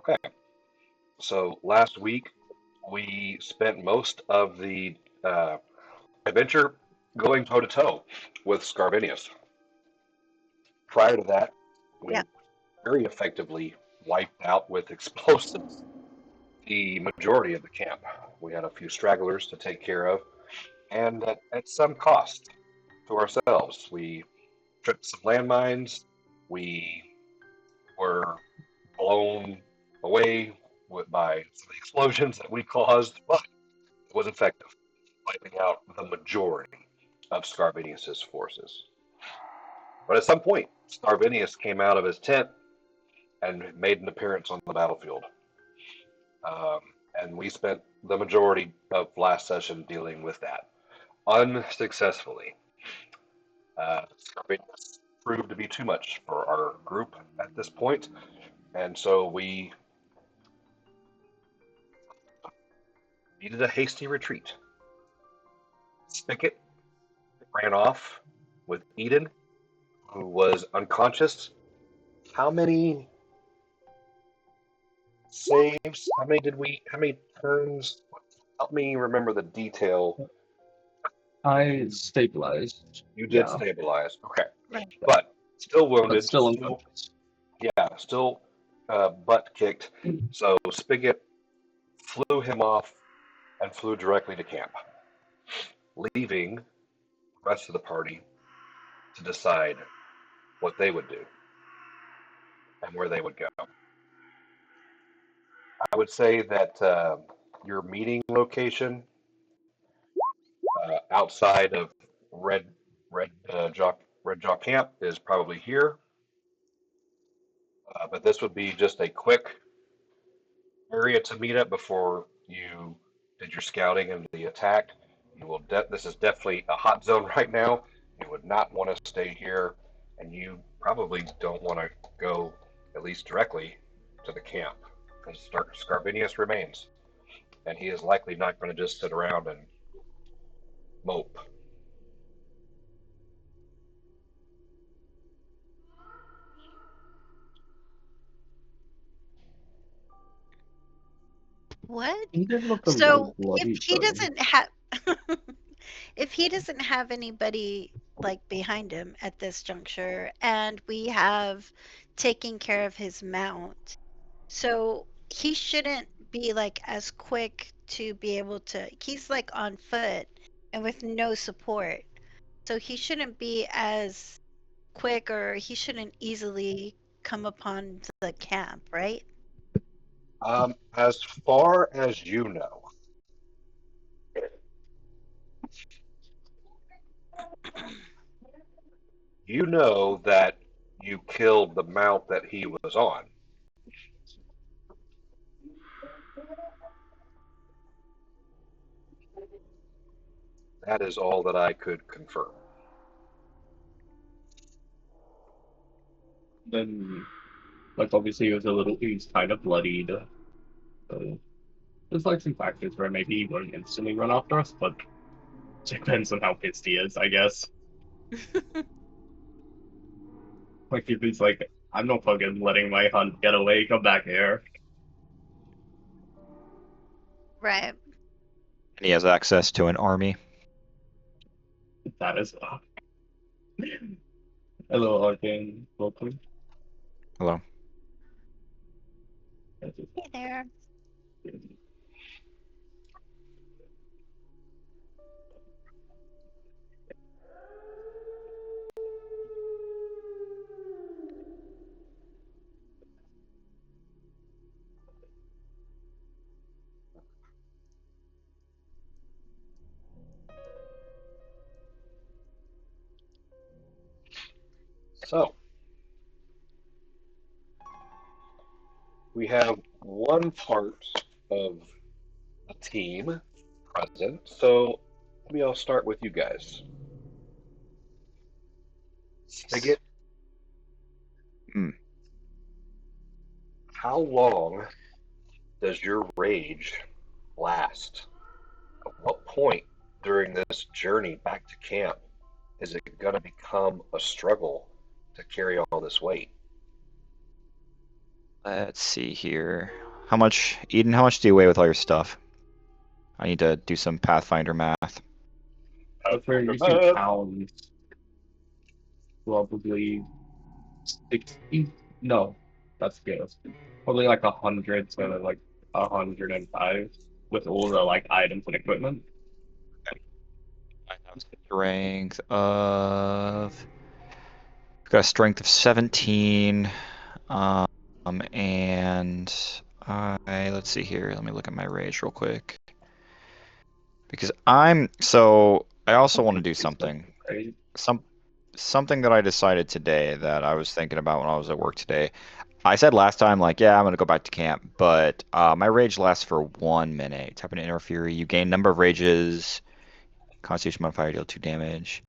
Okay, so last week we spent most of the uh, adventure going toe to toe with Scarvinius. Prior to that, Yeah. we very effectively wiped out with explosives the majority of the camp. We had a few stragglers to take care of, and at some cost to ourselves. We tripped some landmines. We were blown away by some of the explosions that we caused, but it was effective, wiping out the majority of Scarvinius's forces. But at some point, Scarvinius came out of his tent and made an appearance on the battlefield. Um, and we spent the majority of last session dealing with that unsuccessfully. Scarvinius proved to be too much for our group at this point, and so we needed a hasty retreat. Spigot ran off with Eden, who was unconscious. How many saves? How many did we? How many turns? Help me remember the detail. I stabilized. You did Yeah, stabilize. Okay. Right. But still but wounded. still unconscious. Yeah, still butt kicked. So Spigot flew him off and flew directly to camp, leaving the rest of the party to decide what they would do and where they would go. I would say that your meeting location outside of Red Red Jaw Camp is probably here, but this would be just a quick area to meet up before you did your scouting and the attack. You will. This is definitely a hot zone right now. You would not want to stay here, and you probably don't want to go at least directly to the camp because Scarvinius remains, and he is likely not going to just sit around and mope. What? He did look a little So bloody, if he though. doesn't have if he doesn't have anybody like behind him at this juncture and we have taken care of his mount, so he shouldn't be like as quick to be able to he's like on foot and with no support. So he shouldn't be as quick or he shouldn't easily come upon the camp, right? As far as you know that you killed the mount that he was on. That is all that I could confirm. Then, like, obviously, he's kind of bloodied. There's like some factors where maybe he won't instantly run after us, but it depends on how pissed he is, I guess. Like, if he's like, I'm not fucking letting my hunt get away, come back here. Right. And he has access to an army. That is. Hello, Arcane. Welcome. Hello. Hey there. So, we have one part of the team present. So, maybe I'll start with you guys. Spigot, Hmm. how long does your rage last? At what point during this journey back to camp is it going to become a struggle to carry all this weight? Let's see here. How much, Eden? How much do you weigh with all your stuff? I need to do some Pathfinder math. If we're using pounds, probably 60. No, that's good. Probably like 100 to like 105 with all the like items and equipment. I have strength of. Got a strength of 17. And let's see here. Let me look at my rage real quick. Because I also want to do something. Right? Something that I decided today that I was thinking about when I was at work today. I said last time, like, yeah, I'm gonna go back to camp, but my rage lasts for 1 minute. Tap into interfere. You gain number of rages. Constitution modifier deal 2 damage.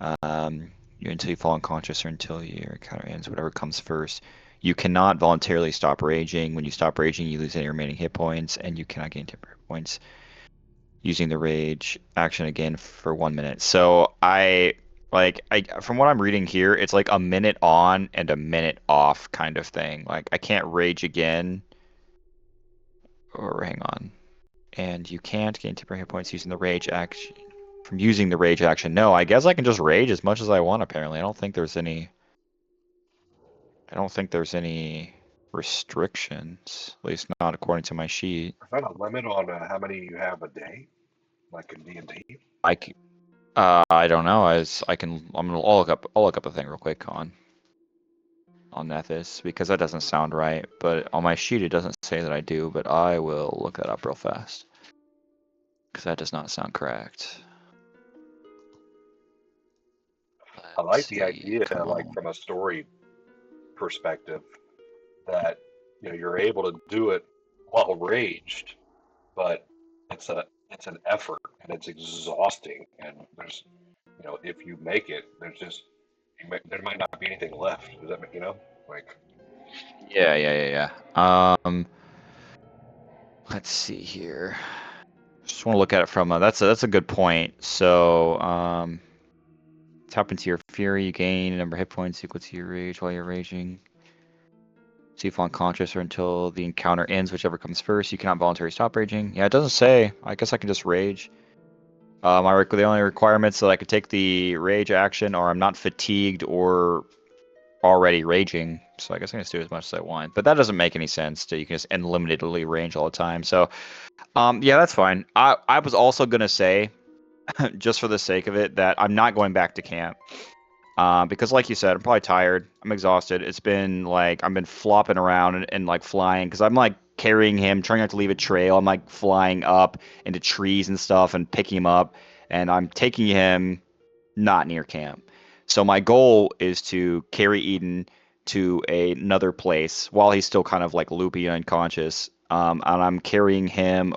Until you fall unconscious or until your counter ends, whatever comes first. You cannot voluntarily stop raging. When you stop raging, you lose any remaining hit points, and you cannot gain temporary points using the rage action again for 1 minute. So I from what I'm reading here, it's like a minute on and a minute off kind of thing. Like I can't rage again. Or hang on. And you can't gain temporary hit points using the rage action. From using the rage action. No, I guess I can just rage as much as I want apparently. I don't think there's any restrictions, at least not according to my sheet. Is that a limit on how many you have a day, like in D&D? I don't know. I'll look up the thing real quick on Nethys because that doesn't sound right. But on my sheet it doesn't say that I do. But I will look that up real fast because that does not sound correct. I like Let's the see, idea, come like on. from a story perspective, that you're able to do it while raged, but it's an effort and it's exhausting. And there's if you make it, there might not be anything left. Does that make like? Yeah. Let's see here. Just want to look at it from that's a good point. So tap into your fury. You gain a number of hit points equal to your rage while you're raging. See if unconscious or until the encounter ends, whichever comes first. You cannot voluntarily stop raging. Yeah, it doesn't say. I guess I can just rage. The only requirements that I could take the rage action are I'm not fatigued or already raging. So I guess I can just do as much as I want. But that doesn't make any sense. You can just unlimitedly range all the time. So yeah, that's fine. I was also gonna say, just for the sake of it, that I'm not going back to camp. Because like you said, I'm probably tired. I'm exhausted. It's been like I've been flopping around and like flying because I'm like carrying him, trying not to leave a trail. I'm like flying up into trees and stuff and picking him up, and I'm taking him not near camp. So my goal is to carry Eden to another place while he's still kind of like loopy and unconscious. And I'm carrying him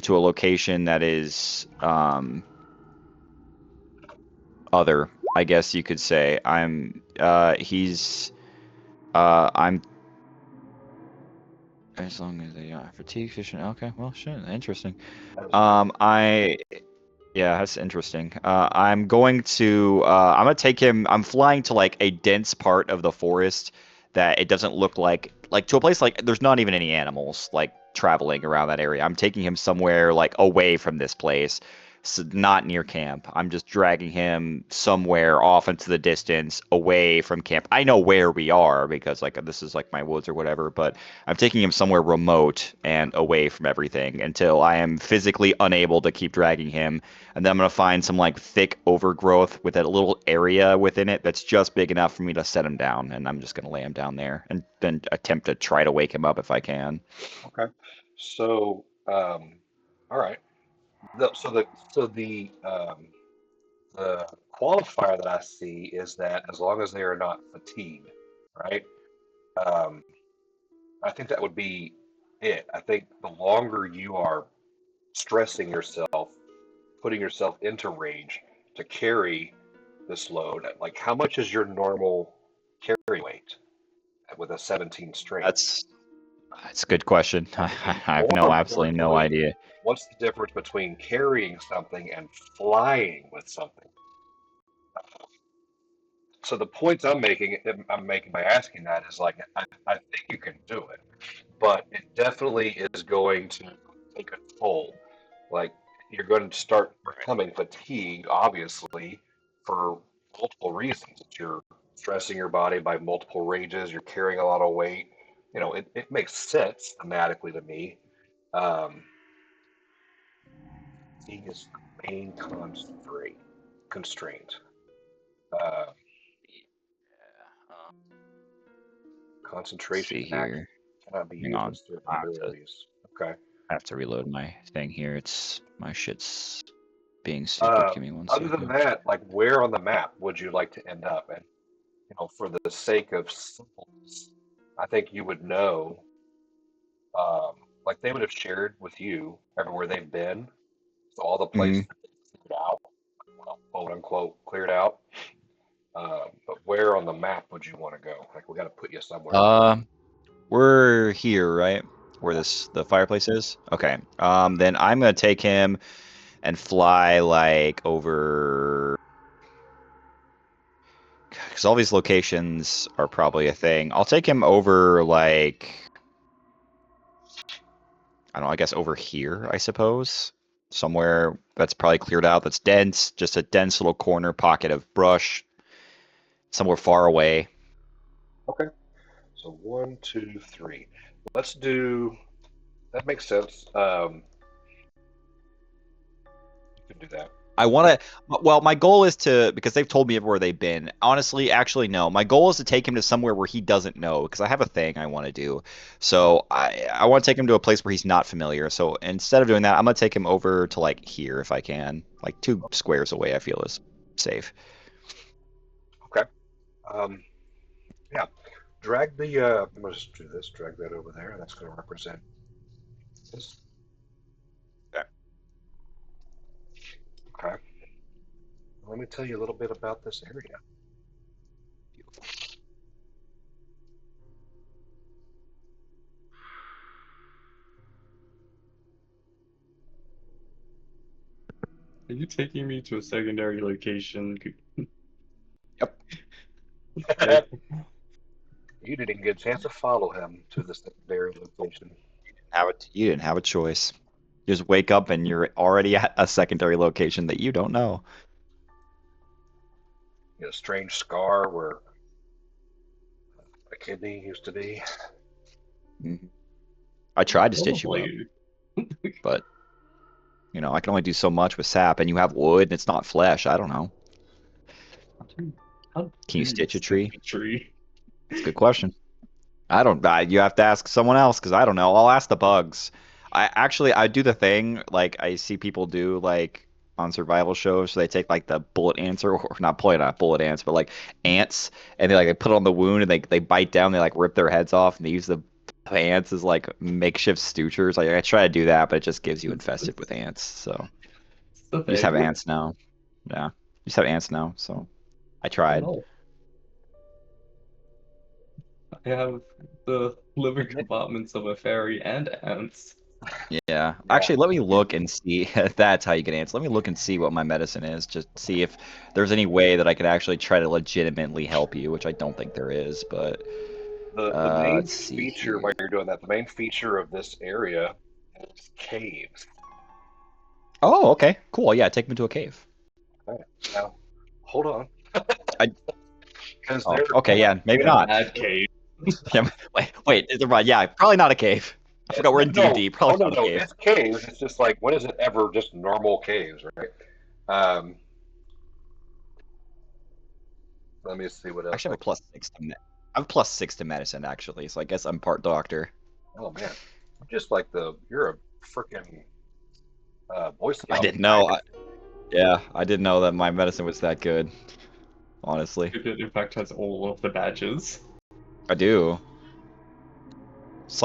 to a location that is other, I guess you could say. I'm as long as they are fatigue fishing. Okay, well, shit, interesting. That is amazing. Yeah, that's interesting. I'm gonna take him. I'm flying to like a dense part of the forest that it doesn't look like to a place like there's not even any animals like traveling around that area. I'm taking him somewhere like away from this place, so not near camp. I'm just dragging him somewhere off into the distance, away from camp. I know where we are because like this is like my woods or whatever, but I'm taking him somewhere remote and away from everything until I am physically unable to keep dragging him. And then I'm gonna find some like thick overgrowth with a little area within it that's just big enough for me to set him down, and I'm just gonna lay him down there and then attempt to try to wake him up if I can. Okay. So, all right. The, so the so the qualifier that I see is that as long as they are not fatigued, right? Um, I think that would be it. I think the longer you are stressing yourself, putting yourself into rage to carry this load, like how much is your normal carry weight with a 17 strength? That's a good question. I have More absolutely no importantly, idea. what's the difference between carrying something and flying with something? So the points I'm making by asking that is like I think you can do it, but it definitely is going to take a toll. Like you're going to start Right. becoming fatigued, obviously, for multiple reasons. You're stressing your body by multiple ranges. You're carrying a lot of weight. It makes sense thematically to me. Um, Fatigue is the main constraint. Uh, Yeah. Let's Concentration see act here. cannot be Hang used with on. certain I have to abilities. Okay. reload my thing here. It's my shit's being stupid. Give me one Other than second. that, like where on the map would you like to end up? And for the sake of simpleness, I think you would know. Like they would have shared with you everywhere they've been, so all the places Mhm. that they cleared out, well, quote unquote, cleared out. But where on the map would you want to go? Like we got to put you somewhere. Uh, we're here, right? Where the fireplace is. Okay. Then I'm gonna take him and fly like over, because all these locations are probably a thing. I'll take him over like, I don't know, I guess over here, I suppose. Somewhere that's probably cleared out, that's dense, just a dense little corner pocket of brush, somewhere far away. Okay. So one, two, three. Let's do. That makes sense. You can do that. I want to, well, my goal is to, because they've told me where they've been. Honestly, actually, no. My goal is to take him to somewhere where he doesn't know, because I have a thing I want to do. So I want to take him to a place where he's not familiar. So instead of doing that, I'm going to take him over to like here if I can. Like 2 squares away, I feel is safe. Okay. Um, yeah. Drag the. I'm gonna just do this. Drag that over there. That's going to represent this. Okay. Okay. Let me tell you a little bit about this area. Beautiful. Are you taking me to a secondary location? Yep. Okay. You didn't get a chance to follow him to the secondary location. You didn't have a choice. You just wake up and you're already at a secondary location that you don't know. A strange scar where a kidney used to be. Mhm. I tried to stitch you up, Probably. but I can only do so much with sap, and you have wood, and it's not flesh. I don't know. How Can do you you stitch a stitch tree? a tree? That's a good question. I don't. You have to ask someone else because I don't know. I'll ask the bugs. I do the thing like I see people do like on survival shows. So they take like the bullet ants or not probably not bullet ants, but like ants, and they put it on the wound and they bite down. They like rip their heads off and they use the ants as like makeshift sutures. Like I try to do that, but it just gives you infested with ants. So It's the you just have thing. ants now. Yeah, you just have ants now. So I Oh tried. no. I have the liver Admit, compartments of a fairy and ants. Yeah. yeah, Actually, let me look and see if that's how you get ants. Let me look and see what my medicine is, just see if there's any way that I could actually try to legitimately help you, which I don't think there is, but the main let's see feature here. while you're doing that, the main feature of this area is caves. Oh, okay. Cool. Yeah, take me to a cave. Right. Now, hold on, I because Oh, there okay, yeah, maybe A not. bad cave. Yeah, wait, never mind. Yeah, probably not a cave. I it's forgot we're no, in no, D&D. oh Probably no, not a no, cave. it's caves. It's just like when is it ever just normal caves, right? Um, Let me see what I else actually I have a can. +6 to I have a +6 to medicine actually, so I guess I'm part doctor. Oh man, I'm just like you're a freaking Boy I Scout didn't know. knight. Yeah, I didn't know that my medicine was that good, honestly. It in fact has all of the badges. I do. It's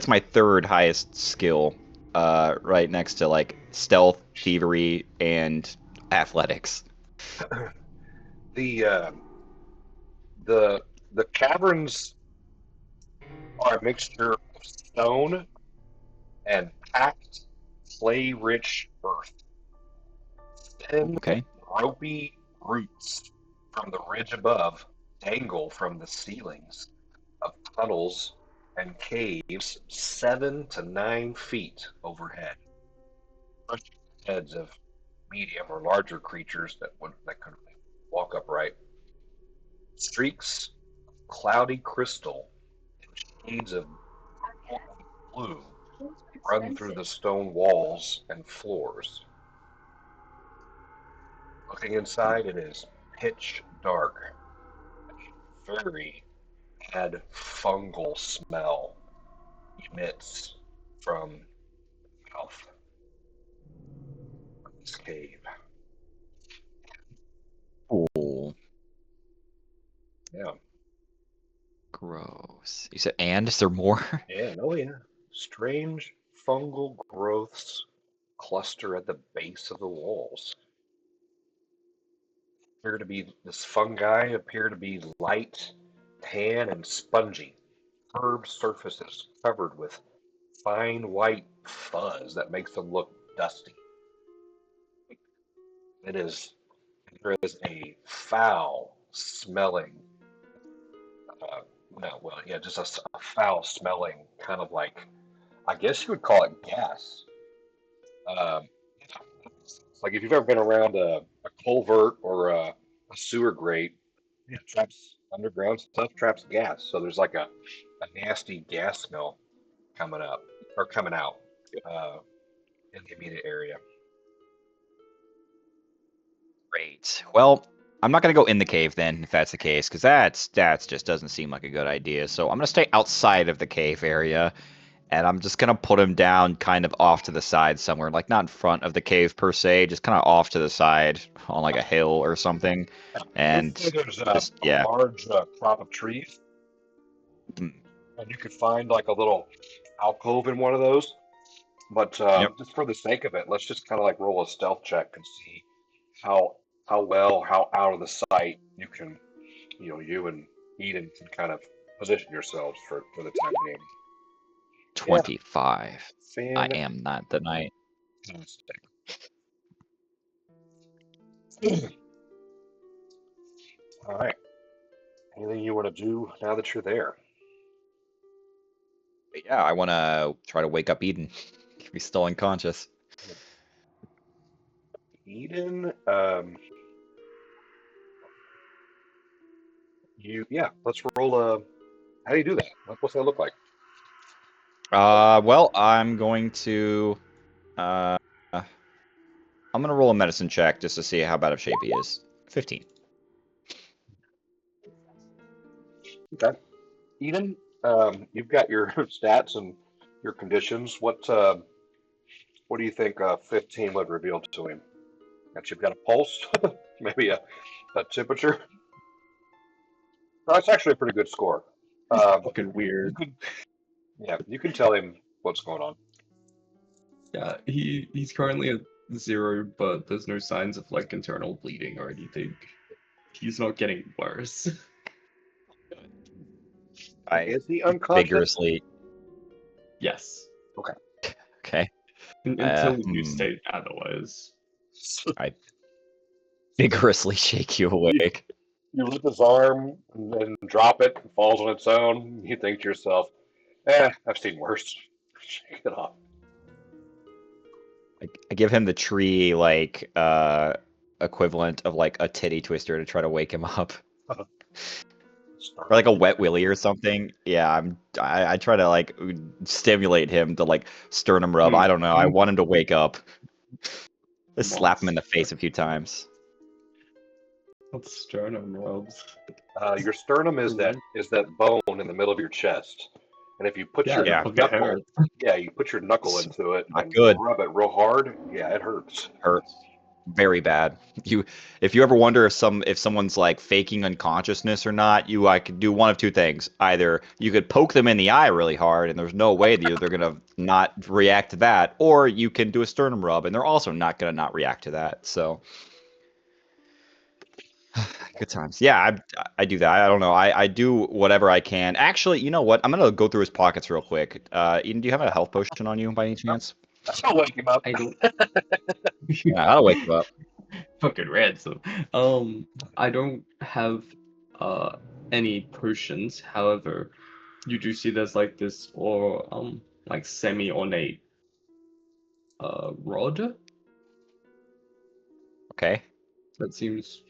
my third highest skill, right next to like stealth, thievery, and athletics. The the the caverns are a mixture of stone and packed clay-rich earth. Thin, Okay. ropey roots from the ridge above dangle from the ceilings of tunnels and caves 7 to 9 feet overhead. Heads of medium or larger creatures that could walk upright. Streaks of cloudy crystal and shades of blue run through the stone walls and floors. Looking inside, it is pitch dark. A very bad fungal smell emits from the mouth of this cave. Oh, Yeah. gross. You said, and is there more? Yeah, oh yeah. Strange fungal growths cluster at the base of the walls. This fungi appear to be light, tan, and spongy. Curved surfaces covered with fine white fuzz that makes them look dusty. It is there is a foul smelling, no, well, yeah, just a foul smelling kind of like, I guess you would call it gas. Um, it's like if you've ever been around a culvert or a sewer grate, it traps underground stuff, traps gas. So there's like a nasty gas smell coming up or coming out uh, in the immediate area. Great. Well, I'm not gonna go in the cave then, if that's the case, because that's just doesn't seem like a good idea. So I'm gonna stay outside of the cave area, and I'm just gonna put him down kind of off to the side somewhere, like not in front of the cave per se, just kind of off to the side on like a hill or something. And Let's say there's just a large crop of trees, mm, and you could find like a little alcove in one of those. But yep, just for the sake of it, let's just kind of like roll a stealth check and see how how out of the sight you and Eden can kind of position yourselves for the time being. Yeah, 25. I am not the knight. fantastic. All right. Anything you want to do now that you're there? But yeah, I want to try to wake up Eden. He's still unconscious. Eden, let's roll a. How do you do that? What's that look like? Well, I'm going to, uh, I'm gonna roll a medicine check just to see how bad of shape he is. 15. Okay. Eden, you've got your stats and your conditions. What do you think 15 would reveal to him? That you've got a pulse, maybe a temperature. That's actually a pretty good score. Fucking You weird. could, yeah, you can tell him what's going on. Yeah, he's currently at 0, but there's no signs of like internal bleeding or anything. He's not getting worse. I Is he unconscious? vigorously. Yes. Okay. Until you state otherwise. I vigorously shake you awake. You lift his arm and then drop it, it falls on its own. You think to yourself, I've seen worse. Shake it off. I give him the tree like equivalent of like a titty twister to try to wake him up, or like a wet willy or something. Yeah, I try to like stimulate him to like sternum rub. I don't know. I want him to wake up. Just slap him in the face a few times. What's sternum rubs? Your sternum is that bone in the middle of your chest, and if you put your knuckle, you put your knuckle into it and rub it real hard, it hurts. Hurts very bad. If you ever wonder if someone's like faking unconsciousness or not, I could do one of two things. Either you could poke them in the eye really hard, and there's no way that they're gonna not react to that, or you can do a sternum rub, and they're also not gonna not react to that. So. Good times. Yeah, I do that. I don't know. I do whatever I can. Actually, you know what? I'm gonna go through his pockets real quick. Eden, do you have a health potion on you by any chance? I'll wake him up. I don't. Yeah, I'll wake you up. fucking ransom. I don't have any potions. However, you do see there's like this or like semi-ornate rod Okay. that seems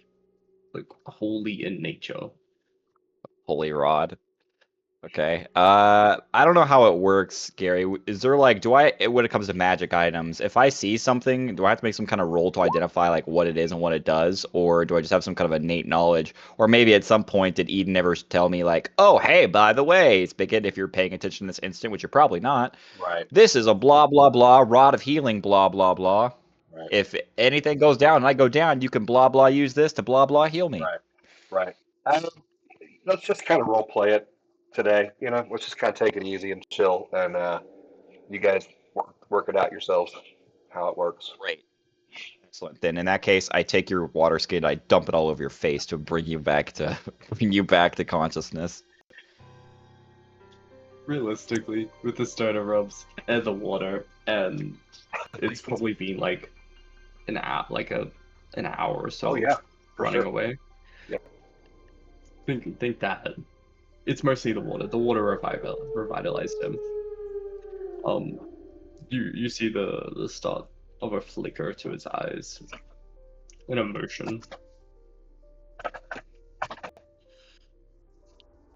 like holy in nature. Holy rod. Okay. I don't know how it works, Gary. Is there like, when it comes to magic items, if I see something, do I have to make some kind of roll to identify like what it is and what it does, or do I just have some kind of innate knowledge? Or maybe at some point did Eden ever tell me like, oh hey, by the way, Spigot, if you're paying attention in this instant, which you're probably not, Right, this is a blah blah blah rod of healing, blah blah blah. right, If anything goes down and I go down, you can blah blah use this to blah blah heal me. right, right. Let's just kind of role play it today. Let's just kind of take it easy and chill, and you guys work it out yourselves how it works. Great. Excellent. Then in that case, I take your water skin, I dump it all over your face to bring you back to bring you back to consciousness. Realistically, with the stoner rubs and the water, and it's probably been like an hour or so Oh yeah, for running sure. away. Yeah. Think that it's mostly the water. The water revitalized him. You see the start of a flicker to his eyes, an emotion.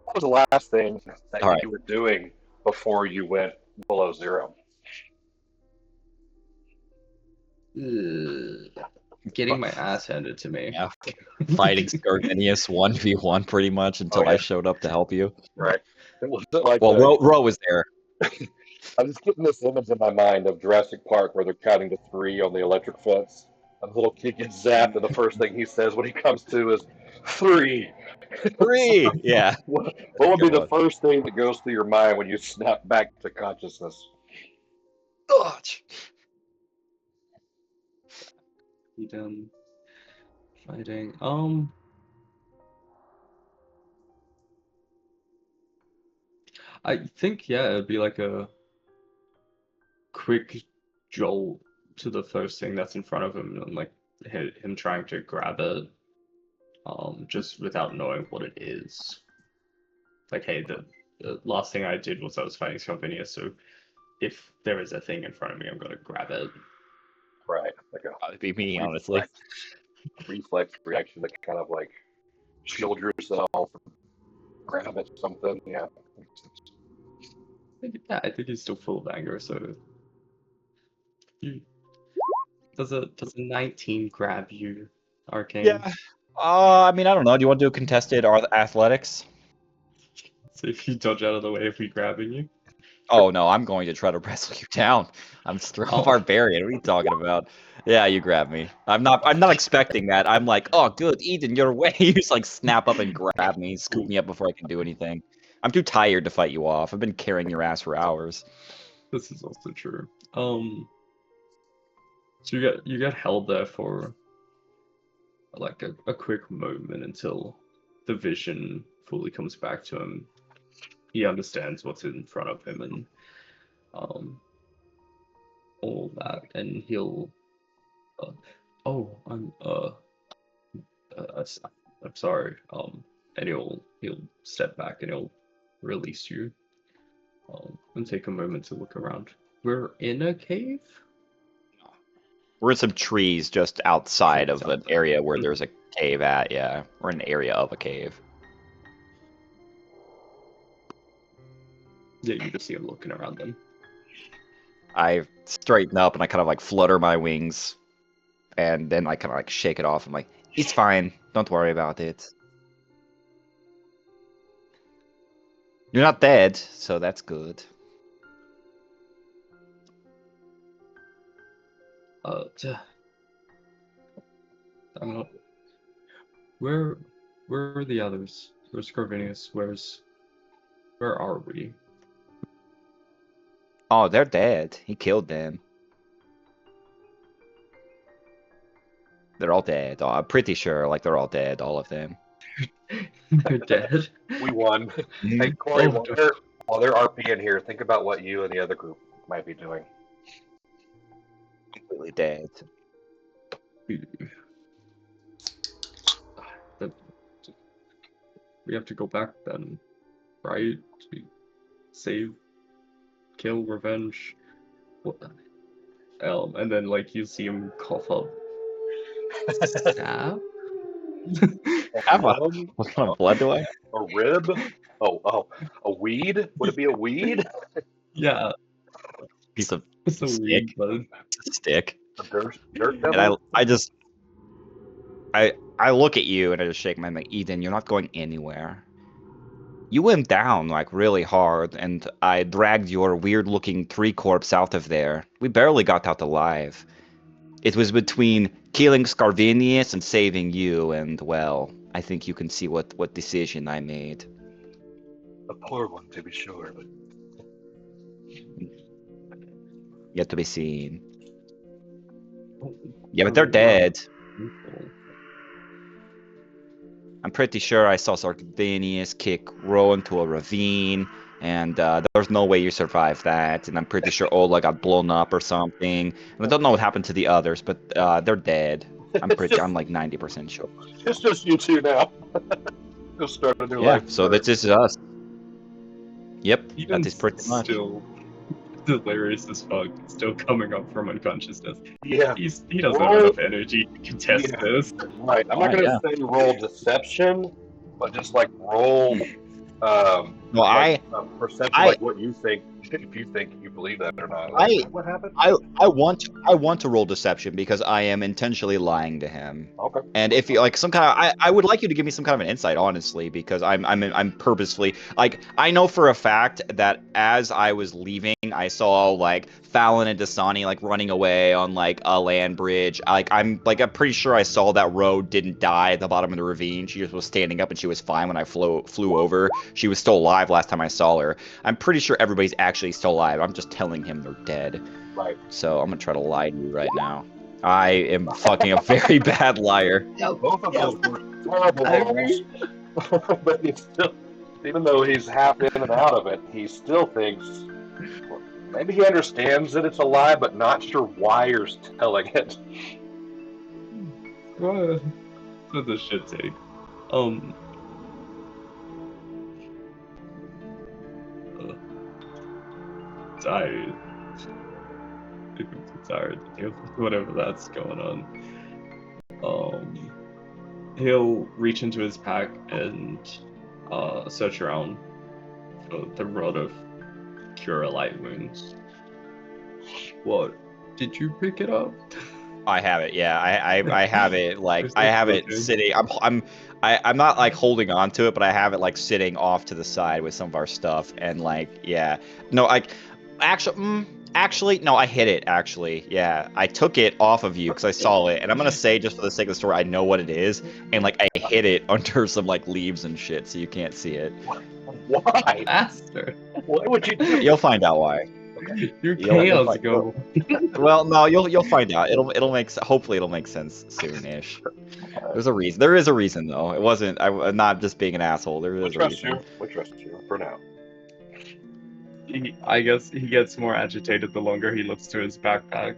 What was the last thing that All right. you were doing before you went below zero? Getting my ass handed to me. Yeah. Fighting Scarvinius 1v1 pretty much until Oh, yeah. I showed up to help you. Right. It was like Well, Ro was there. I'm just getting this image in my mind of Jurassic Park where they're counting to three on the electric fence. A little kid gets zapped, and the first thing he says when he comes to is three. 3! Yeah. What would be Good the one. first thing that goes through your mind when you snap back to consciousness? He done fighting. I think yeah, it'd be like a quick jolt to the first thing that's in front of him, and like him trying to grab it, just without knowing what it is. Like, hey, the last thing I did was I was fighting Sylvania, so if there is a thing in front of me, I'm gonna grab it. Right. Like That'd be me, a honestly. reflex reaction to kind of like shield yourself, grab at something. Yeah. Yeah, I think he's still full of anger. So, you, does a 19 grab you, Arcane? Yeah. I mean, I don't know. Do you want to do contested or athletics? So if you dodge out of the way if we grabbing you. Oh no, I'm going to try to wrestle you down. I'm still a barbarian. What are you talking about? Yeah, you grab me. I'm not expecting that. I'm like, oh good, Eden, your way. You just like snap up and grab me, scoop me up before I can do anything. I'm too tired to fight you off. I've been carrying your ass for hours. This is also true. So you get held there for like a quick moment until the vision fully comes back to him. He understands what's in front of him and all that, and he'll oh I'm sorry, and he'll step back and he'll release you, and take a moment to look around. We're in a cave. We're in some trees just outside of an area where there's a cave at. Yeah, we're in an area of a cave. Yeah, you just see him looking around them. I straighten up and I kind of like flutter my wings, and then I kind of like shake it off. I'm like, it's fine. Don't worry about it. You're not dead, so that's good. I'm not. Where are the others? Where's Corvinius? Where are we? Oh, they're dead. He killed them. They're all dead. Oh, I'm pretty sure, like, they're all dead, all of them. They're dead. We won. Hey, Corey, while they're RPing here, think about what you and the other group might be doing. Completely dead. We have to go back then, right? To save, kill, revenge. What? And then like you see him cough up stab. Have a, Um, what kind of blood do I have? a rib? Oh, a weed? Would it be a weed? Yeah, Piece of it's a stick. weed, but Stick. A dirt And I devil? I just I look at you and I just shake my head like, Eden, you're not going anywhere. You went down like really hard, and I dragged your weird-looking tree corpse out of there. We barely got out alive. It was between killing Scarvinius and saving you, and well, I think you can see what decision I made. A poor one, to be sure, but Yet to be seen. oh, Yeah, but they're oh, wow. dead. I'm pretty sure I saw Sardinius kick Ro into a ravine, and there's no way you survived that. And I'm pretty sure Ola got blown up or something. And I don't know what happened to the others, but they're dead. I'm like 90% sure. it's just you two now. You'll start a new Yeah, life so together. this is us. Yep, that is Eden's pretty much. still delirious as fuck, still coming up from unconsciousness. Yeah. He doesn't have Roll. enough energy to contest Yeah. this. Right. I'm not Oh gonna yeah. say roll deception, but just like roll No, like perception, I like what you think, if you think you believe that or not. Like, is I that what happened? I want to roll deception because I am intentionally lying to him. Okay. And if you like some kind of, I would like you to give me some kind of an insight, honestly, because I'm purposefully like I know for a fact that as I was leaving, I saw like Fallon and Dasani like running away on like a land bridge. I'm pretty sure I saw that Road didn't die at the bottom of the ravine. She just was standing up and she was fine when I flew over. She was still alive last time I saw her. I'm pretty sure everybody's actually still alive. I'm just telling him they're dead. Right. So I'm gonna try to lie to you right now. I am fucking a very bad liar. Yep, Both of yep. those were terrible I rolls, agree. but he still, even though he's half in and out of it, he still thinks well, maybe he understands that it's a lie, but not sure why you're telling it. What? That's a shit take. Tired. If I'm too tired to deal with whatever that's going on. He'll reach into his pack and search around for the rod of cure light wounds. What? Did you pick it up? I have it. Yeah, I have it. Like It's I like have it floating. sitting. I'm not like holding on to it, but I have it like sitting off to the side with some of our stuff. And like yeah, no, like actually no, I hit it. Actually, yeah, I took it off of you because I saw it. And I'm gonna say just for the sake of the story, I know what it is. And like I hid it under some like leaves and shit, so you can't see it. Why? Bastard! Why would you do You'll it? find out why. Your You'll chaos find. go. Well, no, you'll find out. It'll make hopefully it'll make sense soon-ish. There's a reason. There is a reason though. It wasn't. I'm not just being an asshole. There We is a trust reason. you. We trust you for now. I guess he gets more agitated the longer he looks to his backpack.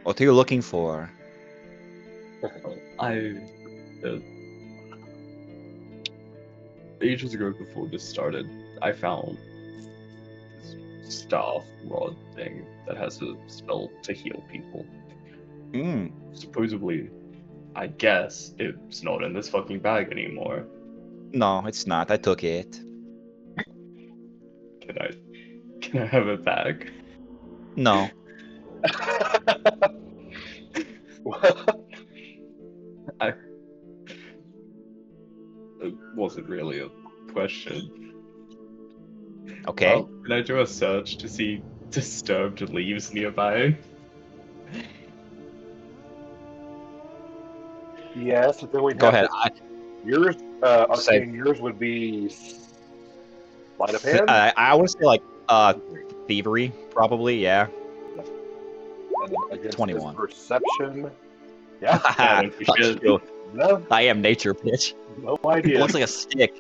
What are you looking for? Uh, ages ago before this started, I found this staff rod thing that has a spell to heal people. Hmm. Supposedly, I guess it's not in this fucking bag anymore. No, it's not. I took it. Can I have it back? No. I It wasn't really a question. Okay. Can I do a search to see disturbed leaves nearby? Yes, but then we'd Go have ahead. to. Yours, Say. arcane. Yours would be sleight of hand. I want to say like thievery probably. Yeah. And then against this 21. perception. Yeah. Yeah, no shit. No, I am nature, bitch. no It idea. looks like a stick.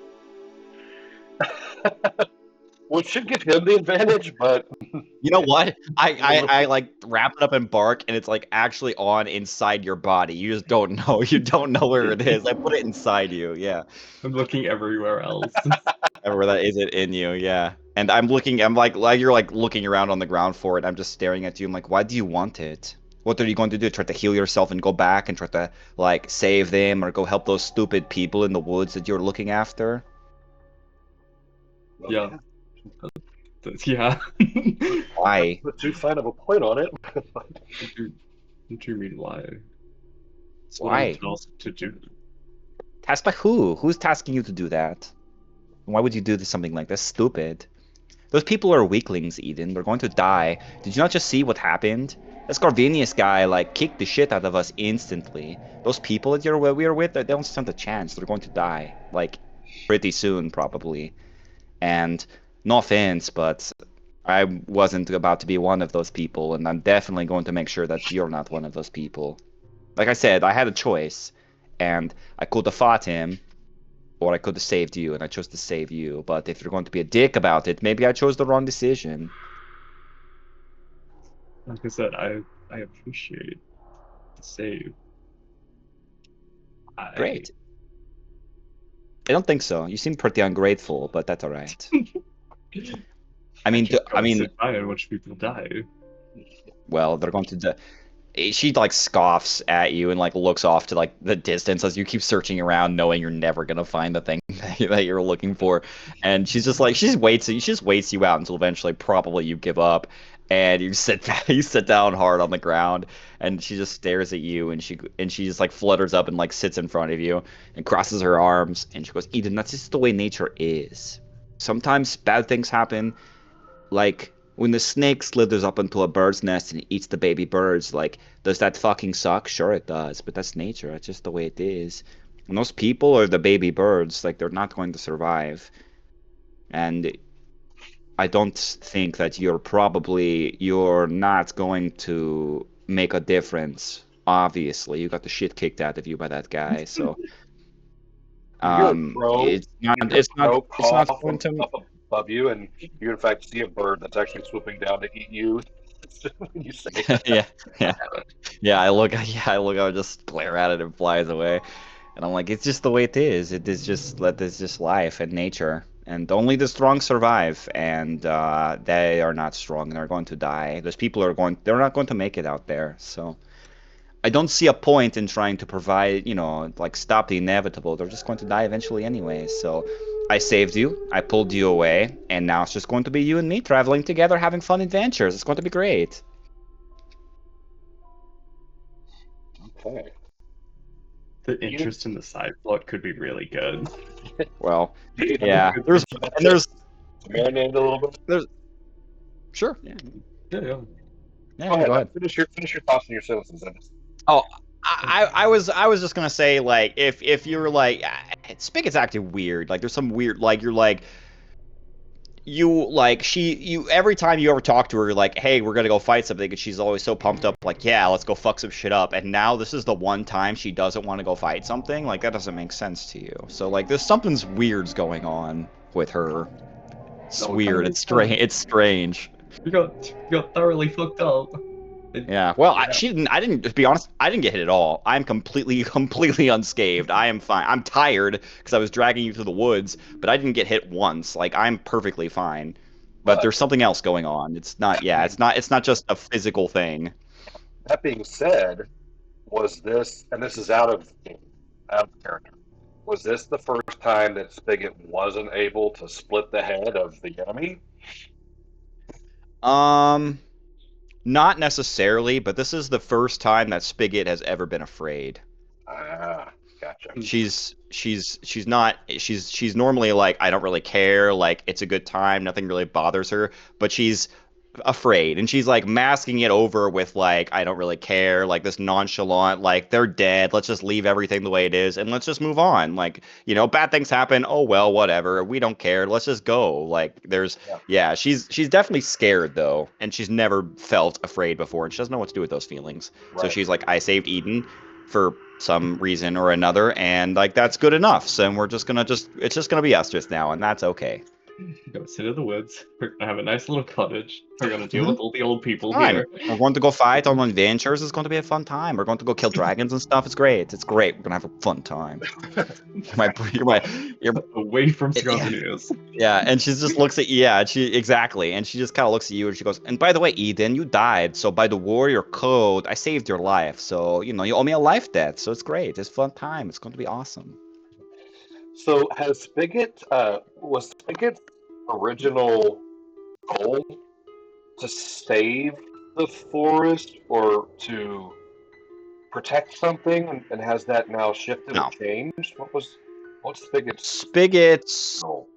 which should give him the advantage, but You know what? I, little- I like wrap it up in bark, and it's like actually on inside your body. You just don't know. You don't know where it is. I put it inside you. Yeah. I'm looking everywhere else. Where that is it in you, yeah. And I'm looking, I'm like you're like looking around on the ground for it. I'm just staring at you. I'm like, why do you want it? What are you going to do? Try to heal yourself and go back and try to like save them or go help those stupid people in the woods that you're looking after? Yeah. Yeah. Why? put too fine of a point on it. What do you mean why? It's what I'm Why? tasked to do. Tasked by who? Who's tasking you to do that? Why would you do something like this? Stupid. Those people are weaklings, Eden. They're going to die. Did you not just see what happened? This Garvinius guy, like, kicked the shit out of us instantly. Those people that we are with, they don't stand a chance. They're going to die. Like, pretty soon, probably. And, no offense, but I wasn't about to be one of those people, and I'm definitely going to make sure that you're not one of those people. Like I said, I had a choice, and I could have fought him, or I could have saved you, and I chose to save you. But if you're going to be a dick about it, maybe I chose the wrong decision. Like I said, I appreciate the save. Great. I don't think so. You seem pretty ungrateful, but that's all right. I mean, just gotta sit by and watch people die. well, they're going to. She like scoffs at you and like looks off to like the distance as you keep searching around, knowing you're never gonna find the thing that you're looking for. And she's just like she just waits you out until eventually probably you give up, and you sit back, you sit down hard on the ground, and she just stares at you, and she just like flutters up and like sits in front of you and crosses her arms, and she goes, Eden, that's just the way nature is. Sometimes bad things happen, like when the snake slithers up into a bird's nest and eats the baby birds, like, does that fucking suck? Sure it does, but that's nature. That's just the way it is. And those people are the baby birds, like, they're not going to survive. And I don't think that you're not going to make a difference. Obviously, you got the shit kicked out of you by that guy, so You hear a crow. it's You not hear a it's not crow it's caw not going from to. up above you, and you in fact see a bird that's actually swooping down to eat you. When you say that. Yeah, yeah. Yeah, I look, I just glare at it and flies away. And I'm like, it's just the way it is. It's just life and nature. And only the strong survive, and they are not strong. They're going to die. They're not going to make it out there. So I don't see a point in trying to provide, like stop the inevitable. They're just going to die eventually anyway. So I saved you. I pulled you away, and now it's just going to be you and me traveling together, having fun adventures. It's going to be great. Okay. The interest in the side plot could be really good. Well, You know, yeah. good There's things about and it. there's Marinate a little bit. there's sure. Yeah. Go Yeah, ahead. go ahead. Finish your thoughts and your sentences. Oh, I was just gonna say, like, if you're like Spigot's acting weird, like there's some weird, like you're like you every time you ever talk to her, you're like, hey, we're gonna go fight something, and she's always so pumped up, like, yeah, let's go fuck some shit up. And now this is the one time she doesn't want to go fight something. Like, that doesn't make sense to you. So like there's something's weird's going on with her. It's No, it kinda weird. makes It's strange. sense. It's strange. You got thoroughly fucked up. Yeah. Well, Yeah. she didn't. I didn't. To be honest, I didn't get hit at all. I'm completely unscathed. I am fine. I'm tired because I was dragging you through the woods, but I didn't get hit once. Like, I'm perfectly fine. But But there's something else going on. It's not. Yeah. It's not just a physical thing. that being said, was this, and this is out of character, was this the first time that Spigot wasn't able to split the head of the enemy? Um. Not necessarily, but this is the first time that Spigot has ever been afraid. Ah, gotcha. She's normally like, I don't really care, like it's a good time, nothing really bothers her, but she's afraid, and she's like masking it over with like, I don't really care, like this nonchalant, like they're dead, let's just leave everything the way it is and let's just move on. Like, bad things happen, oh well, whatever, we don't care, let's just go. Like, Yeah, yeah, she's definitely scared though, and she's never felt afraid before, and she doesn't know what to do with those feelings. So right. she's like, I saved Eden for some reason or another, and like that's good enough. So we're just gonna it's just gonna be us just now, and that's okay. We're gonna sit in the woods. We're gonna have a nice little cottage. We're gonna deal with all the old people Fine. here. We're going to go fight on adventures. It's going to be a fun time. We're going to go kill dragons and stuff. It's great. It's great. We're gonna have a fun time. You're Away from yeah, Scottinius. yeah. And she just looks at yeah. She exactly, and she just kind of looks at you and she goes, and by the way, Eden, you died. So by the warrior code, I saved your life. So you owe me a life debt. So it's great. It's a fun time. It's going to be awesome. So has Spigot was Spigot's original goal to save the forest or to protect something, and has that now shifted or No, changed? What's Spigot's Spigot's goal?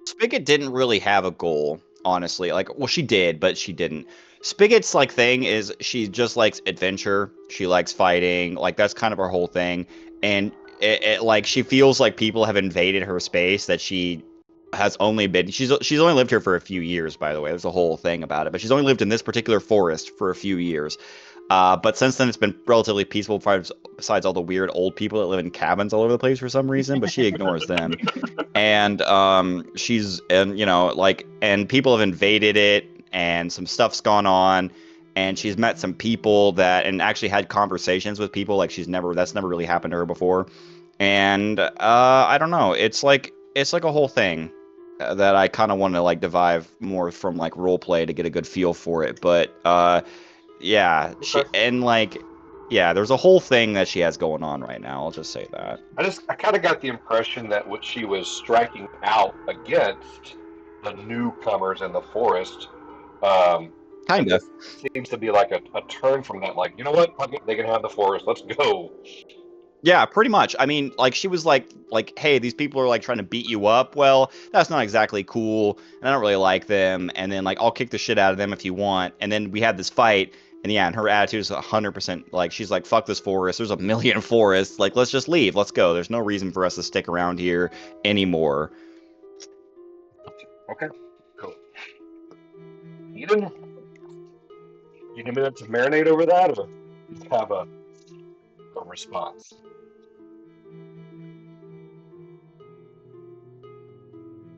Spigot didn't really have a goal, honestly. Like, well, she did, but she didn't. Spigot's like thing is she just likes adventure. She likes fighting. Like that's kind of her whole thing. And like she feels like people have invaded her space that she has only been. She's only lived here for a few years, by the way. There's a whole thing about it, but she's only lived in this particular forest for a few years. But since then, it's been relatively peaceful, besides all the weird old people that live in cabins all over the place for some reason. But she ignores them, and she's and like and people have invaded it, and some stuff's gone on, and she's met some people that and actually had conversations with people like that's never really happened to her before, and I don't know. It's like a whole thing that I kind of want to like derive more from like role play to get a good feel for it, but yeah, she Okay. and like yeah, there's a whole thing that she has going on right now. I'll just say that. I kind of got the impression that what she was striking out against the newcomers in the forest, and Kind of. this seems to be like a turn from that. Like, you know what? Fuck it, they can have the forest. Let's go. Yeah, pretty much. I mean, like she was like, hey, these people are like trying to beat you up. Well, that's not exactly cool, and I don't really like them. And then like I'll kick the shit out of them if you want. And then we had this fight, and yeah, and her attitude is 100% like she's like, fuck this forest. There's a million forests. Like let's just leave. Let's go. There's no reason for us to stick around here anymore. Okay, cool. Eden, you need a minute to marinate over that, or you have a response?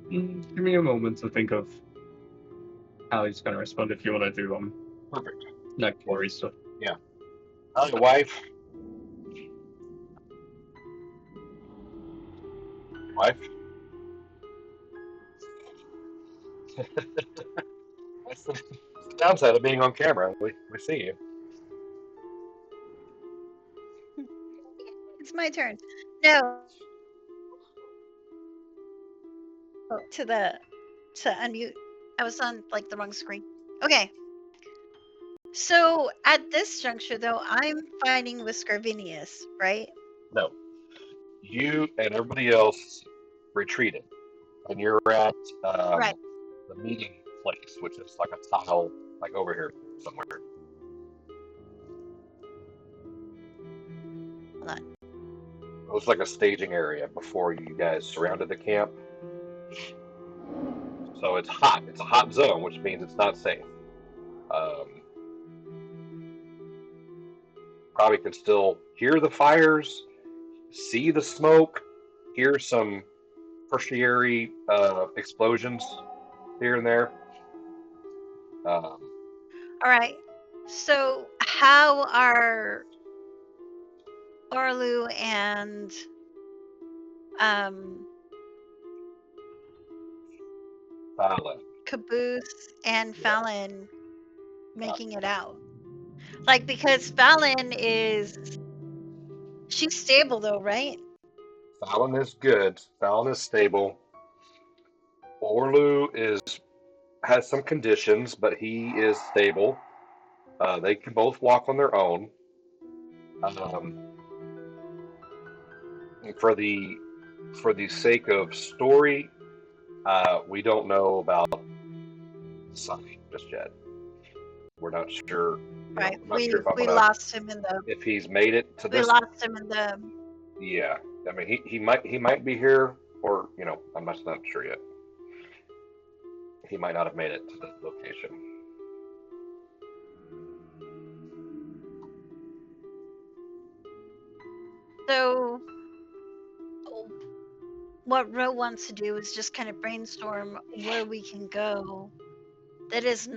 Give me a moment to think of how he's gonna respond if you want to do Perfect. that glory stuff. Yeah. How's your wife? Wife? That's the downside of being on camera. We see you. It's my turn. No, to unmute. I was on like the wrong screen. Okay. So at this juncture, though, I'm fighting with Scarvinius, right? No. You and everybody else retreated, and you're at Right. the meeting place, which is like a tile, like over here somewhere. Hold on. It was like a staging area before you guys surrounded the camp. So it's hot. It's a hot zone, which means it's not safe. Um, Probably can still hear the fires, see the smoke, hear some tertiary explosions here and there. Um, All right. So how are Orlu and um Fallon. Caboose and Yeah. Fallon making it out? Like because Fallon she's stable though, right? Fallon is good. Fallon is stable. Orlu has some conditions, but he is stable. They can both walk on their own. Um, for the sake of story, we don't know about Sonny just yet. We're not sure. Right. I'm not sure if I'm We gonna lost him in the if he's made it to we this. lost him in the Yeah, I mean he might be here, or I'm not sure yet. He might not have made it to the location. so what Ro wants to do is just kind of brainstorm where we can go that is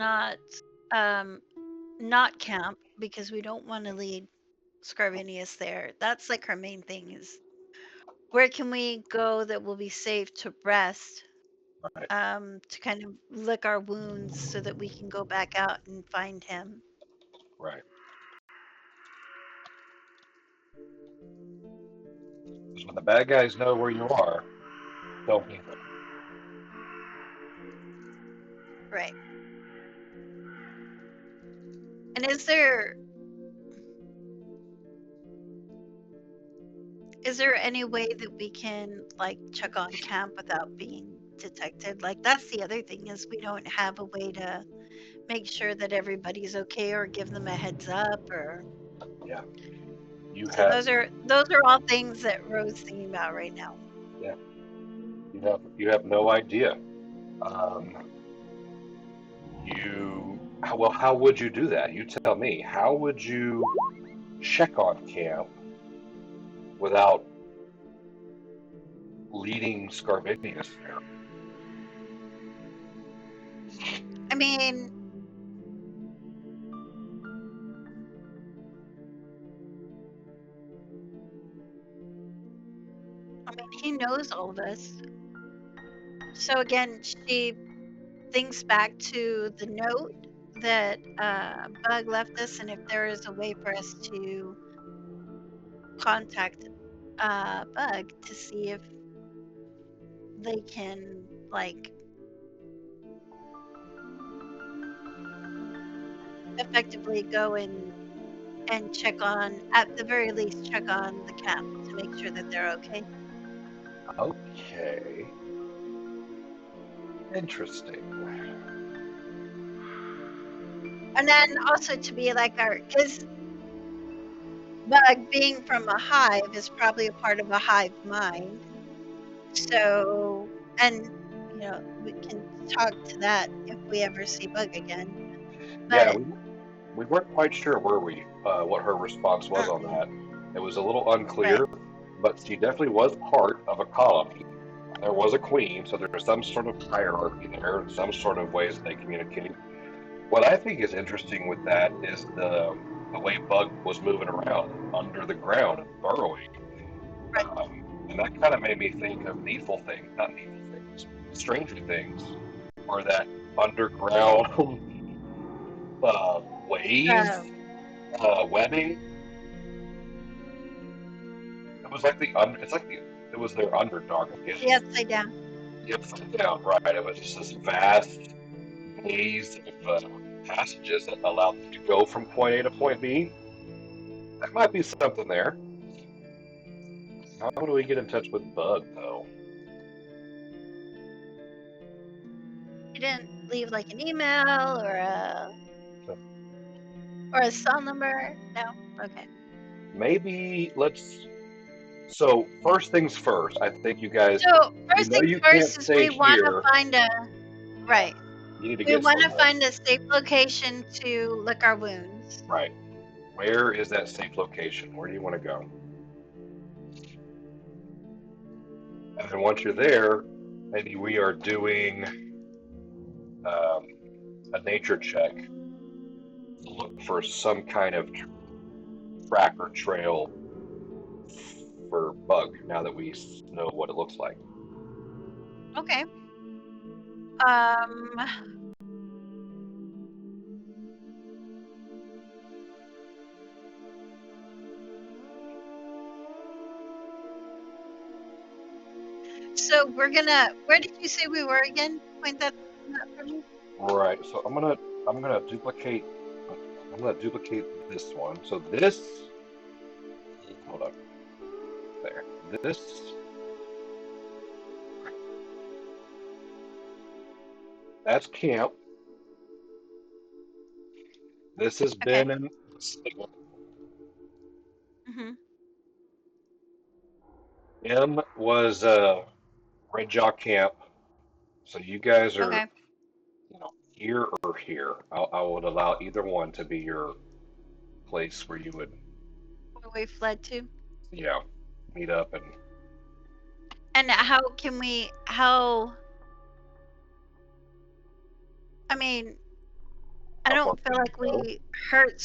um not camp, because we don't want to lead Scarvinius there. That's like our main thing, is where can we go that will be safe to rest, Right. to kind of lick our wounds so that we can go back out and find him. Right. Because when the bad guys know where you are, they'll be there. Right. And is there any way that we can like check on camp without being detected? Like that's the other thing, is we don't have a way to make sure that everybody's okay or give them a heads up, or Yeah. You so have those are all things that Ro's thinking about right now. you have no idea. Um, how would you do that? You tell me. How would you check on camp without leading Scarvinius there? I mean, he knows all of us. So again, she thinks back to the note that Bug left us, and if there is a way for us to contact Bug to see if they can like effectively go and check on, at the very least, check on the camp to make sure that they're okay. Okay. Interesting. And then also to be like because Bug being from a hive is probably a part of a hive mind. So, and we can talk to that if we ever see Bug again. Yeah, But we weren't quite sure what her response was on that. It was a little right, unclear, but she definitely was part of a colony. There was a queen, so there's some sort of hierarchy there, and some sort of ways they communicate. What I think is interesting with that is the way Bug was moving around under the ground and burrowing, right. and that kind of made me think of Needful Things, not Needful Things, Stranger Things, or that underground wave Uh, webbing. It was like it was their underdark, I guess. the upside down. The upside down, right? It was just this vast maze of passages that allowed them to go from point A to point B. That might be something there. How do we get in touch with Bug though? You didn't leave like an email or a cell number? No. Okay. Maybe let's. So first things first. I think you guys. So You first know things you can't first is stay we want to here. find a right. You need to We get want to somewhere. find a safe location to lick our wounds. Right. Where is that safe location? Where do you want to go? And then once you're there, maybe we are doing a nature check to look for some kind of track or trail for Bug now that we know what it looks like. Okay. So we're gonna. Where did you say we were again? Point that out for me. Right. So I'm gonna duplicate this one. So this, hold on, there. That's camp. This has Okay. been in. Mhm. M was Red Jaw Camp. So you guys are, Okay. here or here. I would allow either one to be your place where you would, Where we fled to. meet up and And how can we? How? I mean, I How far don't feel can you like go? we hurt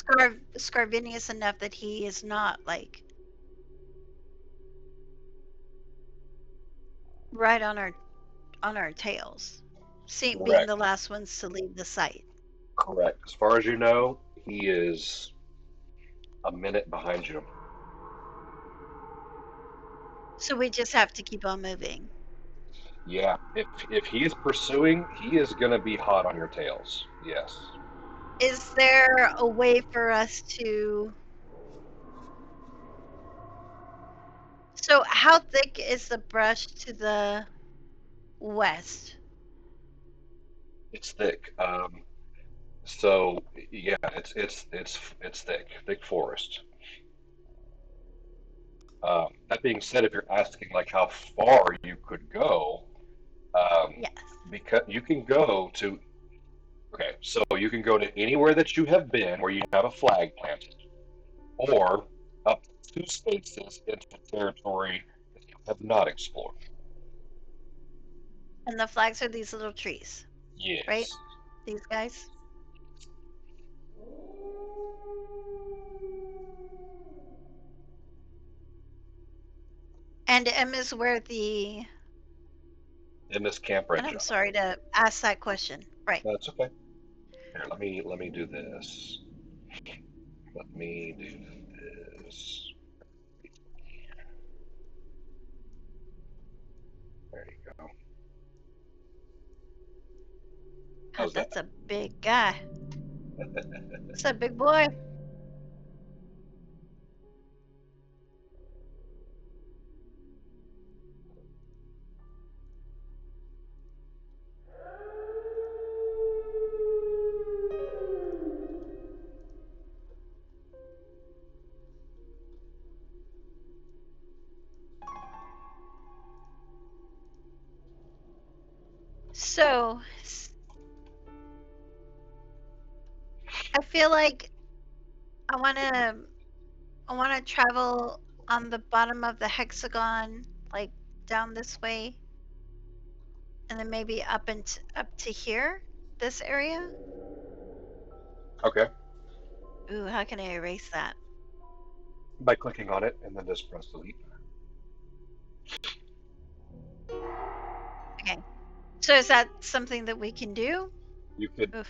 Scarvinius enough that he is not like right on our tails. See, being the Correct. last ones to leave the site. Correct. As far as you know, he is a minute behind you. So we just have to keep on moving. Yeah. If he is pursuing, he is gonna be hot on your tails. Yes. Is there a way for us to? So how thick is the brush to the west? It's thick. So yeah, it's thick, thick forest. That being said, if you're asking like how far you could go, um, Yes. because you can go to okay, so you can go to anywhere that you have been where you have a flag planted, or up to two spaces into territory that you have not explored. And the flags are these little trees, right? Yes. These guys. And M is where the. In this camp And range. I'm sorry to ask that question. Right. That's okay. Here, let me do this. Let me do this. There you go. God, How's that? that's a big guy. That's a big boy. So I feel like I wanna I wanna travel on the bottom of the hexagon, like down this way, and then maybe up to here, this area. Okay. Ooh, how can I erase that? By clicking on it and then just press delete. Okay. So is that something that we can do? You could Oof.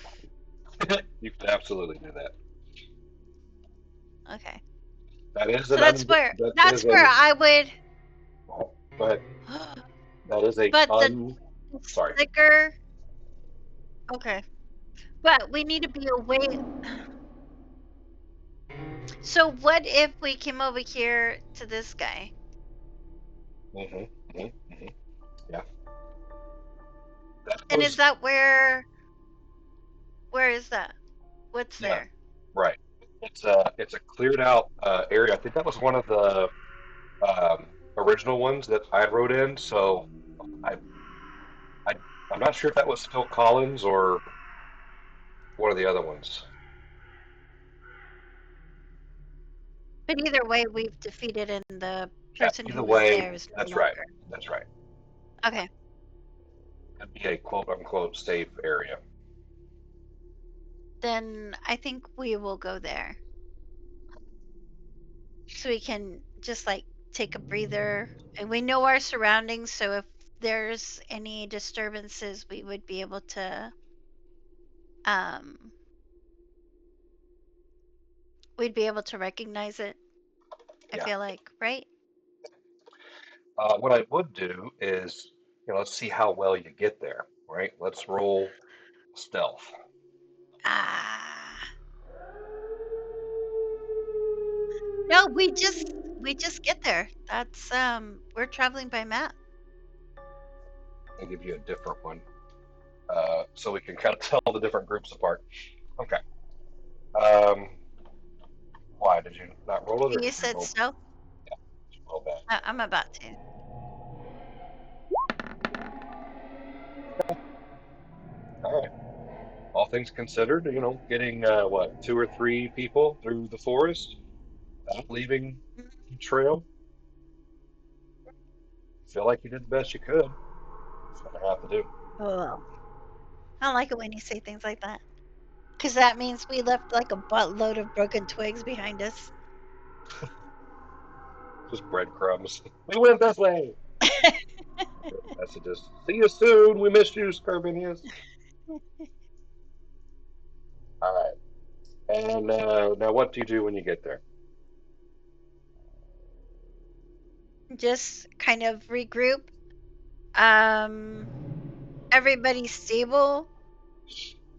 you could absolutely do that. Okay. That is So an un that that's is where an I would. oh, go ahead. That is a But the un sorry. sticker. Okay. But we need to be away. So what if we came over here to this guy? Mm-hmm. Yeah. That And is was that where is that? What's yeah, there? right. It's a cleared out area. I think that was one of the um, original ones that I wrote in. So I, I I'm not sure if that was Phil Collins or one of the other ones. But either way, we've defeated and the Yeah. person who Either was way, there is no that's right. longer. That's right. Okay. It'd be a quote unquote safe area. Then I think we will go there. So we can just like take a breather and we know our surroundings, so if there's any disturbances, we would be able to um we'd be able to recognize it, I Yeah. feel like, right? What I would do is, let's see how well you get there. Right. Let's roll stealth. Ah. No, we just get there. That's we're traveling by map. I'll give you a different one, so we can kind of tell the different groups apart. Okay. Um, why did you not roll it, or You did you said roll? stealth? Yeah, did you roll bad? I'm about to. All right. All things considered, getting what, two or three people through the forest without leaving Mm, trail. feel like you did the best you could. That's what I have to do. Oh, I don't like it when you say things like that. Because that means we left like a buttload of broken twigs behind us. Just breadcrumbs. We went this way. Messages. See you soon. We missed you, Scarvinius. All right. And now, what do you do when you get there? Just kind of regroup. Um, everybody's stable.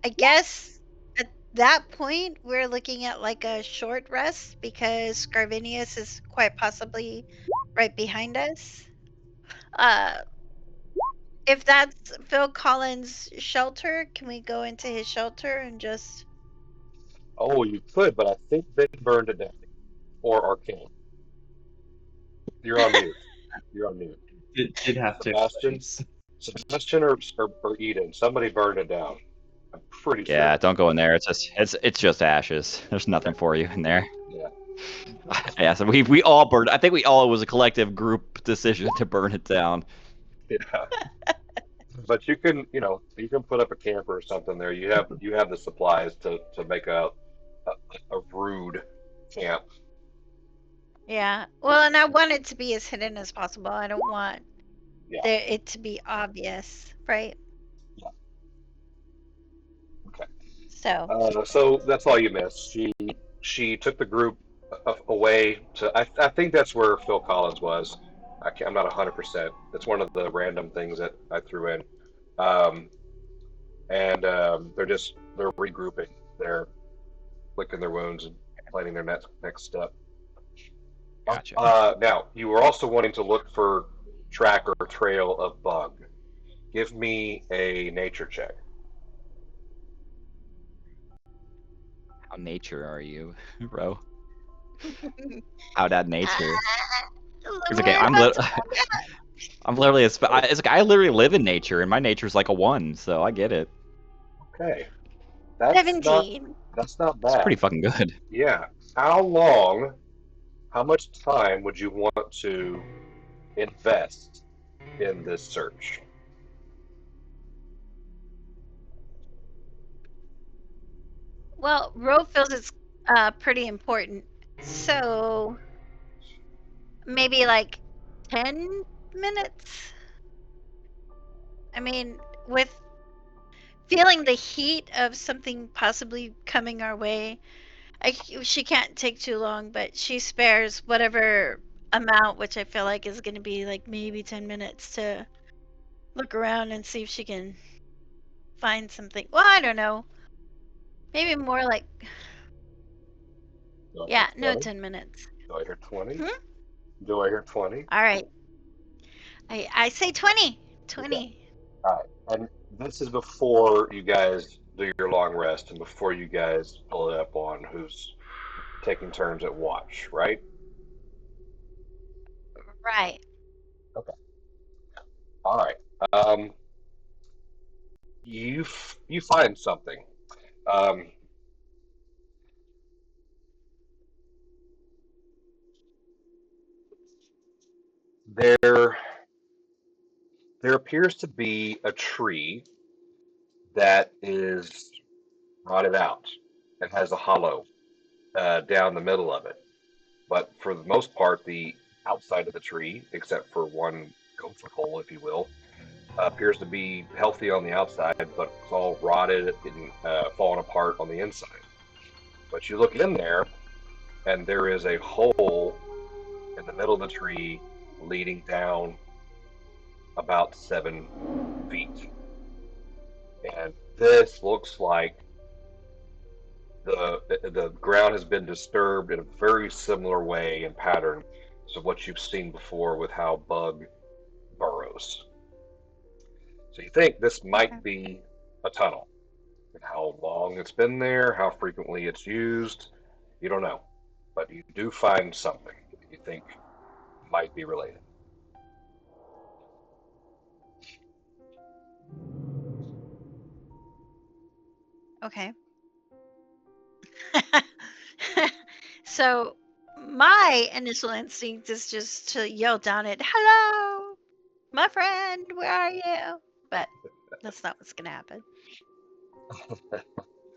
I guess at that point we're looking at like a short rest because Scarvinius is quite possibly right behind us. Uh, if that's Phil Collins' shelter, can we go into his shelter and just? Oh, you could, but I think they burned it down. Or Arcane. You're on mute. You're on mute. Did have to Sebastian? Sebastian or Eden? Somebody burned it down. I'm pretty sure. Yeah, don't go in there. It's just ashes. There's nothing for you in there. Yeah. Yeah, so we all burned. I think we all, it was a collective group decision to burn it down. Yeah. But you can, you can put up a camper or something there. You have the supplies to make a rude camp. Yeah. Well, and I want it to be as hidden as possible. I don't want Yeah. it to be obvious, right? Yeah. Okay. So, So that's all you missed. She took the group away to. I think that's where Phil Collins was. I'm not 100%. It's one of the random things that I threw in. Um, and they're regrouping. They're licking their wounds and planning their next step. Gotcha. Now you were also wanting to look for track or trail of bug. Give me a nature check. How nature are you, bro? How that nature? It's okay. we're about to I'm literally it's like I literally live in nature, and my nature's like a 1, so I get it. Okay, that's not 17. that's not It's bad. pretty fucking good. Yeah. How much time would you want to invest in this search? Well, Ro feels it's pretty important. So maybe like 10 minutes? I mean, with feeling the heat of something possibly coming our way, she can't take too long, but she spares whatever amount, which I feel like is going to be like maybe 10 minutes to look around and see if she can find something. Well, I don't know. Maybe more like, Do I hear yeah, no, 20? 10 minutes. Do I hear 20? Hmm? Do I hear 20? All right. I say 20. Okay. 20. All right. And this is before you guys do your long rest and before you guys pull it up on who's taking turns at watch, right? Right. Okay. All right. Um, you find something. Um, there there appears to be a tree that is rotted out and has a hollow down the middle of it. But for the most part, the outside of the tree, except for one gopher hole, if you will, appears to be healthy on the outside, but it's all rotted and fallen apart on the inside. But you look in there, and there is a hole in the middle of the tree leading down about 7 feet. And this looks like the ground has been disturbed in a very similar way and pattern to what you've seen before with how bug burrows. So you think this Okay. might be a tunnel. And how long it's been there, how frequently it's used, you don't know. But you do find something that you think might be related. Okay. So my initial instinct is just to yell down it, hello. My friend, where are you? But that's not what's gonna happen.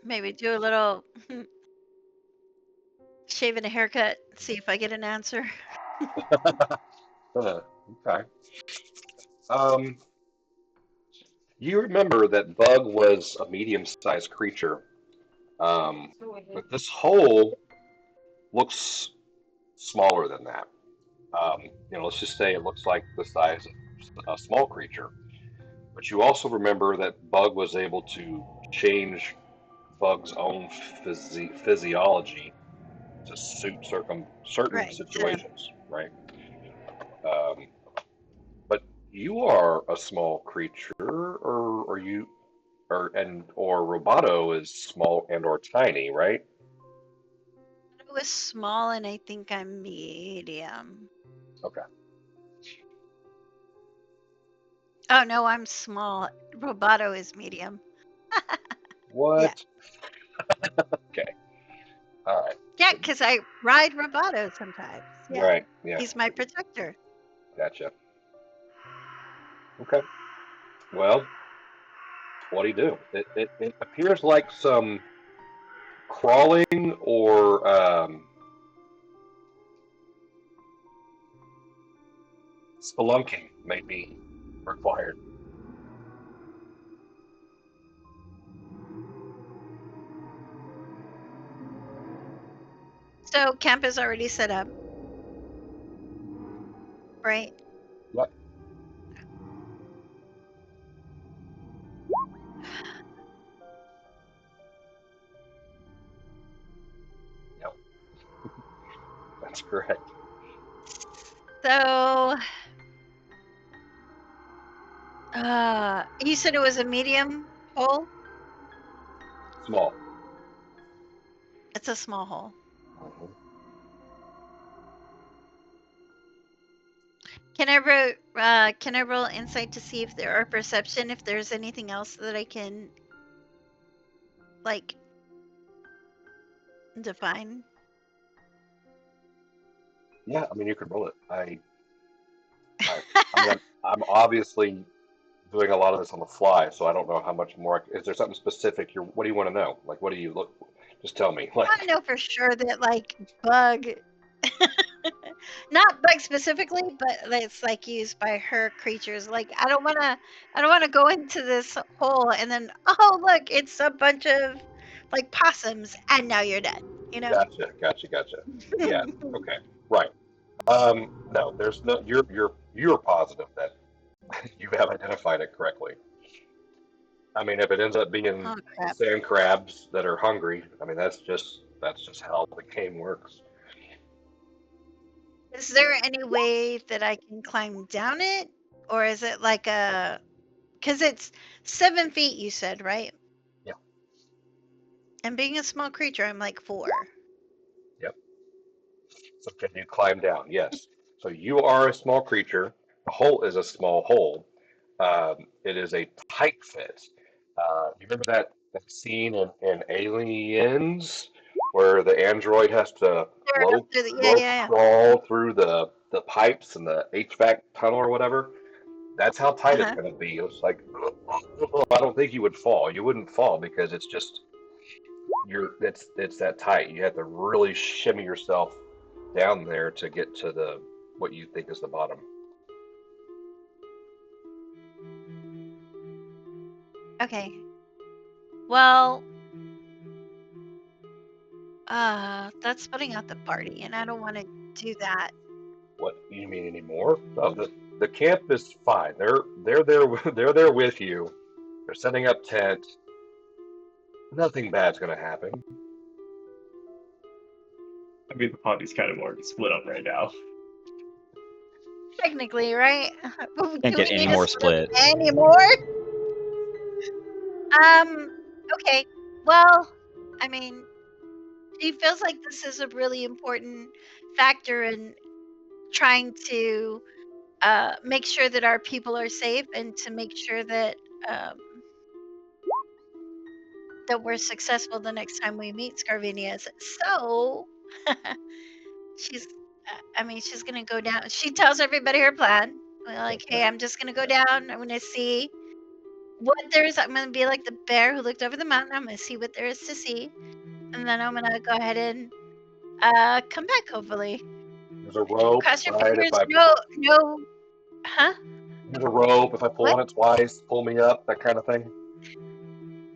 Maybe do a little shave and a haircut, see if I get an answer. Okay. Um, you remember that Bug was a medium-sized creature, but this hole looks smaller than that. Let's just say it looks like the size of a small creature. But you also remember that Bug was able to change Bug's own physiology to suit certain Right. So situations, right? Um, but you are a small creature, or you, or Roboto is small and or tiny, right? it was small and I think I'm medium. Okay. Oh no, I'm small. Roboto is medium. Yeah. What? Okay. All right. Yeah, So, because I ride Roboto sometimes. Yeah. right. Yeah. He's my protector. Gotcha. Okay. Well, what do you do? It appears like some crawling or spelunking may be required. So camp is already set up, right? Yep. Yep. That's correct. So you said it was a medium hole? Small. It's a small hole. Mhm. Can I roll insight to see if there or perception if there's anything else that I can like define? Yeah, I mean you could roll it. I'm obviously doing a lot of this on the fly, so I don't know how much more. Is there something specific? What do you want to know? Like, what do you look? Just tell me. I Like, know for sure that like bug not bug specifically, but it's like used by her creatures. Like I don't wanna go into this hole and then oh look, it's a bunch of like possums and now you're dead, you know? gotcha, gotcha, gotcha. Yeah. Okay. Right. No, there's no. You're positive that you have identified it correctly. I mean, if it ends up being Oh crap. sand crabs that are hungry, I mean that's just how the game works. Is there any way that I can climb down it? Or is it like a because it's 7 feet you said, right? Yeah. And being a small creature, I'm like 4. Yep. So can you climb down? Yes. So you are a small creature. The hole is a small hole. It is a tight fit. You remember that scene in Aliens where the android has to They're low after the yeah, low yeah, crawl through the pipes and the HVAC tunnel or whatever? That's how yeah. tight it's Uh-huh. going to be. It's like I don't think you would fall. You wouldn't fall because it's just it's that tight. You have to really shimmy yourself down there to get to the what you think is the bottom. Okay. Well, that's putting out the party, and I don't want to do that. What you mean anymore? Oh, the camp is fine. They're there. They're there with you. They're setting up tent. Nothing bad's gonna happen. I mean, the party's kind of already split up right now. Technically, right? Can't Do get we any need to more split split. up anymore? Okay. Well, I mean, she feels like this is a really important factor in trying to make sure that our people are safe and to make sure that um, that we're successful the next time we meet Scarvinias. So she's, I mean, she's gonna go down. She tells everybody her plan. We're like, hey, I'm just gonna go down. I'm gonna see what there is. I'm gonna be like the bear who looked over the mountain. I'm gonna see what there is to see, and then I'm gonna go ahead and come back. Hopefully, There's a rope, cross your right? fingers. No, huh? There's a rope. If I pull What? on it twice, pull me up, that kind of thing.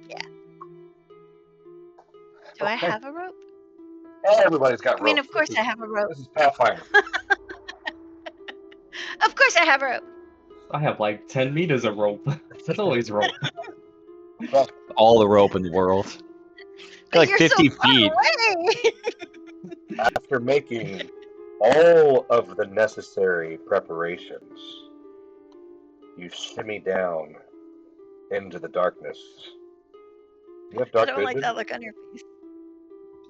Yeah. Do I have a rope? Everybody's got I mean, ropes. of course I have a rope. This is Pathfinder. Of course I have a rope. I have like 10 meters of rope. There's always rope. All the rope in the world. But Like you're 50 so far feet. away. After making all of the necessary preparations, you shimmy down into the darkness. You have I dark don't vision? like that look on your face.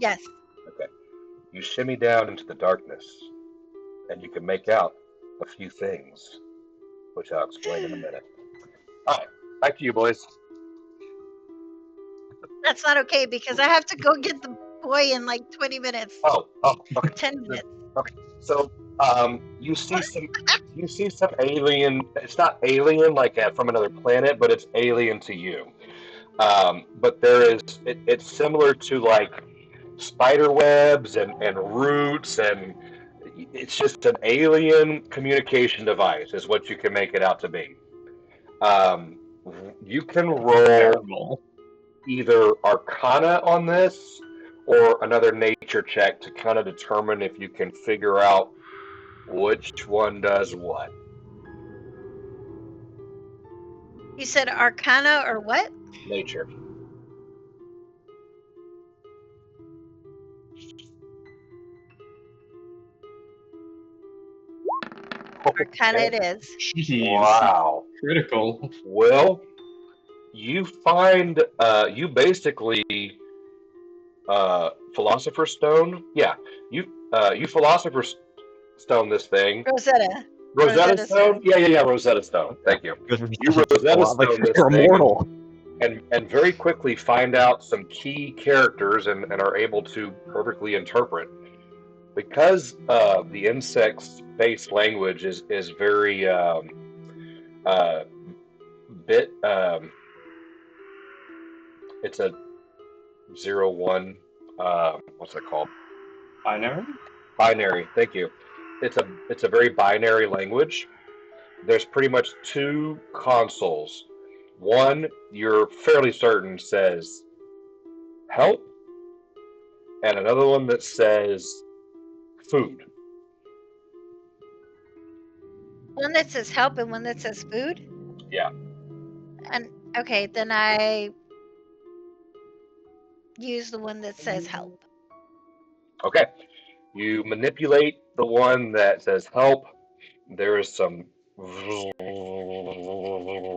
Yes. Okay. You shimmy down into the darkness, and you can make out a few things, which I'll explain in a minute. All right, back to you, boys. That's not okay because I have to go get the boy in like 20 minutes. Oh, okay. 10 minutes. So, you see some alien. It's not alien like from another planet, but it's alien to you. But it's similar to like spider webs and roots, and it's just an alien communication device is what you can make it out to be. You can roll Terrible. either Arcana on this or another nature check to kind of determine if you can figure out which one does what. You said Arcana or what? Nature. Arcana it is. Jeez. Wow. Critical. Well, you find you basically Philosopher's Stone. Yeah, you Philosopher's Stone this thing. Rosetta. Rosetta Stone? Yeah, Rosetta Stone. Thank you. You Rosetta Stone this You're thing immortal. and very quickly find out some key characters and are able to perfectly interpret. Because the insects-based language is very bit. It's a 0-1. What's that called? Binary? Binary. Thank you. It's a very binary language. There's pretty much two consoles. One, you're fairly certain says help, and another one that says food. One that says help and one that says food? Yeah. And okay, then I use the one that says help. Okay. You manipulate the one that says help. There is some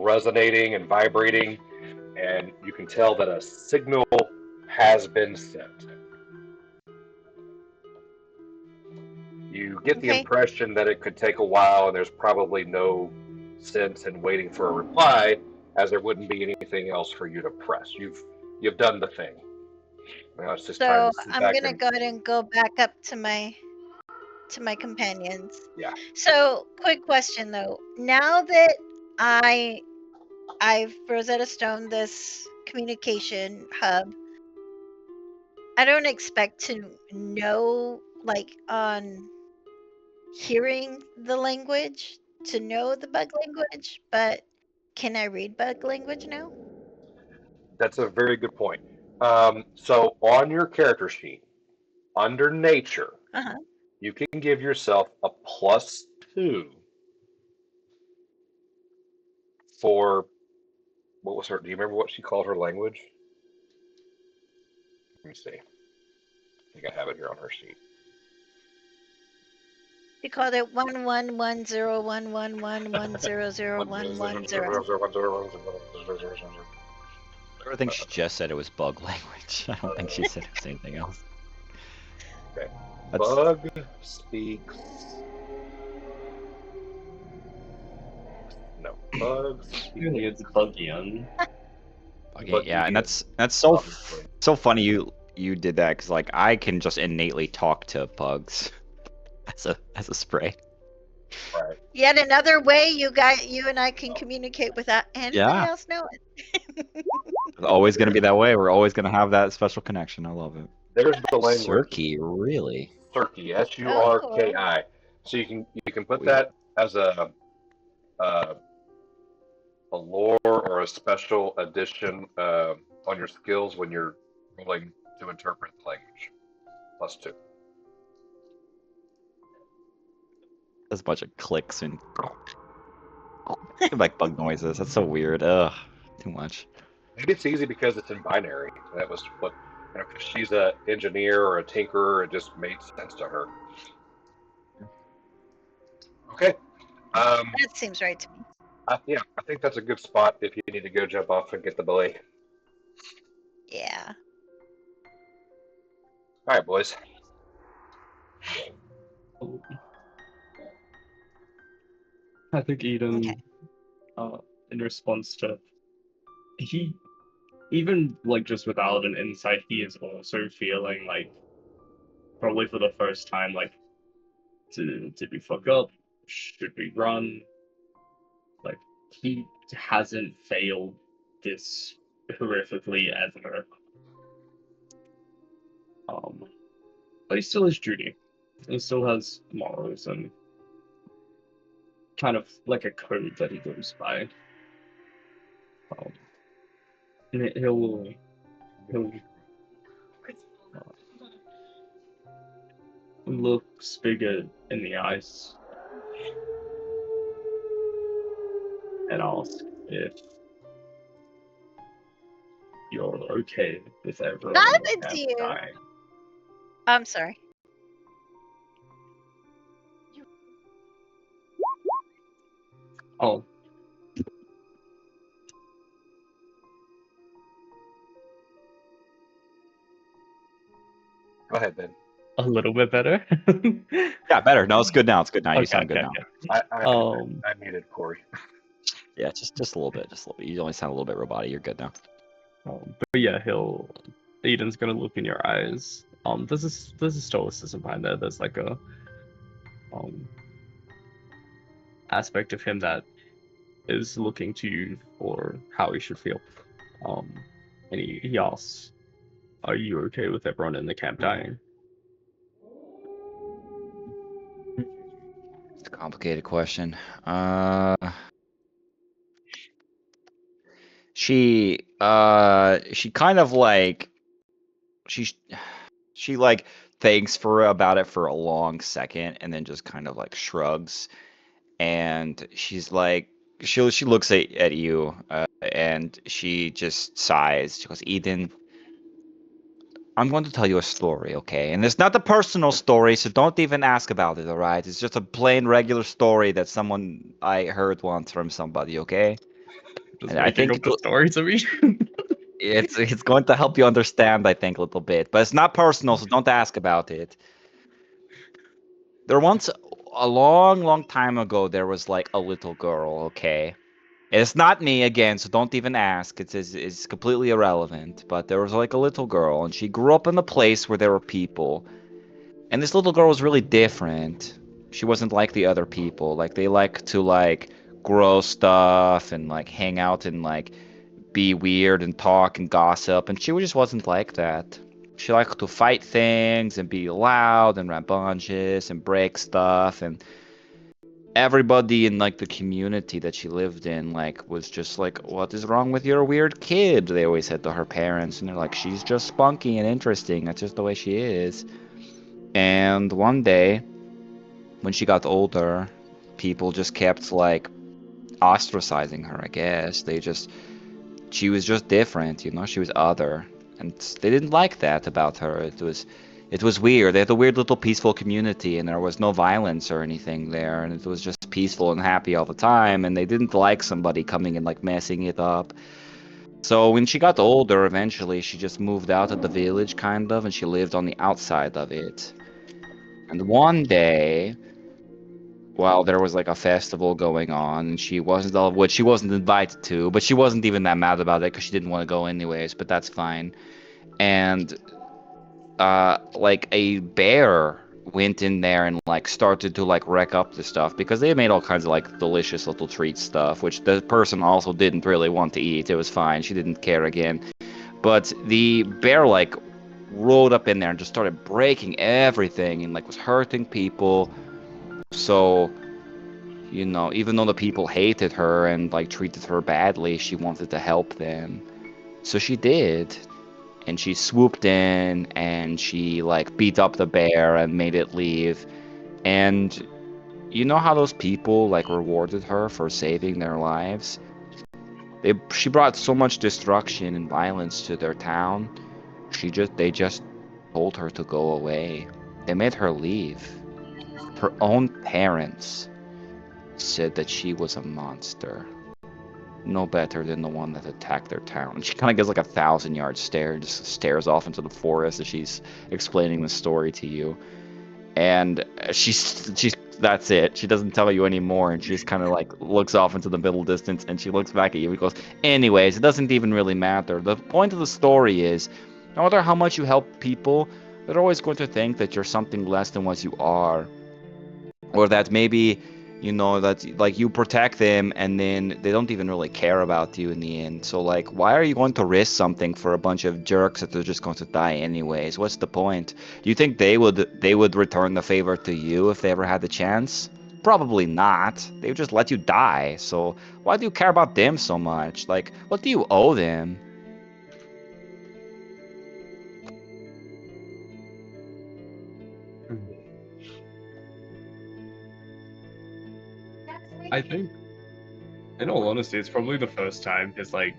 resonating and vibrating, and you can tell that a signal has been sent. You get the Okay. impression that it could take a while, and there's probably no sense in waiting for a reply, as there wouldn't be anything else for you to press. You've done the thing. Now it's just time So to sit I'm back gonna and go ahead and go back up to my companions. Yeah. So quick question though. Now that I've Rosetta Stone this communication hub, I don't expect to know like on hearing the language to know the bug language, but can I read bug language now? That's a very good point. So on your character sheet, under nature, Uh-huh. you can give yourself a +2 for what was her? Do you remember what she called her language? Let me see. I think I have it here on her sheet. She called it 11101111001110. I think she just said it was bug language. I don't think she said it was anything else. Okay. That's, Bug speaks. No. Bug speaks. Really, it's Buggian. okay, yeah, and that's so funny you did that because like I can just innately talk to bugs as a spray. Right. Yet another way you and I can communicate without anybody Yeah. else knowing. It's always going to be that way. We're always going to have that special connection. I love it. There's the language. Surkey, really? Surkey, Oh, Surki. So you can put We- that as a lore or a special addition on your skills when you're rolling to interpret the language. +2. There's a bunch of clicks and like bug noises. That's so weird. Ugh, too much. Maybe it's easy because it's in binary. That was what, because she's a engineer or a tinkerer. It just made sense to her. Okay. that seems right to me. Yeah, I think that's a good spot if you need to go jump off and get the belay. Yeah. All right, boys. I think Eden, Okay. in response to he, even like just without an insight, he is also feeling like probably for the first time like, did we fuck up? Should we run? Like he hasn't failed this horrifically ever. But he still has duty. He still has morals and kind of like a code that he goes by. And he'll look Spigot in the eyes and ask if you're okay with everyone Not in the with camp you. dying. I'm sorry. Oh, Go ahead, Ben. a little bit better. Yeah, better. No, it's good now. It's good now. You Okay, sound good okay, now. okay. I muted Corey. Yeah, just a little bit. Just a little bit. You only sound a little bit robotic. You're good now. But yeah, Eden's gonna look in your eyes. There's a stoicism behind there. There's like a aspect of him that is looking to you for how he should feel. And he asks, "Are you okay with everyone in the camp dying?" It's a complicated question. She kind of like she like thinks about it for a long second and then just kind of like shrugs, and she's like she looks at you and she just sighs. She goes, Eden, I'm going to tell you a story, okay? And it's not a personal story, so don't even ask about it, all right? It's just a plain regular story that I heard once from somebody, okay? Just And I making think up the story to me. it's going to help you understand, I think, a little bit. But it's not personal, so don't ask about it. There once, a long, long time ago, there was like a little girl, okay? It's not me again, so don't even ask. It's completely irrelevant. But there was like a little girl, and she grew up in a place where there were people. And this little girl was really different. She wasn't like the other people. Like they like to like grow stuff and like hang out and like be weird and talk and gossip, and she just wasn't like that. She liked to fight things and be loud and rambunctious and break stuff, and everybody in like the community that she lived in like was just like, what is wrong with your weird kid? They always said to her parents, and they're like, she's just spunky and interesting. That's just the way she is. And one day, when she got older, people just kept like ostracizing her, I guess. She was just different, you know, she was other. And they didn't like that about her. It was weird. They had a weird little peaceful community, and there was no violence or anything there, and it was just peaceful and happy all the time, and they didn't like somebody coming and like messing it up. So when she got older, eventually she just moved out of the village kind of, and she lived on the outside of it. And one day, while there was like a festival going on, and she wasn't invited to, but she wasn't even that mad about it because she didn't want to go anyways, but that's fine. And like a bear went in there and like started to like wreck up the stuff because they made all kinds of like delicious little treat stuff, which the person also didn't really want to eat. It was fine. She didn't care again. But the bear like rolled up in there and just started breaking everything and like was hurting people. So, even though the people hated her and like treated her badly, she wanted to help them. So she did. And she swooped in and she like beat up the bear and made it leave. And you know how those people like rewarded her for saving their lives? She brought so much destruction and violence to their town. They just told her to go away. They made her leave. Her own parents said that she was a monster. No better than the one that attacked their town. She kind of gives like 1,000-yard stare, just stares off into the forest as she's explaining the story to you. And she's that's it. She doesn't tell you anymore, and she just kind of like looks off into the middle distance, and she looks back at you and goes, anyways, it doesn't even really matter. The point of the story is, no matter how much you help people, they're always going to think that you're something less than what you are, or that maybe that like you protect them and then they don't even really care about you in the end. So like, why are you going to risk something for a bunch of jerks that are just going to die anyways? What's the point? Do you think they would return the favor to you if they ever had the chance? Probably not. They would just let you die. So why do you care about them so much? Like, what do you owe them? I think, in all honesty, it's probably the first time his like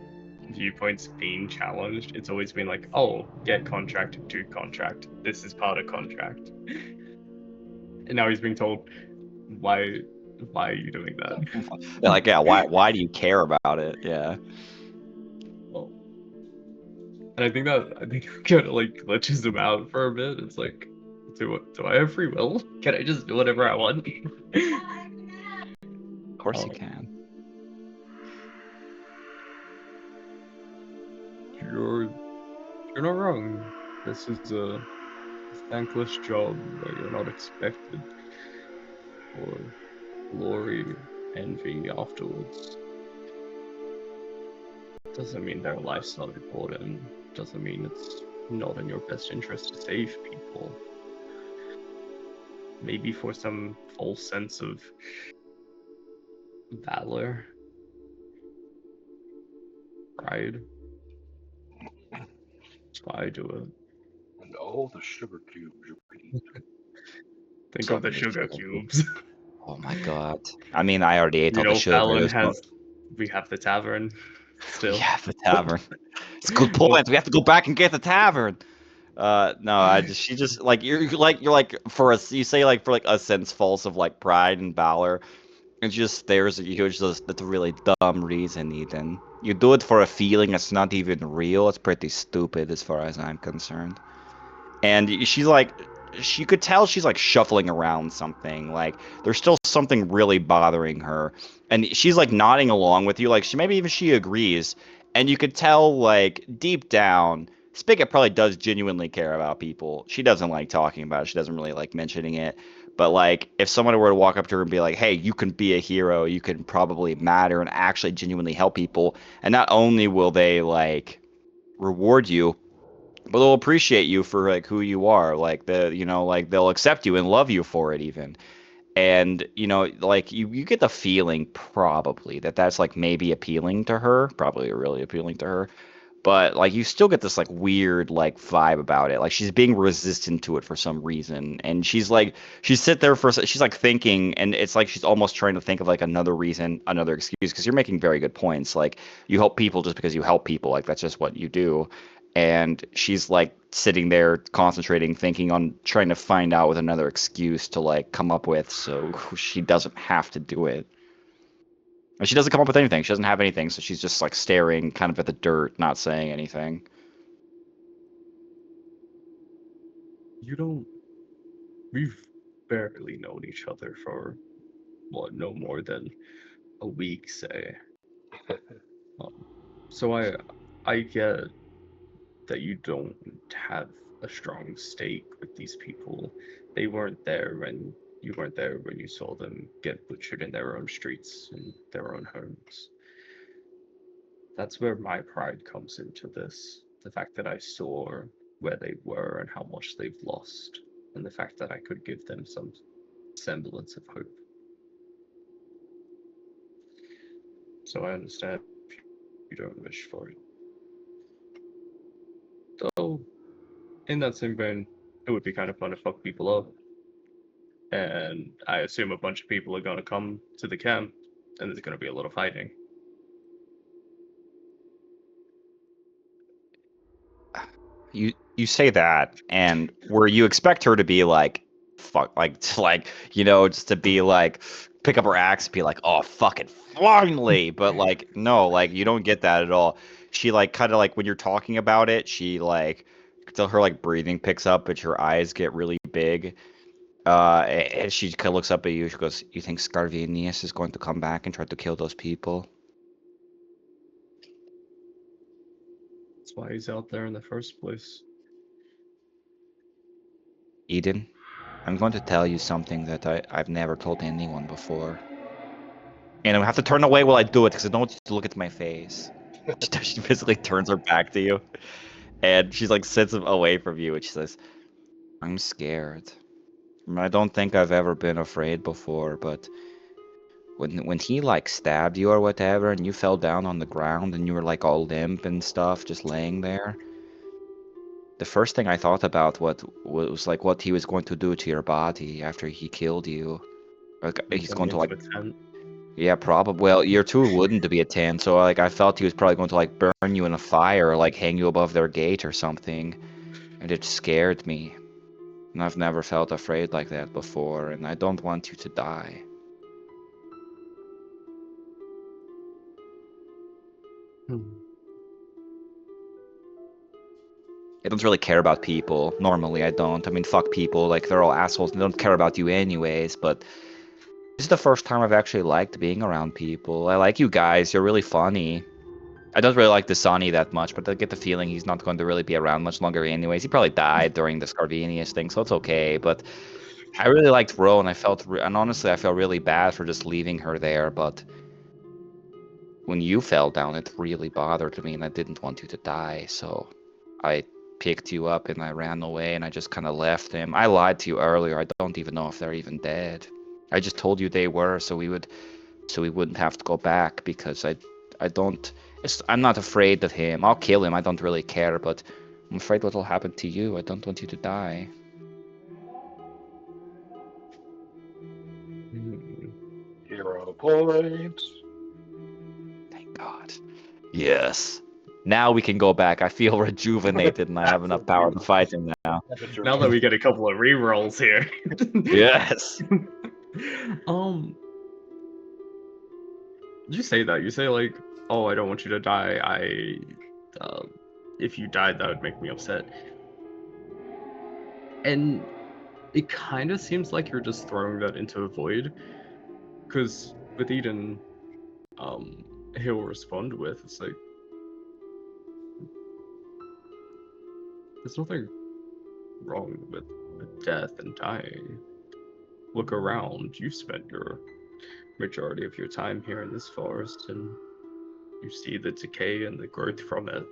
viewpoints being challenged. It's always been like, oh, get contract, do contract. This is part of contract. And now he's being told, why why are you doing that? Like, yeah, why do you care about it? Yeah. Well, and I think kind of like glitches him out for a bit. It's like, do I have free will? Can I just do whatever I want? Of course you can. You're you're not wrong. This is a thankless job where you're not expected for glory, envy afterwards. Doesn't mean their life's not important. Doesn't mean it's not in your best interest to save people. Maybe for some false sense of valor, pride. That's why I do it. And all the sugar cubes you eat. Think So of the many sugar sugar cubes. Oh my god. I mean, I already ate all the sugar. Fallon has. We have the tavern We still. have the tavern. It's a good Well, point. We have to go back and get the tavern. No, she just like you're like for us. You say like for like a sense false of like pride and valor, and she just stares at you. It's just that's a really dumb reason, Ethan. You do it for a feeling that's not even real. It's pretty stupid as far as I'm concerned. And she's like, she could tell she's like shuffling around something. Like there's still something really bothering her, and she's like nodding along with you. Like maybe even she agrees, and you could tell like deep down, Spigot probably does genuinely care about people. She doesn't like talking about it. She doesn't really like mentioning it. But like, if someone were to walk up to her and be like, "Hey, you can be a hero. You can probably matter and actually genuinely help people," and not only will they like reward you, but they'll appreciate you for like who you are, like like they'll accept you and love you for it even. And like you get the feeling probably that that's like maybe appealing to her, probably really appealing to her, but like you still get this like weird like vibe about it, like she's being resistant to it for some reason. And she's sit there she's like thinking, and it's like she's almost trying to think of like another reason, another excuse, because you're making very good points. Like, you help people just because you help people, like that's just what you do. And she's like sitting there concentrating, thinking on trying to find out with another excuse to like come up with so she doesn't have to do it. And she doesn't come up with anything. She doesn't have anything, so she's just like staring kind of at the dirt, not saying anything. you don't. We've barely known each other for what, no more than a week, say. So I get that you don't have a strong stake with these people. They weren't there when you weren't there when you saw them get butchered in their own streets, in their own homes. That's where my pride comes into this. The fact that I saw where they were and how much they've lost, and the fact that I could give them some semblance of hope. So I understand if you don't wish for it. Though, in that same vein, it would be kind of fun to fuck people up. And I assume a bunch of people are going to come to the camp, and there's going to be a lot of fighting. You say that, and where you expect her to be like, fuck, like just to be like, pick up her axe, and be like, oh fucking finally, but like no, like you don't get that at all. She like kind of like when you're talking about it, she like till her like breathing picks up, but her eyes get really big. And she kind of looks up at you. She goes, "You think Scarvinius is going to come back and try to kill those people?" That's why he's out there in the first place. Eden, I'm going to tell you something that I've never told anyone before. And I have to turn away while I do it because I don't want you to look at my face. She basically turns her back to you. And she's like sits away from you and she says, I'm scared. I don't think I've ever been afraid before, but when he like stabbed you or whatever and you fell down on the ground and you were like all limp and stuff, just laying there, the first thing I thought about what was like what he was going to do to your body after he killed you. Like he's Turn me going to like into a tent. yeah, probably. Well, you're too wooden to be a 10, so like I felt he was probably going to like burn you in a fire or like hang you above their gate or something. And it scared me. And I've never felt afraid like that before, and I don't want you to die. Hmm. I don't really care about people. Normally, I don't. I mean, fuck people. Like, they're all assholes and they don't care about you anyways, but this is the first time I've actually liked being around people. I like you guys. You're really funny. I don't really like the Sonny that much, but I get the feeling he's not going to really be around much longer anyways. He probably died during the Scarvinius thing, so it's okay. But I really liked Ro, and and honestly, I felt really bad for just leaving her there. But when you fell down, it really bothered me, and I didn't want you to die. So I picked you up and I ran away, and I just kind of left him. I lied to you earlier. I don't even know if they're even dead. I just told you they were, so we wouldn't have to go back because I don't I'm not afraid of him. I'll kill him. I don't really care, but I'm afraid what'll happen to you. I don't want you to die. Hmm. Hero point. Thank God. Yes. Now we can go back. I feel rejuvenated and I have enough power to fight him now. Now that we get a couple of rerolls here. Yes. You say that. You say like, "Oh, I don't want you to die. Uh, if you died, that would make me upset." And it kind of seems like you're just throwing that into a void, because with Eden, he'll respond with, "It's like there's nothing wrong with death and dying. Look around. You've spent your majority of your time here in this forest, and you see the decay and the growth from it.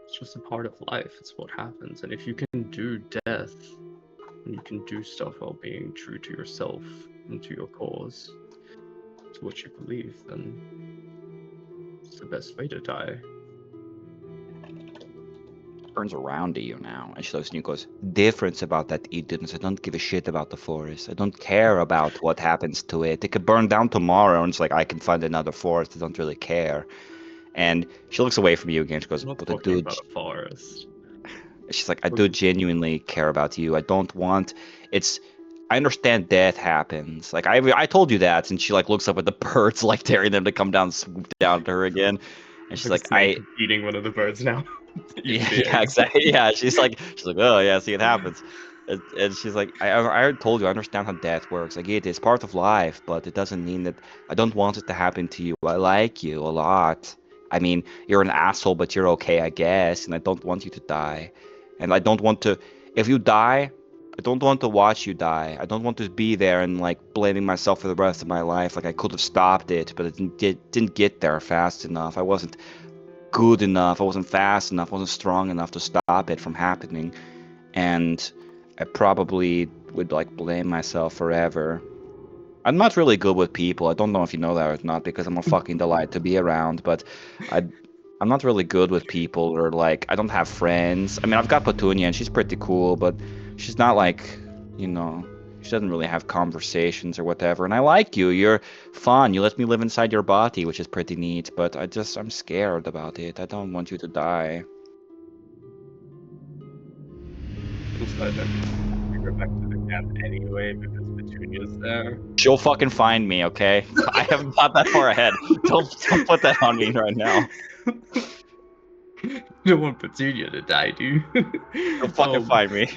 It's just a part of life. It's what happens. And if you can do death, and you can do stuff while being true to yourself and to your cause, to what you believe, then it's the best way to die." Turns around to you now and she looks at you and goes, difference about that Eden is I don't give a shit about the forest. I don't care about what happens to it. It could burn down tomorrow and it's like I can find another forest. I don't really care. And she looks away from you again. She goes, I'm not but talking about a forest. she's like, I do genuinely care about you. I don't want it's I understand death happens. Like I told you that, and she like looks up at the birds, like daring them to come down, swoop down to her again, and It's she's like a like, snake eating one of the birds now. Eating the yeah, eggs. exactly, yeah. She's like, oh yeah, see, it happens, and she's like, I told you, I understand how death works. I get it, it's part of life, but it doesn't mean that I don't want it to happen to you. I like you a lot, I mean, you're an asshole, but you're okay, I guess, and I don't want you to die. And I don't want to, if you die, I don't want to watch you die. I don't want to be there and like blaming myself for the rest of my life. Like I could have stopped it, but it didn't get there fast enough. I wasn't good enough. I wasn't fast enough. I wasn't strong enough to stop it from happening. And I probably would like blame myself forever. I'm not really good with people. I don't know if you know that or not because I'm a fucking delight to be around, but I I'm not really good with people or like I don't have friends. I mean, I've got Petunia and she's pretty cool, but she's not like, you know, she doesn't really have conversations or whatever. And I like you. You're fun. You let me live inside your body, which is pretty neat, but I'm scared about it. I don't want you to die. We'll decide that we go back to the camp anyway because Petunia's there. She'll fucking find me, okay? I haven't thought that far ahead. Don't put that on me right now. You don't want Petunia to die, dude. She'll fucking find me.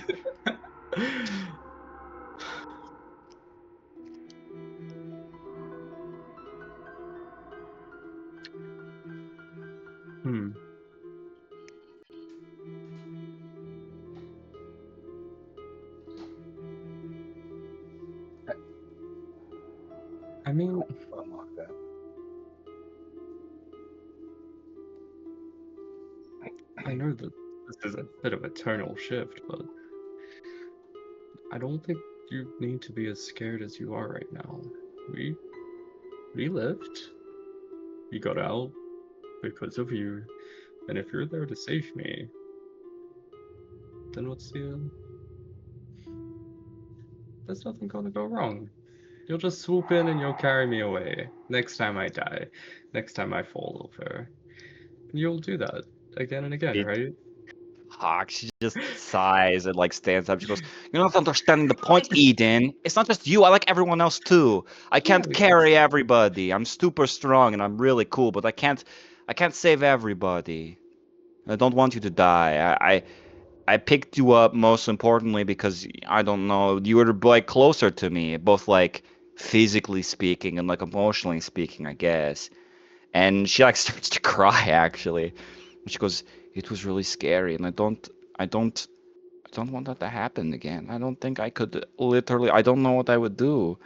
Hmm. I mean, Unlock that. I know that this is a bit of a tonal shift, but I don't think you need to be as scared as you are right now. We we lived. We got out because of you. And if you're there to save me, then there's nothing gonna go wrong. You'll just swoop in and you'll carry me away. Next time I die. Next time I fall over. You'll do that again and again, right? Hawk, she just sighs and like stands up. She goes, "You're not understanding the point, Eden. It's not just you. I like everyone else too. I Yeah, can't carry everybody. I'm super strong and I'm really cool, but I can't save everybody. I don't want you to die. I picked you up most importantly because I don't know, you were like closer to me, both like physically speaking and like emotionally speaking, I guess." And she like starts to cry actually. She goes, "It was really scary, and I don't, I don't want that to happen again. I don't think I could literally. I don't know what I would do.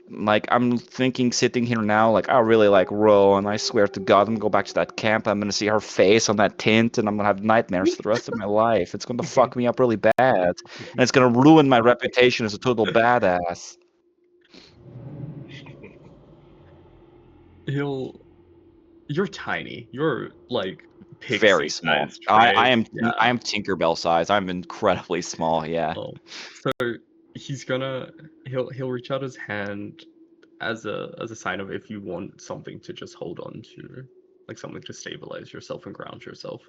Like I'm thinking, sitting here now, like I really like row, and I swear to God, I'm gonna go back to that camp. I'm gonna see her face on that tint, and I'm gonna have nightmares for the rest of my life. It's gonna fuck me up really bad, and it's gonna ruin my reputation as a total badass." he'll you're tiny. You're like Very pixie small. sized, right? I Yeah. am Tinkerbell size. I'm incredibly small. Yeah. So he's gonna he'll reach out his hand as a sign of if you want something to just hold on to, like something to stabilize yourself and ground yourself.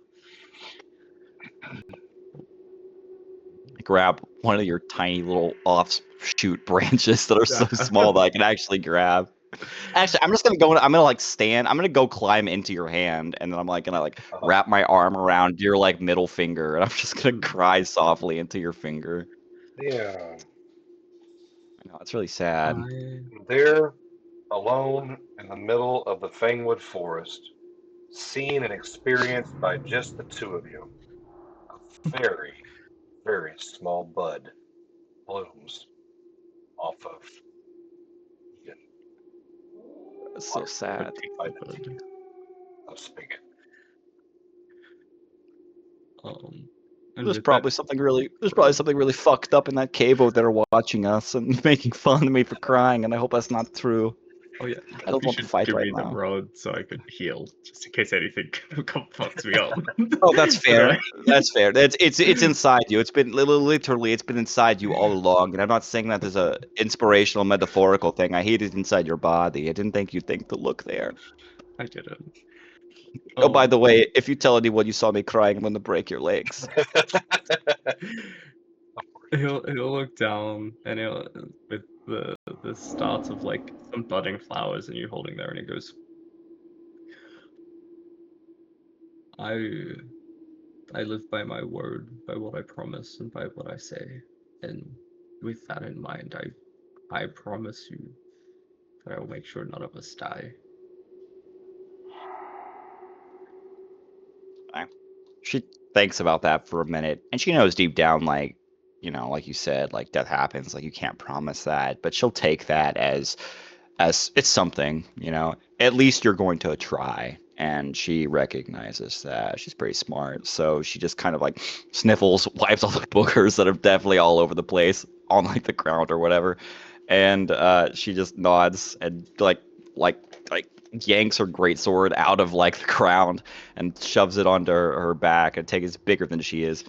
Grab one of your tiny little offshoot branches that are so small that I can actually grab. Actually, I'm just gonna go. I'm gonna like stand. I'm gonna go climb into your hand, and then I'm like gonna like Uh-huh. wrap my arm around your like middle finger, and I'm just gonna cry softly into your finger. Yeah. I know it's really sad. I There, alone in the middle of the Fangwood Forest, seen and experienced by just the two of you, a very, very small bud blooms off of Eden, It's so watered a sad. by pixie the bud. teeth of Spigot. Um, and with that, There's probably something really fucked up in that cave over there watching us and making fun of me for crying, and I hope that's not true. oh yeah, I don't you want to should fight give right me the now. rod so I could heal, just in case anything fucks me up. Oh, that's You know, fair. That's fair. It's inside you. It's been literally it's been inside you all along. And I'm not saying that as a inspirational, metaphorical thing. I hate it inside your body. I didn't think you'd think to look there. I didn't. Oh, by Um, the way, if you tell anyone you saw me crying, I'm gonna break your legs. he'll look down and he'll with the starts of like some budding flowers and you holding there, and he goes, I I live by my word, by what I promise, and by what I say. And with that in mind, I promise you that I will make sure none of us die. She thinks about that for a minute, and she knows deep down, like, you know, like you said, like death happens, like you can't promise that, but she'll take that as it's something, you know. At least you're going to try, and she recognizes that. She's pretty smart, so she just kind of like sniffles, wipes all the boogers that are definitely all over the place on like the ground or whatever, and she just nods and like like yanks her greatsword out of like the ground and shoves it onto her back and takes it's bigger than she is,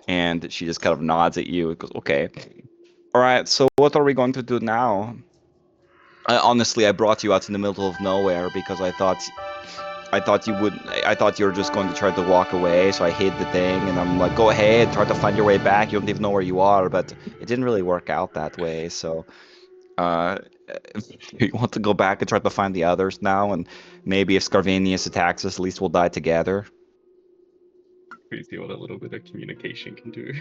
and she just kind of nods at you and goes, "Okay, all right. So what are we going to do now?" Honestly, I brought you out in the middle of nowhere because I thought you would. I thought you were just going to try to walk away, so I hid the thing, and I'm like, "Go ahead, try to find your way back. You don't even know where you are." But it didn't really work out that way. So, uh, you want to go back and try to find the others now, and maybe if Scarvanius attacks us, at least we'll die together. We see what a little bit of communication can do.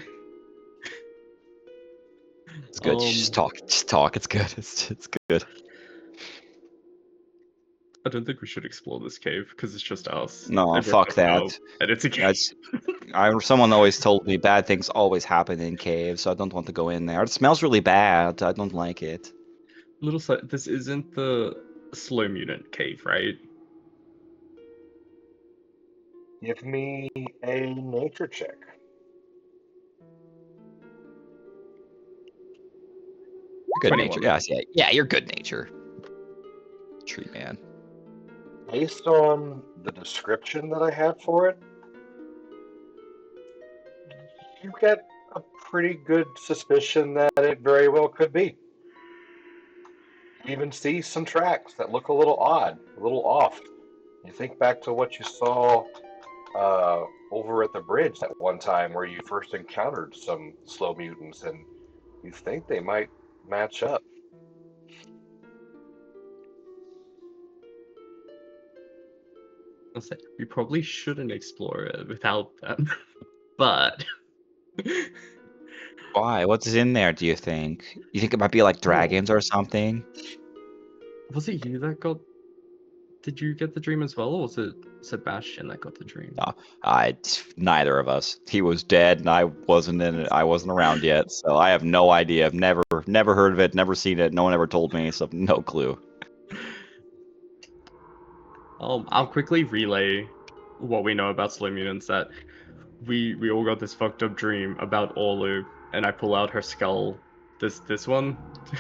It's good. Just talk. Just talk. It's good. It's good. I don't think we should explore this cave because it's just us. No, And we're fuck fucking out, that. and it's a cave. That's someone always told me bad things always happen in caves, so I don't want to go in there. It smells really bad. I don't like it. Little side, this isn't the slow mutant cave, right? Give me a nature check. Good 21. nature. Yes, yeah, you're good nature. Tree man. Based on the description that I had for it, you get a pretty good suspicion that it very well could be. You even see some tracks that look a little odd, a little off. You think back to what you saw over at the bridge that one time where you first encountered some slow mutants, and you think they might match up. I'll say we probably shouldn't explore it without them, but Why? What's in there, do you think? You think it might be like dragons or something? was it you that got? Did you get the dream as well, or was it Sebastian that got the dream? No, neither of us. He was dead, and I wasn't in it. I wasn't around yet, so I have no idea. I've never heard of it, never seen it. No one ever told me, so no clue. I'll quickly relay what we know about slow mutants. That we all got this fucked up dream about Orlu, and I pull out her skull. This one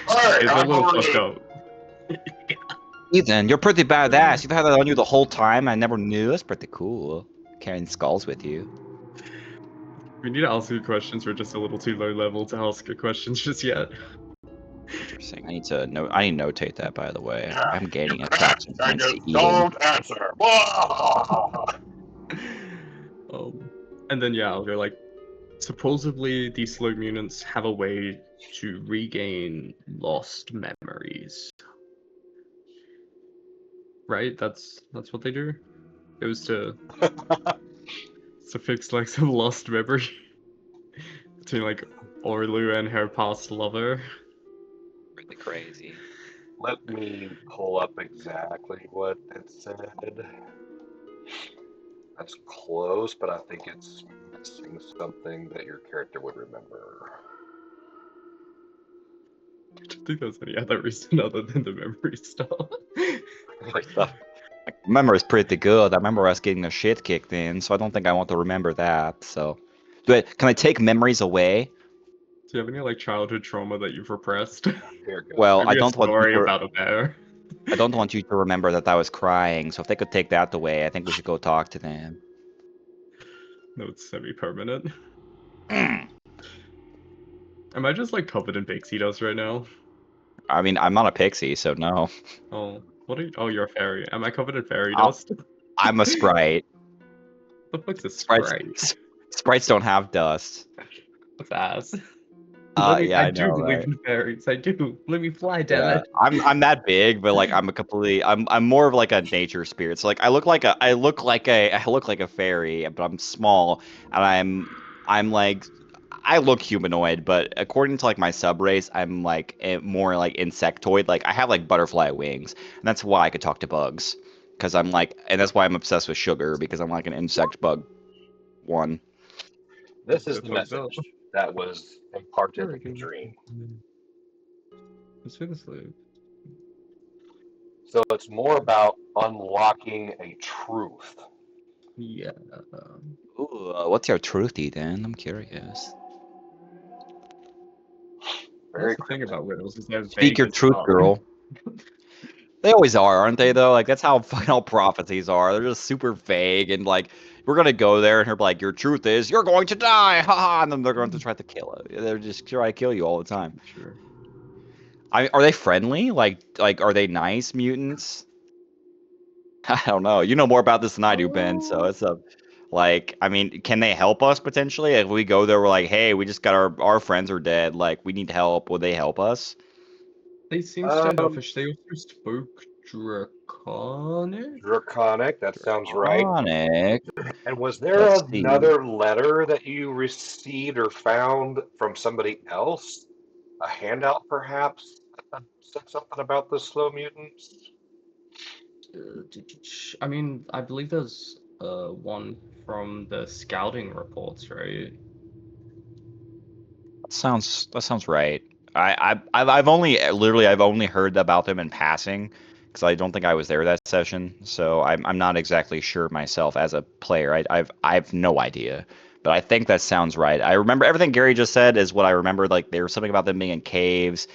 Alright, is a I'm little fucked already. up. Ethan, you're pretty badass. You've had that on you the whole time. I never knew. That's pretty cool. Carrying skulls with you. We need to ask you questions. We're just a little too low level to ask you questions just yet. Interesting. I need to notate that, by the way. I'm gaining attraction I points to just eating. don't answer. And then yeah, they're like, supposedly these slow mutants have a way to regain lost memories. Right? That's what they do. It was to fix like some lost memory between like Orlu and her past lover. Really crazy. Let me pull up exactly what it said. That's close, but I think it's missing something that your character would remember. I don't think there's any other reason other than the memory stuff. Like stuff. I remember it's pretty good. I remember us getting the shit kicked in, so I don't think I want to remember that. So, can I take memories away? Do you have any like childhood trauma that you've repressed? Here it goes. Well, Maybe a story about a bear. I don't want you to remember that I was crying. So if they could take that away, I think we should go talk to them. No, it's semi-permanent. Mm. Am I just like covered in pixie dust right now? I mean, I'm not a pixie, so no. Oh, what are you? Oh, you're a fairy. Am I covered in fairy I'm, dust? I'm a sprite. The fuck's a Sprites, sprite? sprites don't have dust. That's ass. I I do know, believe right? in fairies. I do. Let me fly, damn Yeah, it. I'm that big, but like I'm more of like a nature spirit. So like I look like a fairy, but I'm small, and I'm like I look humanoid, but according to like my subrace, I'm like more like insectoid. Like I have like butterfly wings, and that's why I could talk to bugs, because I'm like, and that's why I'm obsessed with sugar because I'm like an insect bug one. This is Get the fucked up. message that was imparted Sure, in the dream. Let's do this loop. So it's more about unlocking a truth. Yeah. Ooh, what's your truthy then? I'm curious. Very That's the thing cryptic. about riddles is they're Speak vague your as truth, fuck. girl. They always are, aren't they? Though, like that's how fucking all prophecies are. They're just super vague and like we're gonna go there and her be like, "Your truth is you're going to die," haha, and then they're going to try to kill it. They're just try to kill you all the time. Sure. Are they friendly? Like are they nice mutants? I don't know. You know more about this than I do, Ben. So it's a like, I mean, can they help us potentially? If we go there, we're like, hey, we just got our friends are dead. Like, we need help. Will they help us? They seem Um, standoffish. They also spoke Draconic? Draconic, that sounds right. Draconic. And was there Let's see. another letter that you received or found from somebody else? A handout, perhaps, that said something about the slow mutants? I mean, I believe there's one from the scouting reports, right? That sounds right. I've only literally I've only heard about them in passing because I don't think I was there that session. So I'm not exactly sure myself as a player. I've no idea. But I think that sounds right. I remember everything Gary just said is what I remembered. Like there was something about them being in caves,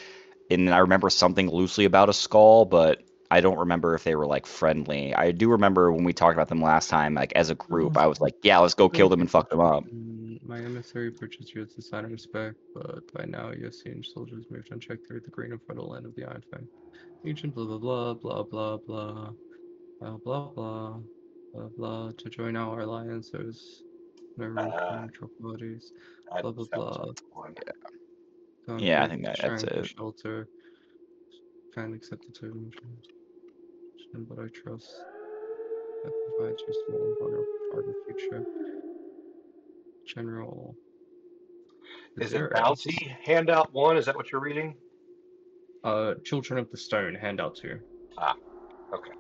and I remember something loosely about a skull, but I don't remember if they were like friendly. I do remember when we talked about them last time, like as a group, I was like, yeah, let's go kill them and fuck them up. My emissary approaches you as a sign of respect, but by now you're seeing soldiers moved unchecked through the green and fertile land of the Iron Fang. Agent blah blah blah blah blah blah blah blah blah blah blah to join our alliance. There's no room for Uh, neutral parties. that Blah blah sounds blah. like the one. Yeah, I Concrete, think that's sharing for it. shelter. Kindly accept the terms, but I trust that provides you small and vulnerable part of the future. General Is it Severus. Bounty Handout 1? Is that what you're reading? Children of the Stone, handout 2. Ah, okay.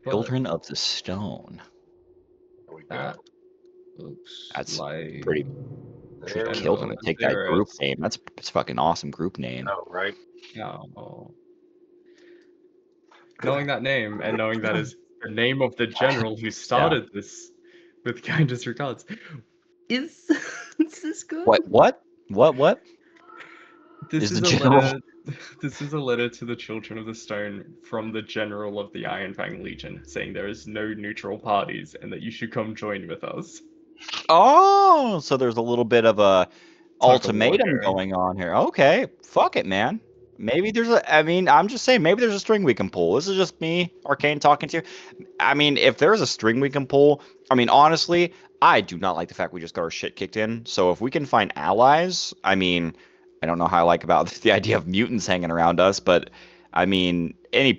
But Children of the Stone. There we go. that looks That's like pretty There we kill them General to go. take that group Severus. name. That's fucking awesome group name. Oh, right. Now, knowing that name and knowing that is the name of the general who Yeah. started this with kindest regards, is is this good? What This is the is a general? letter. This is a letter to the Children of the Stone from the General of the Iron Fang Legion, saying there is no neutral parties and that you should come join with us. Oh, so there's a little bit of a Tug of war ultimatum here. going on here. Okay, fuck it, man. Maybe there's a. I mean, I'm just saying. Maybe there's a string we can pull. This is just me, Arcane, talking to you. I mean, if there's a string we can pull, I mean, honestly, I do not like the fact we just got our shit kicked in. So if we can find allies, I mean, I don't know how I like about the idea of mutants hanging around us, but I mean, any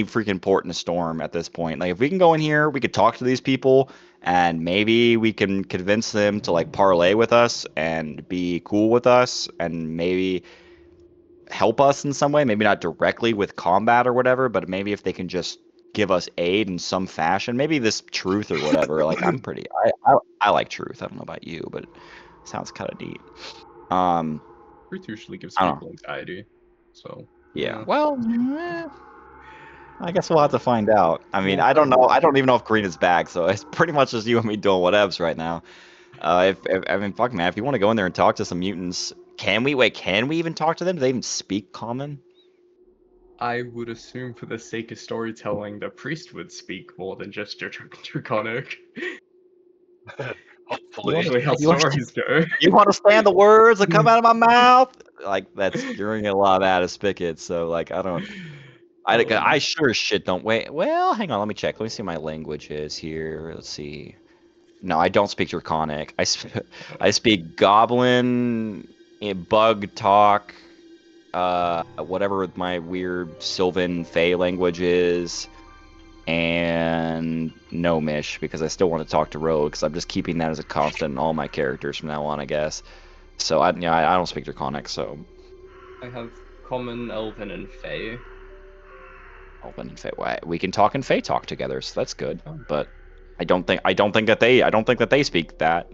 freaking port in a storm at this point. Like if we can go in here, we could talk to these people, and maybe we can convince them to like parlay with us and be cool with us, and maybe help us in some way, maybe not directly with combat or whatever, but maybe if they can just give us aid in some fashion, maybe this truth or whatever. Like I like truth. I don't know about you, but it sounds kind of neat. Truth usually gives I don't know. people anxiety. So, Yeah. yeah. Well, I guess we'll have to find out. I mean, Well, I I don't know. will. I don't even know if Green is back, so it's pretty much just you and me doing whatevs right now. If I mean, fuck, man, if you want to go in there and talk to some mutants, can we? Wait, can we even talk to them? Do they even speak common? I would assume for the sake of storytelling, the priest would speak more than just Draconic. You want Hopefully. to? Usually how You want stories go. You understand the words that come out of my mouth? Like that's you're gonna get a lot of that as spigots. So like I don't. I Um, sure as shit don't wait. Well, hang on. Let me check. Let me see what my language is here. Let's see. No, I don't speak Draconic. I speak Goblin, Bug Talk, whatever my weird Sylvan Fey language is, and Gnomish because I still want to talk to Rogue because I'm just keeping that as a constant in all my characters from now on, I guess. So I don't speak Draconic, so I have Common, Elven, and Fey. Elven and Fey. We can talk in Fey talk together, so that's good. Oh. But I don't think that they speak that.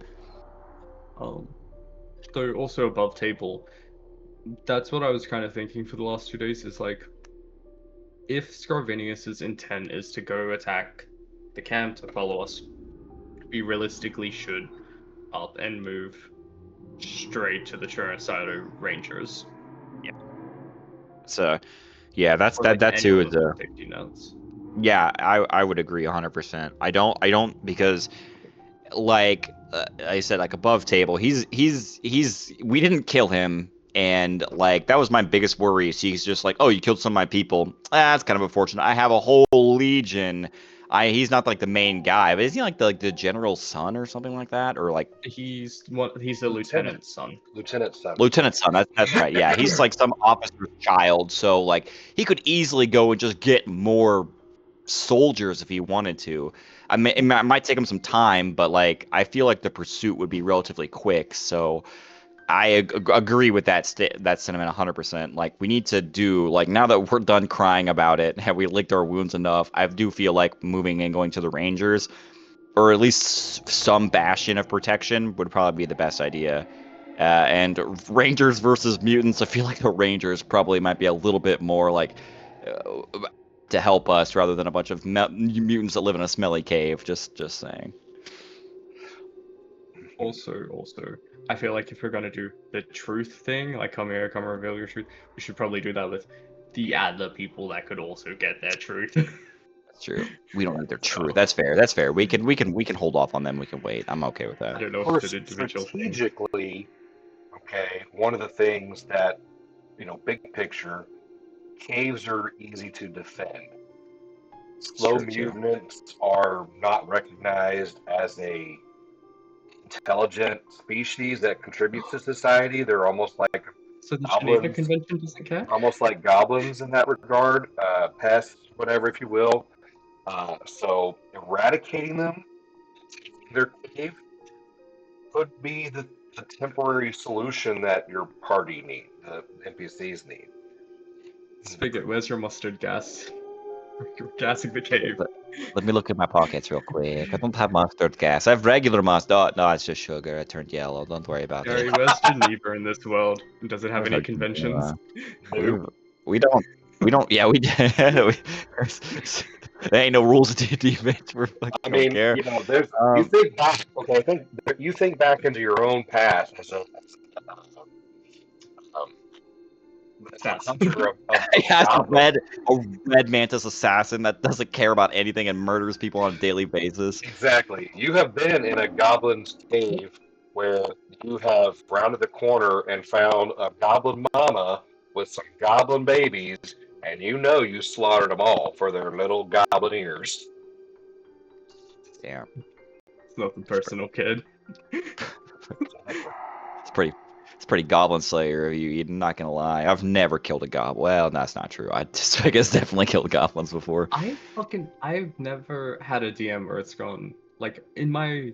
So also above table, that's what I was kind of thinking for the last 2 days. Is like, if Scarvinius's intent is to go attack the camp to follow us, we realistically should up and move straight to the Chernosido Rangers. So, yeah, Or like that any too of is the safety nets. yeah, I would agree 100%. I don't because like I said, like above table, he's we didn't kill him, and like that was my biggest worry. So he's just like, oh, you killed some of my people. That's kind of unfortunate. I have a whole legion. He's not like the main guy, but is he like the general's son or something like that, or like He's the Lieutenant. lieutenant's son. Lieutenant's son. lieutenant's son? That's right. Yeah, he's like some officer's child. So like he could easily go and just get more soldiers if he wanted to. It might take him some time, but like I feel like the pursuit would be relatively quick. So I agree with that sentiment 100%. Like we need to do like now that we're done crying about it, have we licked our wounds enough? I do feel like moving and going to the Rangers, or at least some bastion of protection, would probably be the best idea. And Rangers versus mutants, I feel like the Rangers probably might be a little bit more like uh, to help us rather than a bunch of mutants that live in a smelly cave. Just saying. Also, I feel like if we're gonna do the truth thing, like come here, come reveal your truth, we should probably do that with the other people that could also get their truth. That's true. We don't need their So, truth. That's fair. That's fair. We can hold off on them. We can wait. I'm okay with I that. don't know Of if it's course, an individual thing. strategically, okay, one of the things that, big picture, caves are easy to defend. Slow True too. mutants are not recognized as a intelligent species that contributes to society. They're So the Geneva goblins, Convention doesn't care? almost like goblins in that regard, pests, whatever, if you will. So eradicating them in their cave could be the temporary solution that your party need, the NPCs need. Spigot, where's your mustard gas? You're gassing the cave. Let me look at my pockets real quick. I don't have mustard gas. I have regular mustard. Oh, no, it's just sugar. It turned yellow. Don't worry about it. Gary, where's Geneva in this world? Does it have Where's any our conventions? Nope. we don't. Yeah, we, there ain't no rules of D&D, bitch. We I don't mean, care. there's you Um, think back. Okay, you think back into your own past um, as a That's hunter of yeah, goblins. a red mantis assassin that doesn't care about anything and murders people on a daily basis. Exactly. You have been in a goblin's cave where you have rounded the corner and found a goblin mama with some goblin babies, and you slaughtered them all for their little goblin ears. Yeah, it's nothing personal, kid. it's pretty Goblin Slayer of you. You're not gonna lie. I've never killed a goblin. Well, that's not true. I guess definitely killed goblins before. I've never had a DM where it's gone, like, in my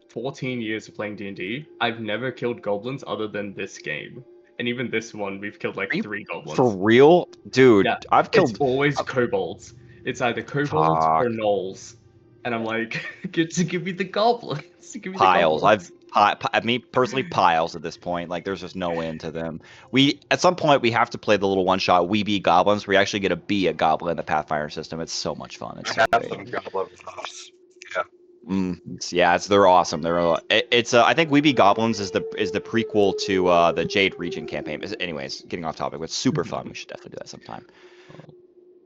14 years of playing D&D, I've never killed goblins other than this game. And even this one, we've killed like Are you 3 goblins. for real, dude? Yeah, I've it's killed. always kobolds. It's either kobolds Fuck. or gnolls. And I'm like, give me the goblins. Give me the Piles. goblins. I mean, personally, piles at this point. Like, there's just no end to them. At some point we have to play the little one shot. We be goblins. We actually get to be a goblin in the Pathfinder system. It's so much fun. It's I so have great. some goblin boss. Yeah. They're awesome. It's I think We Be Goblins is the prequel to the Jade Region campaign. Anyways, getting off topic, but it's super fun. We should definitely do that sometime.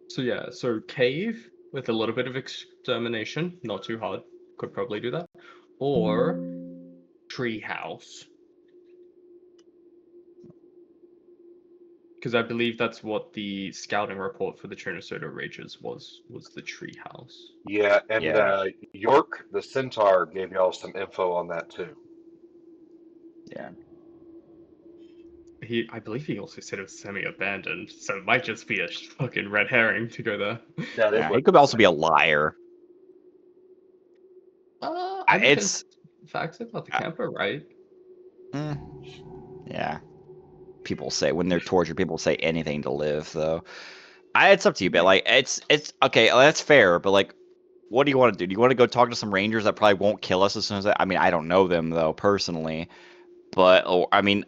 So yeah, so cave with a little bit of extermination, not too hard. Could probably do that. Or tree house. Because I believe that's what the scouting report for the Chernosido Rangers was the tree house. Yeah, and Yeah. York the Centaur gave y'all some info on that too. Yeah. I believe he also said it was semi-abandoned, so it might just be a fucking red herring to go there. That it Yeah. was. He could also be a liar. I mean, It's facts about the camper, right? yeah. People say when they're tortured, people say anything to live. Though, it's up to you. But like, it's okay. That's fair. But like, what do you want to do? Do you want to go talk to some rangers that probably won't kill us as soon as I mean, I don't know them though personally, but I mean,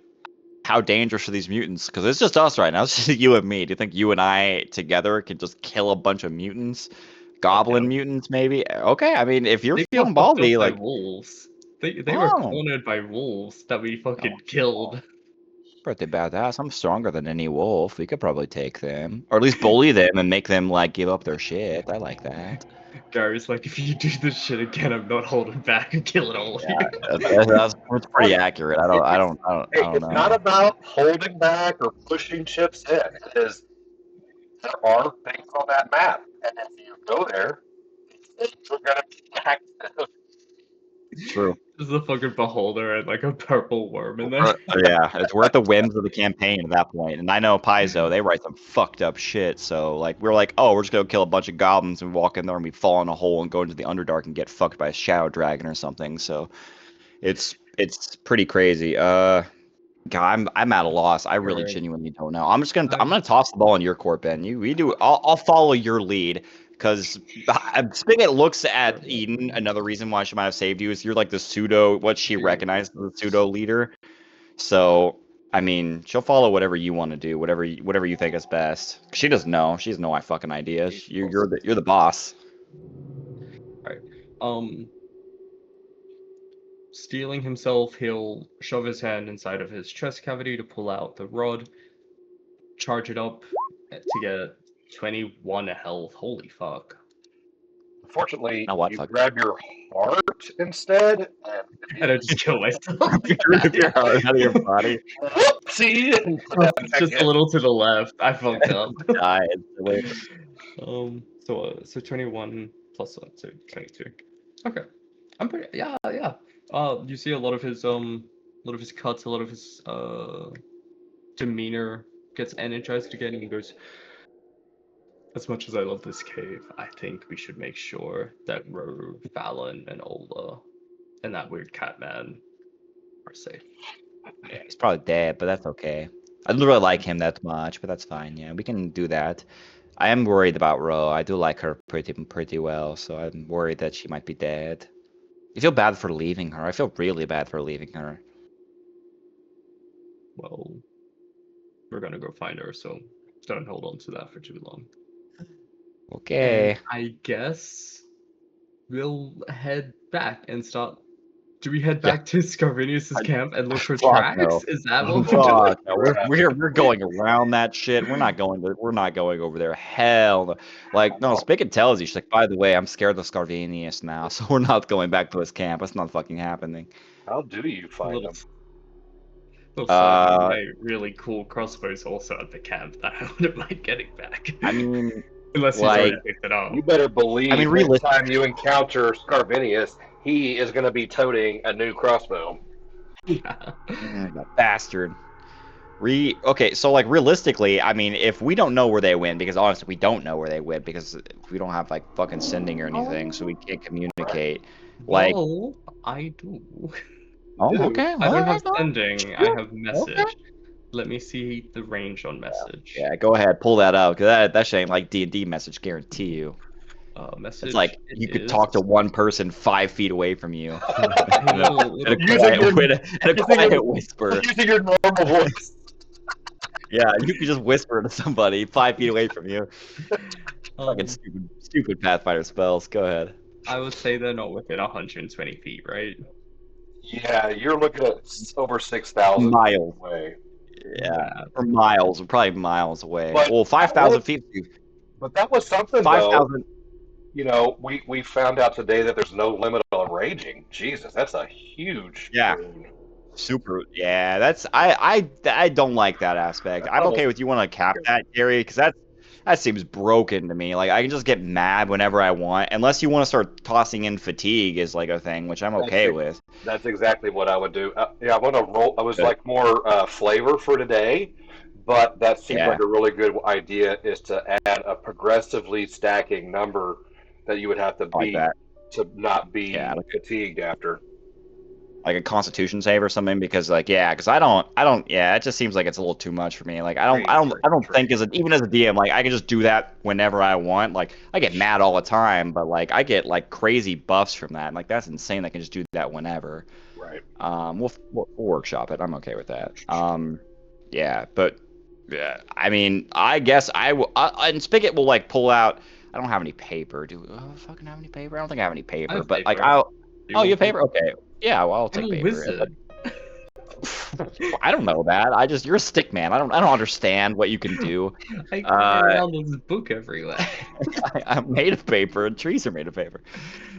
how dangerous are these mutants? Because it's just us right now. It's just you and me. Do you think you and I together can just kill a bunch of mutants? Fuck Goblin no. mutants, maybe? Okay, I mean, if you're They got feeling fucked up ballsy, by like, wolves. They were oh, cornered by wolves that we oh, fucking killed. pretty badass. I'm stronger than any wolf. We could probably take them, or at least bully them and make them like give up their shit. I like that. Gary's like, if you do this shit again, I'm not holding back and killing all of Yeah, you. that's pretty accurate. I Hey, don't it's not know. about holding back or pushing chips in. It is there are things on that map, and if you go there, you're gonna be active. True. There's a fucking beholder and like a purple worm in there. Yeah, we're at the whims of the campaign at that point. And I know Paizo, they write some fucked up shit. So like we're like, oh, we're just gonna kill a bunch of goblins and walk in there and we fall in a hole and go into the Underdark and get fucked by a shadow dragon or something. So it's pretty crazy. God, I'm at a loss. I really Alright. genuinely don't know. I'm gonna toss the ball in your court, Ben. We do. I'll follow your lead because Spigot looks at Eden. Another reason why she might have saved you is you're like the pseudo what she recognized as the pseudo leader. So I mean, she'll follow whatever you want to do, whatever you think is best. She doesn't know. She has no fucking idea. You're the boss. Alright. Stealing himself, he'll shove his hand inside of his chest cavity to pull out the rod, charge it up to get 21 health. Holy fuck. Unfortunately, Now what? you Fuck. grab your heart instead, and And I just kill myself. Rip your heart out of your body. whoopsie! And Just a little to the left. I fucked up. Die instantly. So 21 plus 1, so 22. Okay. I'm pretty yeah. You see a lot of his cuts, a lot of his demeanor gets energized again, and he goes, as much as I love this cave, I think we should make sure that Rogue, Fallon, and Ola, and that weird cat man are safe. Yeah, he's probably dead, but that's okay. I don't really like him that much, but that's fine. Yeah, we can do that. I am worried about Ro. I do like her pretty well, so I'm worried that she might be dead. I feel bad for leaving her. I feel really bad for leaving her. Well, we're gonna go find her, so don't hold on to that for too long. Okay. And I guess we'll head back and start. Do we head Yeah. back to Scarvinius's camp and look for Fuck tracks? no. Is that what we're doing? Fuck no. We're going around that shit. We're not going over there. Hell no. Like no, Spigot tells you, she's like, by the way, I'm scared of Scarvinius now, so we're not going back to his camp. It's not fucking happening. How do you find Little, them? little side note, Uh, my really cool crossbow's also at the camp that I wouldn't mind getting back. I mean, Unless he's like, already picked it up. You better believe I mean, next time you encounter Scarvinius, he is going to be toting a new crossbow. Yeah. that bastard. Okay, so like realistically, I mean, if we don't know where they went, because honestly, we don't know where they went because we don't have like fucking sending or anything, so we can't communicate. Like, Well, I do. oh, do. okay, I don't have well, sending, I have okay. message. Let me see the range on message. Yeah, go ahead, pull that up, because that shit ain't like D&D message, guarantee you. Message. It's like you could talk to one person 5 feet away from you in a quiet whisper. Using your normal voice. Yeah, you could just whisper to somebody 5 feet away from you. Fucking Um, stupid Pathfinder spells. Go ahead. I would say they're not within 120 feet, right? Yeah, you're looking at over 6,000 Miles. away. Yeah, or miles, probably miles away. But Well, 5,000 feet. But that was something, 5,000. though. You know, we found out today that there's no limit on raging. Jesus, that's a huge Yeah. boon. Super. Yeah, that's I don't like that aspect. I'm okay with you want to cap that, Gary, because that seems broken to me. Like I can just get mad whenever I want, unless you want to start tossing in fatigue as like a thing, which I'm okay with. That's exactly what I would do. Yeah, I want to roll. I was like more flavor for today, but that seems like a really good idea. Is to add a progressively stacking number that you would have to beat to not be fatigued after. like a Constitution save or something? Because because I don't. Yeah, it just seems like it's a little too much for me. Like I don't True. think even as a DM, like I can just do that whenever I want. Like I get mad all the time, but like I get like crazy buffs from that. And, like that's insane. I can just do that whenever. Right. We'll workshop it. I'm okay with that. Yeah, but yeah, I mean, I guess I will. And Spigot will like pull out. I don't have any paper. Do I fucking have any paper? I don't think I have any I paper. have But like paper. I'll. Do you Oh, you want have paper? paper? Okay. Yeah, well, I'll I'm take a paper. Yeah, wizard. I don't know that. You're a stick man. I don't understand what you can do. I carry Uh, around this book everywhere. I'm made of paper, and trees are made of paper.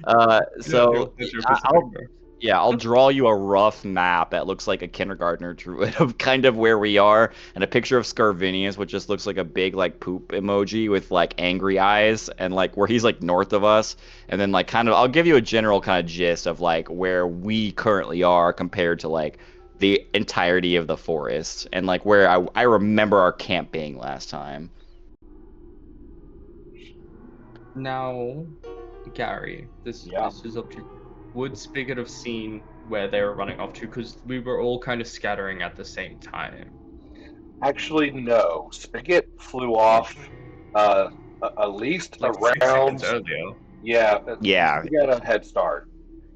No, you're So a piece of I'll paper. yeah, I'll draw you a rough map that looks like a kindergartner drew it of kind of where we are, and a picture of Scarvinius, which just looks like a big like poop emoji with like angry eyes, and like where he's like north of us, and then like kind of I'll give you a general kind of gist of like where we currently are compared to like the entirety of the forest, and like where I remember our camp being last time. Now, Gary, Yeah. this is up to you. Would Spigot have seen where they were running off to? Because we were all kind of scattering at the same time. Actually, no. Spigot flew Oh, off at least like 6 seconds around. earlier. Yeah, Yeah, he got a head start.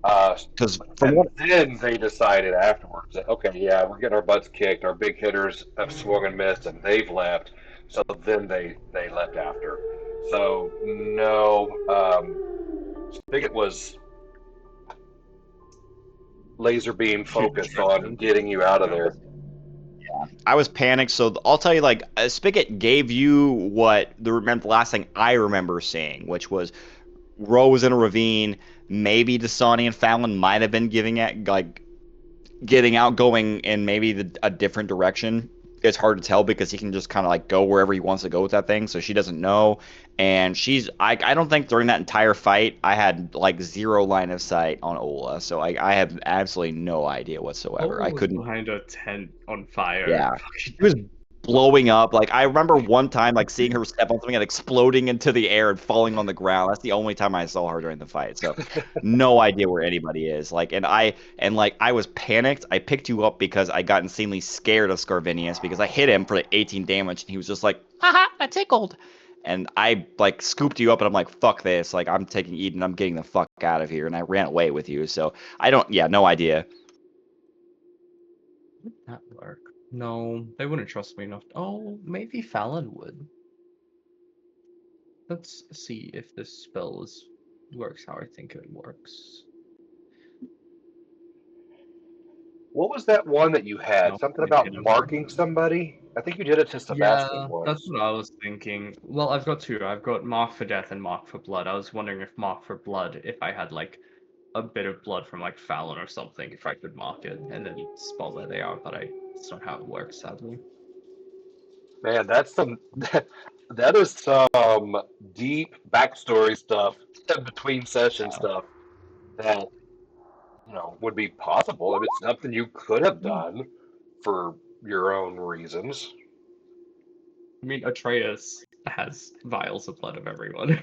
Uh, because from and what then they decided afterwards that, okay, yeah, we're getting our butts kicked. Our big hitters have swung and missed, and they've left. So then they left after. So no, Spigot was laser beam focused on Distracted. getting you out of Yeah. there. I was panicked, so I'll tell you, like, Spigot gave you what the last thing I remember seeing, which was Rose in a ravine. Maybe Dasani and Fallon might have been giving it, like, getting out, going in maybe a different direction. It's hard to tell because he can just kind of like go wherever he wants to go with that thing. So she doesn't know, and I don't think during that entire fight I had like zero line of sight on Ola. So I have absolutely no idea whatsoever. Ola I was couldn't. behind a tent on fire. Yeah, she was blowing up. Like I remember one time, like seeing her step on something and exploding into the air and falling on the ground. That's the only time I saw her during the fight. So, no idea where anybody is. Like, and I was panicked. I picked you up because I got insanely scared of Scarvinius because I hit him for like 18 damage and he was just like, haha, that tickled. And I like scooped you up and I'm like, fuck this. Like I'm taking Eden. I'm getting the fuck out of here. And I ran away with you. So I don't. Yeah, no idea. Would that work? No, they wouldn't trust me enough. Oh, maybe Fallon would. Let's see if this works how I think it works. What was that one that you had? No, Something they about didn't. marking somebody? I think you did it to Yeah, Sebastian that's once. what I was thinking. Well, I've got two. I've got Mark for Death and Mark for Blood. I was wondering if Mark for Blood, if I had like a bit of blood from like Fallon or something, if I could mark it and then spot where they are, but it's not how it works, sadly. Man, that's some that is some deep backstory stuff, between session Yeah. stuff that would be possible if it's something you could have Hmm. done for your own reasons. I mean, Atreus has vials of blood of everyone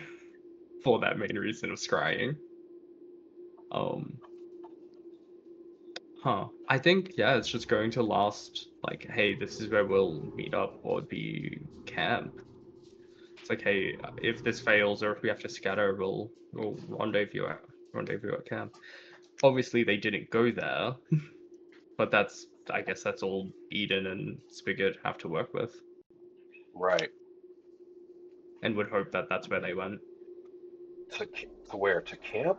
for that main reason of scrying. Um, I think, yeah, it's just going to last, like, hey, this is where we'll meet up or be camp. It's like, hey, if this fails or if we have to scatter, we'll rendezvous at camp. Obviously, they didn't go there, but I guess that's all Eden and Spigot have to work with, Right. and would hope that that's where they went. To where? To camp?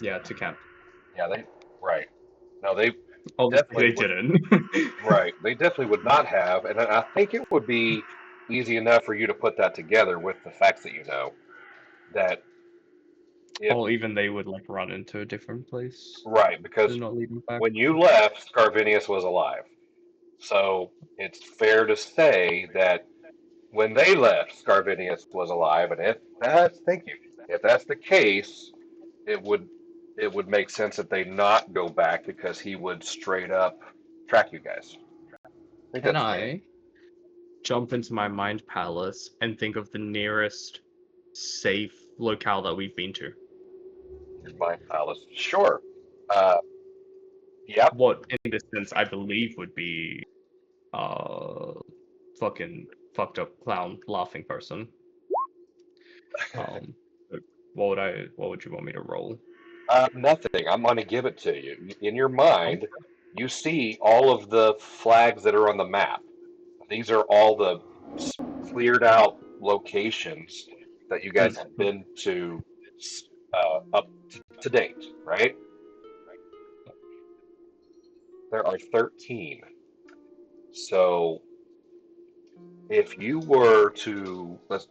Yeah, to camp. Yeah, right. No, they Obviously, definitely they would. didn't. Right. They definitely would not have. And I think it would be easy enough for you to put that together with the facts that you know. That if, Or even they would like run into a different place right, to because not lead them back. when you left, Scarvinius was alive. So it's fair to say that when they left, Scarvinius was alive. And thank you. If that's the case, it would it would make sense that they not go back because he would straight up track you guys. I think Can that's fair. I jump into my mind palace and think of the nearest safe locale that we've been to? Your mind palace. Sure. Uh, Yep. what in this sense I believe would be fucking fucked up clown laughing person. But what would you want me to roll? Nothing. I'm going to give it to you. In your mind, you see all of the flags that are on the map. These are all the cleared out locations that you guys have been to up to date, right? There are 13. So if you were to let's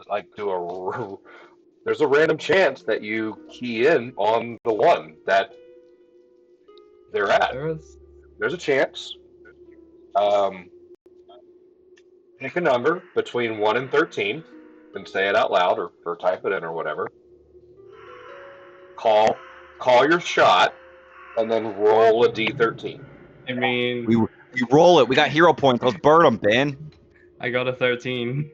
like do a there's a random chance that you key in on the one that they're at. There's a chance. Um, Pick a number between 1 and 13 and say it out loud or type it in or whatever. Call your shot and then roll a d13. I mean, We roll it. We got hero points. Let's burn them, Ben. I got a 13.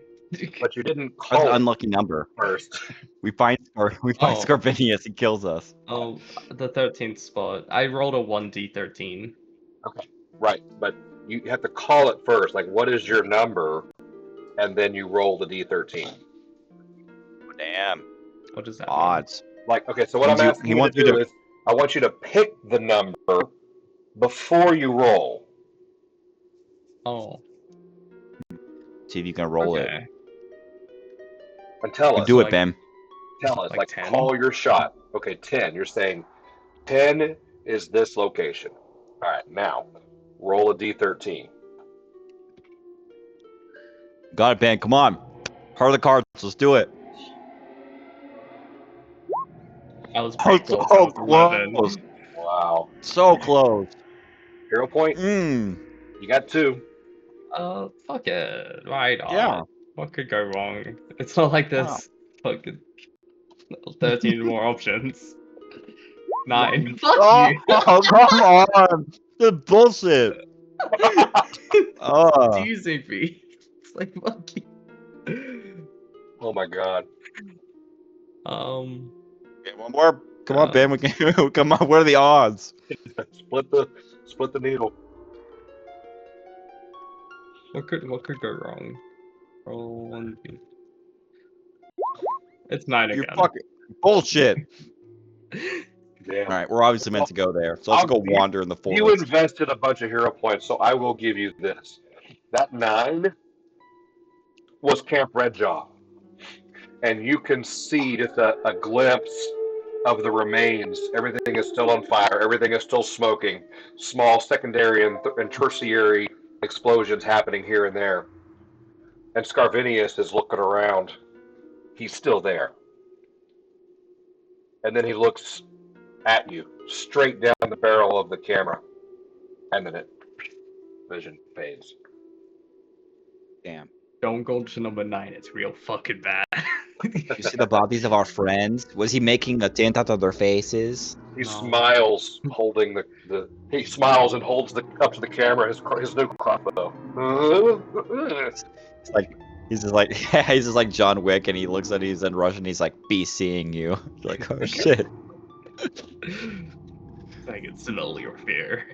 But you didn't That's call an it unlucky number. first. We find Oh. Scarvinius. He kills us. Oh, the 13th spot. I rolled a 1d13. Okay, right. But you have to call it first. Like, what is your number? And then you roll the d13. Damn. What does that Odds. Like, okay, so what I'm asking you to do is I want you to pick the number before you roll. Oh. See if you can roll it. And tell us. Do it, like, Ben. Tell us. Like 10? call your shot. Okay, 10. You're saying 10 is this location. All right, now roll a d13. Got it, Ben. Come on. Heart of the cards. Let's do it. I was pretty close. So I was 11. close. Wow. So close. Hero point? Mm. You got 2. Fuck it. Right on. Yeah. What could go wrong? It's not like there's fucking 13 more options. 9. Fuck Oh, you. oh, come on. The bullshit. Teasing me. It's like, fuck you. Oh my god. Okay, one more. Come on, Ben. We can. Come on. What are the odds? Split the needle. What could go wrong? Roll 1. It's 9 You again. fucking bullshit. Damn. All right, we're obviously meant to go there. So let's go wander in the forest. You invested a bunch of hero points, so I will give you this. That 9 was Camp Red Jaw. And you can see just a glimpse of the remains. Everything is still on fire. Everything is still smoking. Small secondary and tertiary explosions happening here and there. And Scarvinius is looking around. He's still there. And then he looks at you, straight down the barrel of the camera. And then vision fades. Damn. Don't go to number 9. It's real fucking bad. You see the bodies of our friends? Was he making a dent out of their faces? He smiles, holding he smiles and holds up to the camera his new crossbow. It's like he's just like John Wick, and he looks at he's in Russian. He's like, "Be seeing you." Like, oh shit. I can smell your fear.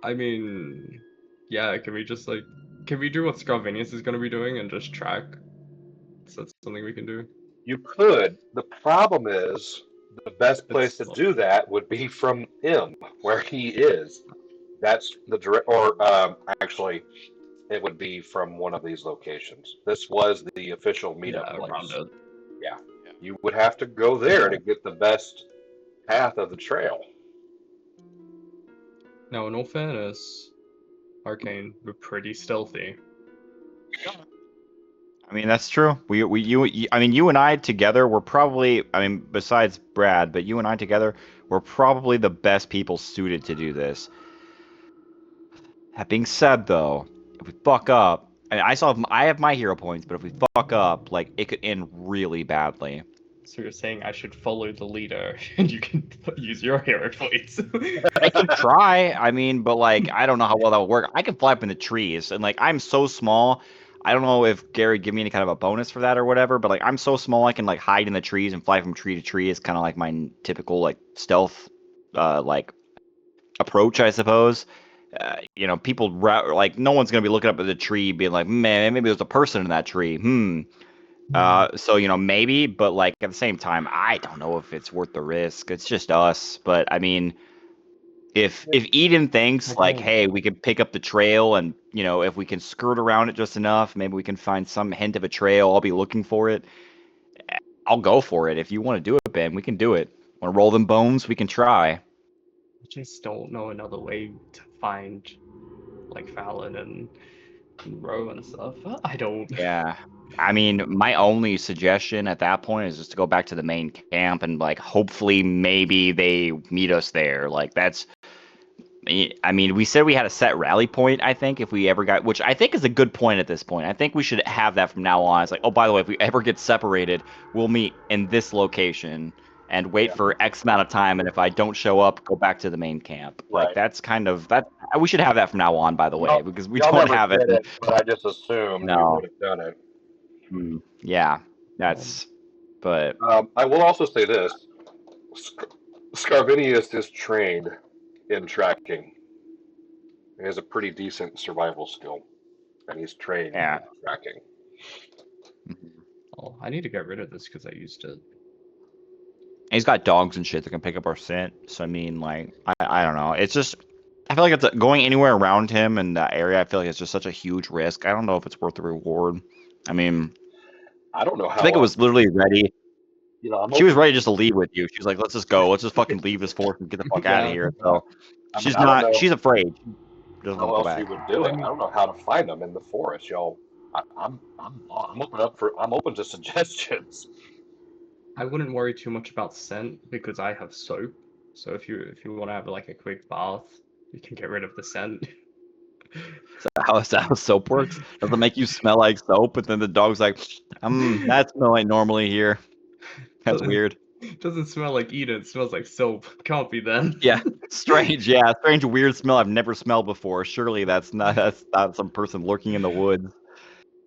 I mean, yeah, can we do what Scarvinius is gonna be doing and just track? Is that something we can do? You could. The problem is, the best place to do that would be from him, where he is. That's the direct, or actually, it would be from one of these locations. This was the official meetup place. Yeah. You would have to go there to get the best path of the trail. Now, in all fairness, Arcane, we're pretty stealthy. I mean, that's true. You and I together were probably, besides Brad, but you and I together were probably the best people suited to do this. That being said, though, if we fuck up, and I have my hero points, but if we fuck up, like, it could end really badly. So you're saying I should follow the leader, and you can use your hero points? I can try. But like, I don't know how well that will work. I can fly up in the trees, and like, I'm so small. I don't know if Gary give me any kind of a bonus for that or whatever, but like I'm so small I can like hide in the trees and fly from tree to tree. Is kind of like my typical like stealth like approach, I suppose. People like no one's gonna be looking up at the tree being like, man, maybe there's a person in that tree. So maybe, but like at the same time, I don't know if it's worth the risk. It's just us. But I mean, if Eden thinks like, Again, hey, we can pick up the trail and if we can skirt around it just enough, maybe we can find some hint of a trail. I'll be looking for it. I'll go for it. If you want to do it, Ben, we can do it. Want to roll them bones? We can try. I just don't know another way to find like Fallon and Row and stuff. I don't. Yeah. I mean, my only suggestion at that point is just to go back to the main camp and like hopefully maybe they meet us there. Like that's I mean, we said we had a set rally point, I think, if we ever got, which I think is a good point at this point. I think we should have that from now on. It's like, oh, by the way, if we ever get separated, we'll meet in this location and wait Yeah. for X amount of time. And if I don't show up, go back to the main camp. Like, Right. that's kind of that. We should have that from now on, by the way, Y'all, because we y'all don't never have it. did it, but I just assumed you No. would have done it. Yeah, that's, but I will also say this: Scarvinius is trained in tracking. He has a pretty decent survival skill, and he's trained yeah. in tracking. Oh, I need to get rid of this because I used it. He's got dogs and shit that can pick up our scent. So I mean, like, I don't know. It's just I feel like it's going anywhere around him in that area. I feel like it's just such a huge risk. I don't know if it's worth the reward. I mean, I don't know I think how. it was literally ready. I'm She was open. ready just to leave with you. She was like, "Let's just go. Let's just fucking leave this forest and get the fuck out of Yeah. here." So I mean, she's I don't not. know She's afraid. She doesn't how want to go else back. you would do I it. I mean, don't know how to find them in the forest, y'all. I'm open to suggestions. I wouldn't worry too much about scent because I have soap. So if you want to have like a quick bath, you can get rid of the scent. So is that how soap works? Does it make you smell like soap? And then the dog's like, that smell ain't normally here. That's weird. Doesn't smell like Eden. It smells like soap. Can't be then. Yeah, strange. Yeah, strange, weird smell I've never smelled before. Surely that's not some person lurking in the woods.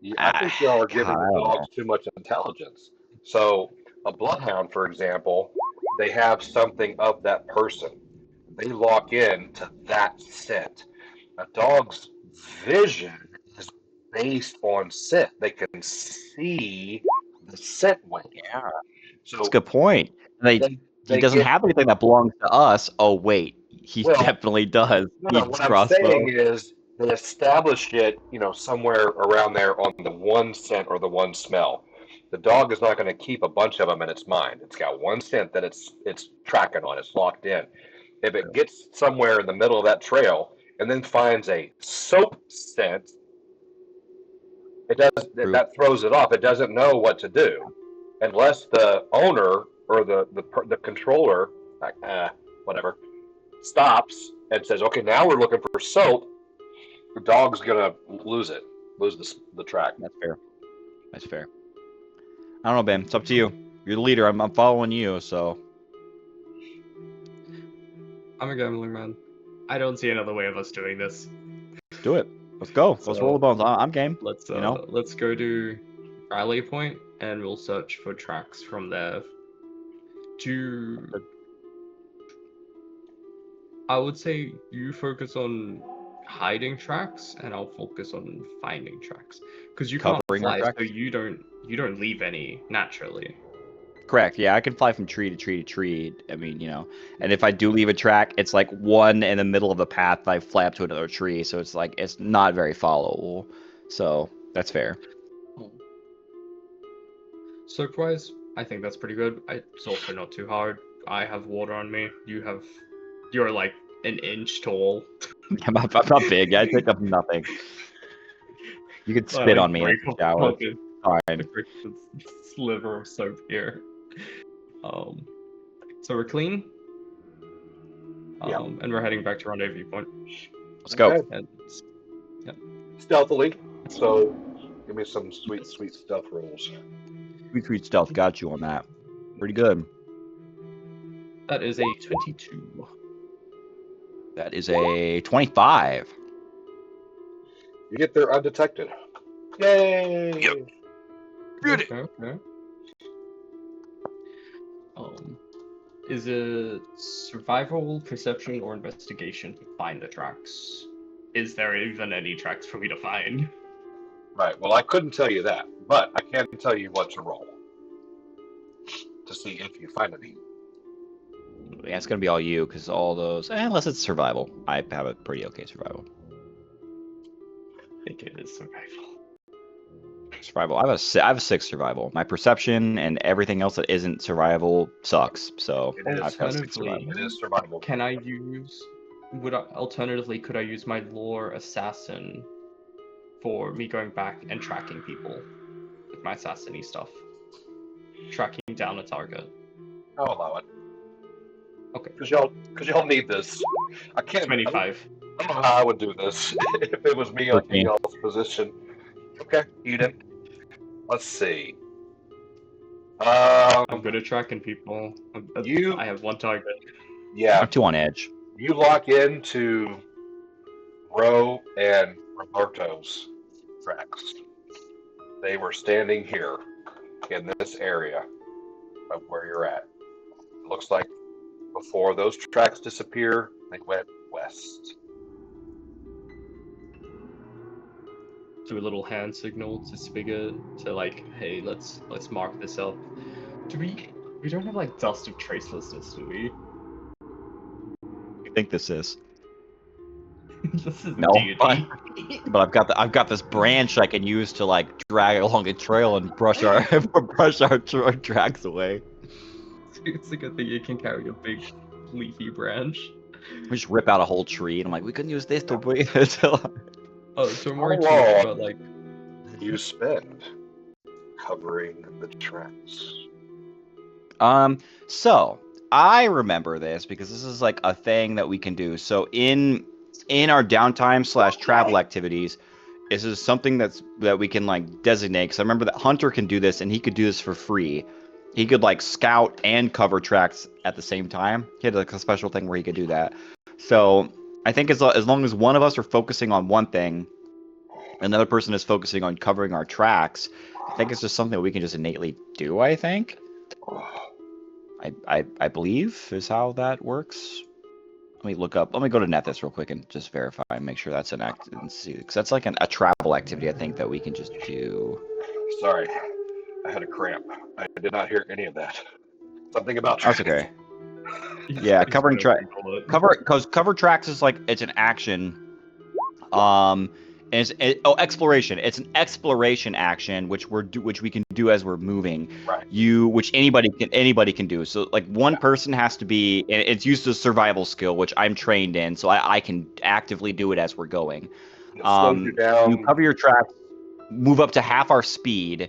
Yeah, I think y'all are God, giving the I don't dogs know. too much intelligence. So, a bloodhound, for example, they have something of that person. They lock in to that scent. A dog's vision is based on scent. They can see the scent wave. Yeah, that's a So good point. they He they doesn't get have anything that belongs to us. Oh wait, he well. definitely does. No. Eats What I'm saying crossbow. is they establish it, somewhere around there on the one scent or the one smell. The dog is not going to keep a bunch of them in its mind. It's got one scent that it's tracking on. It's locked in. If it gets somewhere in the middle of that trail and then finds a soap scent, it does True. that throws it off. It doesn't know what to do unless the owner or the controller, like, whatever, stops and says, "Okay, now we're looking for soap." The dog's gonna lose the track. That's fair. That's fair. I don't know, Ben. It's up to you. You're the leader. I'm following you. So I'm a gambling man. I don't see another way of us doing this. do it. Let's go. Let's So- roll the bones. I'm game. Let's You know? let's go to Rally Point and we'll search for tracks from there. I would say you focus on hiding tracks and I'll focus on finding tracks because you can't Covering our fly, tracks? so you don't leave any naturally. Correct. Yeah, I can fly from tree to tree to tree. I mean, and if I do leave a track, it's like one in the middle of the path. I fly up to another tree, so it's like it's not very followable. So that's fair. Soap-wise, I think that's pretty good. It's also not too hard. I have water on me. You're like an inch tall. I'm not big. I take up nothing. You could spit on me in the shower. Fine. A sliver of soap here. So we're clean. Yeah. And we're heading back to rendezvous point. Let's go. Okay. And Stealthily. So give me some sweet stealth rolls. Sweet stealth got you on that. Pretty good. that is a 22. That is a 25. You get there undetected. Yay! Yep. Good. Okay. Is it survival, perception, or investigation to find the tracks? Is there even any tracks for me to find? Right. Well, I couldn't tell you that, but I can tell you what to roll to see if you find any. Yeah, it's gonna be all you because all those, unless it's survival. I have a pretty okay survival. I think it is survival. Survival. I have a 6 survival. My perception and everything else that isn't survival sucks. So It is. I've got a 6 survival. Alternatively, It is survival. can I use? Alternatively, could I use my lore assassin for me going back and tracking people with my assassiny stuff, tracking down a target? I'll allow it. Okay. Because y'all need this. I can't. 25. I don't know how I would do this if it was me like in 13. y'all's position. Okay, Eden. Let's see. I'm good at tracking people. I have one target. Yeah, I'm 2 on edge. you lock into Ro and Roberto's tracks. They were standing here in this area of where you're at. Looks like before those tracks disappear, they went west. Do a little hand signal to Spigot to like, hey, let's mark this up. Do we don't have like dust of tracelessness, do we? I think this is. This is No, D&D. but I've got this branch I can use to like drag along a trail and brush our tracks away. It's a good thing you can carry a big leafy branch. We just rip out a whole tree and I'm like, we can use this to bring it to. Oh, so I'm How worried too long much about like. did you spend covering the tracks? So I remember this because this is like a thing that we can do. So in our downtime / travel activities, this is something that we can like designate. Because I remember that Hunter can do this, and he could do this for free. He could like scout and cover tracks at the same time. He had like a special thing where he could do that. So I think as long as one of us are focusing on one thing, another person is focusing on covering our tracks, I think it's just something that we can just innately do. I think. I believe is how that works. Let me look up. Let me go to Nethys real quick and just verify and make sure that's an act and see, because that's like a travel activity. I think that we can just do. Sorry, I had a cramp. I did not hear any of that. Something about That's tracks. okay. Yeah, He's covering gonna track. Google it. Cover tracks is like it's an action. And exploration. It's an exploration action which we can do as we're moving. Right. Which anybody can do. So like one person has to be. And it's used as a survival skill, which I'm trained in, so I can actively do it as we're going. It slows you down. You cover your tracks, move up to half our speed.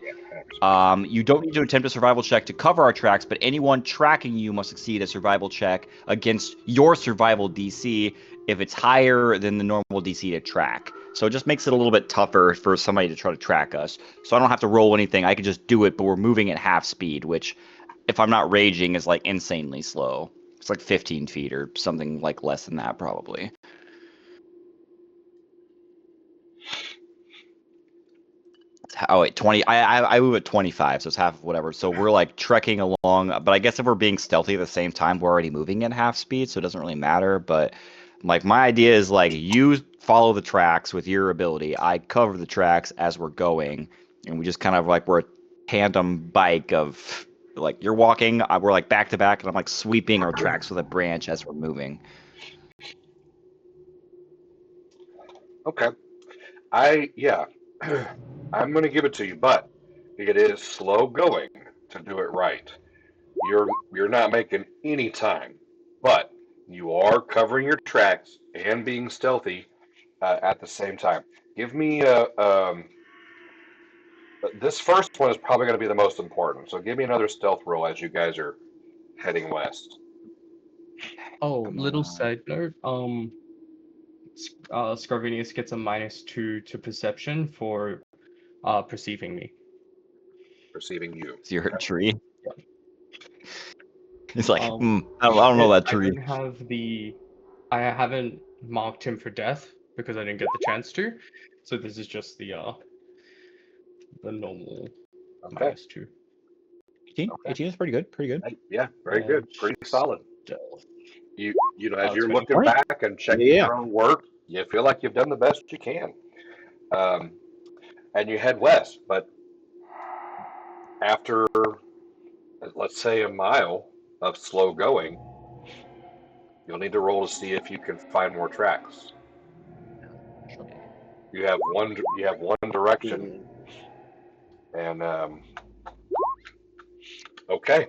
You don't need to attempt a survival check to cover our tracks, but anyone tracking you must succeed a survival check against your survival DC if it's higher than the normal DC to track. So it just makes it a little bit tougher for somebody to try to track us. So I don't have to roll anything. I can just do it, but we're moving at half speed, which, if I'm not raging, is like insanely slow. It's like 15 feet or something like less than that, probably. Oh wait, 20. I move at 25, so it's half of whatever. So we're like trekking along, but I guess if we're being stealthy at the same time, we're already moving at half speed, so it doesn't really matter. But like my idea is like you follow the tracks with your ability, I cover the tracks as we're going, and we just kind of like we're a tandem bike of like you're walking, we're like back to back, and I'm like sweeping our tracks with a branch as we're moving. Okay. I'm going to give it to you, but it is slow going to do it right. You're not making any time, but you are covering your tracks and being stealthy at the same time. Give me this first one is probably going to be the most important. So give me another stealth roll as you guys are heading west. Oh, Come little on. side note. Scarvinius gets a -2 to perception for perceiving me. Perceiving you. Is your tree? Yeah. He's like, I don't know that I tree. don't have I haven't marked him for death because I didn't get the chance to. So this is just the the normal Okay. -2. 18? Okay. 18 is pretty good. Pretty good. Yeah, very good. Pretty solid. Stealth. You know, as you're 20. looking Right. back and checking Yeah. your own work, you feel like you've done the best you can. And you head west, but after, let's say, a mile of slow going, you'll need to roll to see if you can find more tracks. You have one direction, and okay,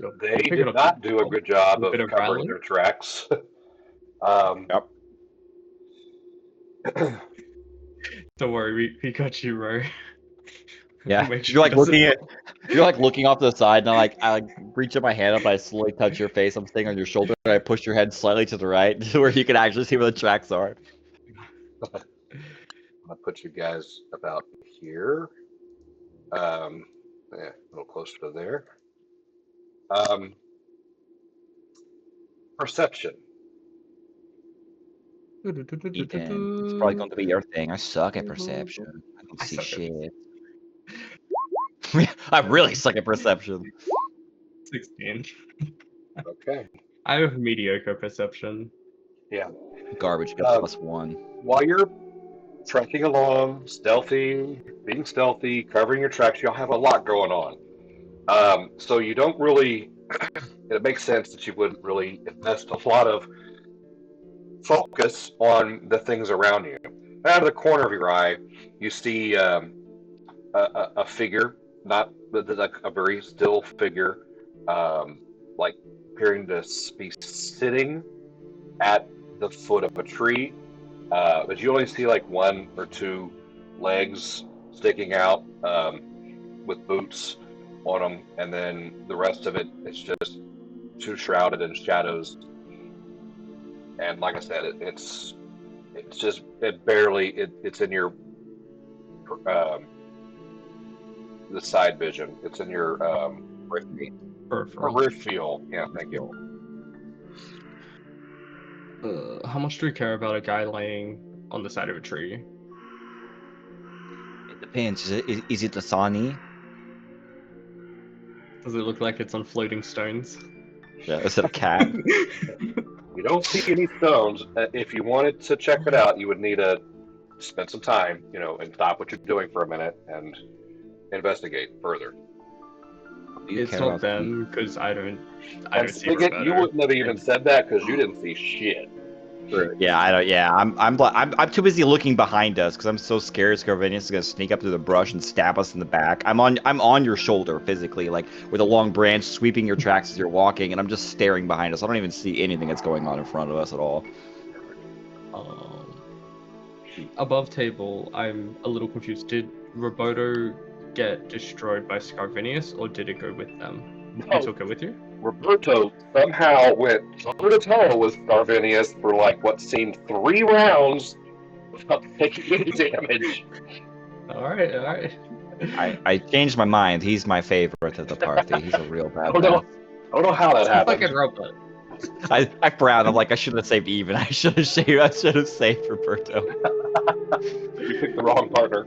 Yep. they Pick it did up not do a good job a bit of of covering violence. their tracks. um, Yep. Don't worry, we got you, bro. Yeah. We'll make sure You're he like doesn't looking at fall. you're like looking off to the side, and I reach up my hand up, I slowly touch your face, I'm staying on your shoulder, and I push your head slightly to the right to where you can actually see where the tracks are. I'm gonna put you guys about here. Yeah, a little closer to there. Perception. Ethan, it's probably going to be your thing. I suck at perception. I don't I see suck at shit. I really suck at perception. 16. Okay. I have mediocre perception. Yeah. Garbage gets Um, +1. while you're trekking along, being stealthy, covering your tracks, you'll have a lot going on. So you don't really. It makes sense that you wouldn't really invest a lot of focus on the things around you. Out of the corner of your eye, you see a figure, not like a very still figure, like appearing to be sitting at the foot of a tree. But you only see like one or two legs sticking out with boots on them, and then the rest of it is just too shrouded in shadows. And like I said, it's just it's in your um, the side vision. It's in your Peripheral. peripheral. Yeah, thank you. How much do we care about a guy laying on the side of a tree? It depends. Is it a Sani? Does it look like it's on floating stones? Yeah, is it a cat? You don't see any stones. If you wanted to check it out, you would need to spend some time, and stop what you're doing for a minute and investigate further. Do you It's care not about them because I don't And see Spigot, you Roberto. wouldn't have even And said that because you didn't see shit. Yeah, I don't. Yeah, I'm too busy looking behind us because I'm so scared Scarvinius is gonna sneak up through the brush and stab us in the back. I'm on your shoulder physically, like with a long branch sweeping your tracks as you're walking, and I'm just staring behind us. I don't even see anything that's going on in front of us at all. above table, I'm a little confused. Did Roberto get destroyed by Scarvinius, or did it go with them? You No, took it with you? Roberto somehow went toe to toe with Starvinius for like what seemed 3 rounds without taking any damage. All right. I changed my mind. He's my favorite of the party. He's a real I don't know how that happened. Fucking robot. I frowned. I'm like, I should have saved even. I should have saved Roberto. You picked the wrong partner.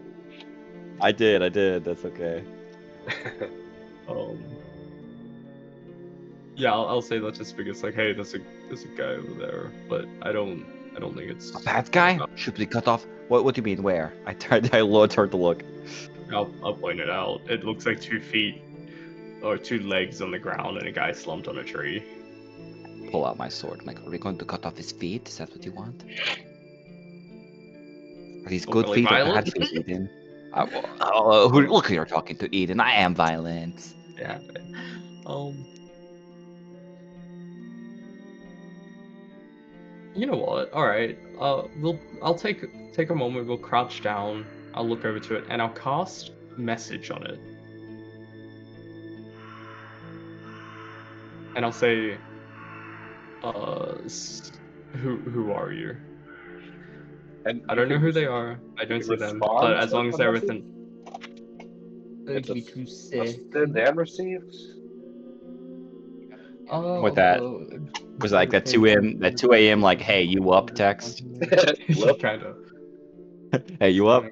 I did. That's okay. Yeah, I'll say that just because, like, hey, there's a guy over there, but I don't think it's A bad guy should be cut off. What do you mean? Where? I turned to look. I'll point it out. It looks like 2 feet or 2 legs on the ground and a guy slumped on a tree. Pull out my sword. I'm like, are we going to cut off his feet? Is that what you want? Are these good Overly feet or violent? bad feet, Eden? Look who you're talking to, Eden. I am violent. Yeah. You know what? All right. I'll take a moment. We'll crouch down. I'll look over to it and I'll cast message on it. And I'll say, who are you? And I don't know who they are. I don't see them. But as long as they're within. It's a send and receive. With that, was like that 2 a.m. like, hey, you up text? Look. Kind of. Hey, you up?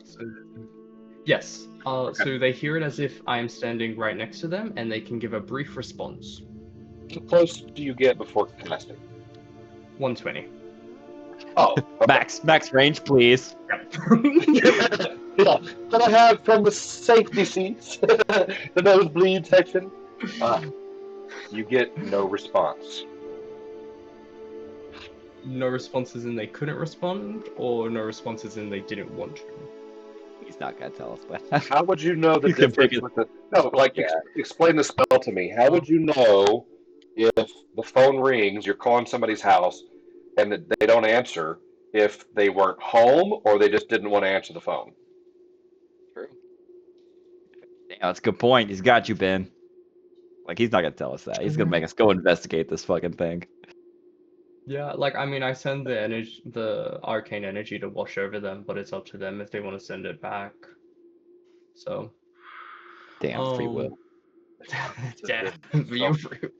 Yes. So they hear it as if I am standing right next to them, and they can give a brief response. How close do you get before casting? 120. Oh, okay. Max range, please. Yeah. Can I have from the safety seats, the nosebleed section? You get no response. No responses in they couldn't respond, or no responses in they didn't want to. He's not gonna tell us that. How would you know the You can pick difference it. with the no? Like, Yeah. explain the spell to me. How would you know if the phone rings, you're calling somebody's house, and that they don't answer if they weren't home or they just didn't want to answer the phone? True. Damn, that's a good point. He's got you, Ben. Like, he's not gonna tell us that. He's gonna make us go investigate this fucking thing. Yeah, like I mean, I send the energy, the arcane energy to wash over them, but it's up to them if they want to send it back. So, Damn free will. damn, So, Damn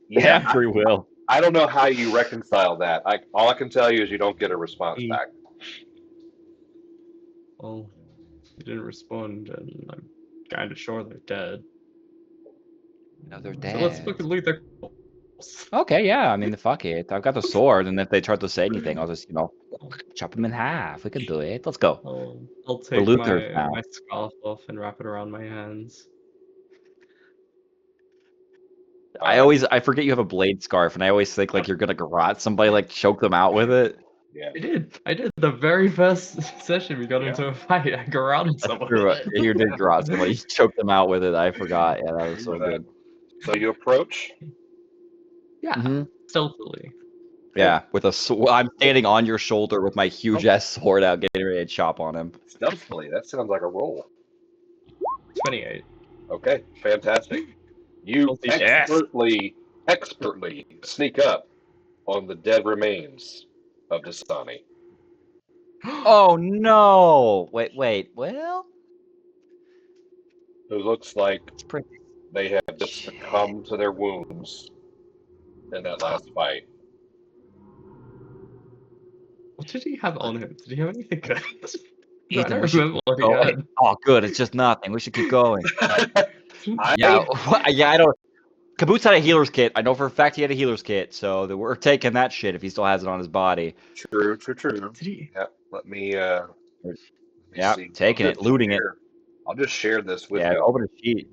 yeah, free will. I don't know how you reconcile that. All I can tell you is you don't get a response back. Well, they didn't respond, and I'm kind of sure they're dead. No, they're So let's dead. fucking loot their corpse. Okay, yeah. I mean, fuck it. I've got the sword, and if they try to say anything, I'll just, chop them in half. We can do it. Let's go. I'll We're take looters my now. scarf off and wrap it around my hands. I forget you have a blade scarf, and I always think like you're gonna garrote somebody, like choke them out with it. Yeah, I did. The very first session we got Yeah. into a fight, I garroted That's someone true. with it. You did garrote somebody. You choked them out with it. I forgot. Yeah, that was so remember that. good. So you approach. Yeah, hmm stealthily. Yeah, with a sword. I'm standing on your shoulder with my huge ass sword out, getting ready to chop on him. Stealthily. That sounds like a roll. 28. Okay, fantastic. You Yes. expertly sneak up on the dead remains of Dasani, Oh no! Wait. Well, who looks like it's pretty. they have just Shit. succumbed to their wounds in that last fight. What did he have on him? Did he have anything good? I Ethan, don't we should remember keep what he going. had. Oh, good. It's just nothing. We should keep going. Yeah. I Yeah. I don't. Caboose had a healer's kit. I know for a fact he had a healer's kit, so we're taking that shit if he still has it on his body. true. Did he? Yep. Let me Yeah, see. taking it, looting it. I'll just share this with Yeah, you. open a sheet.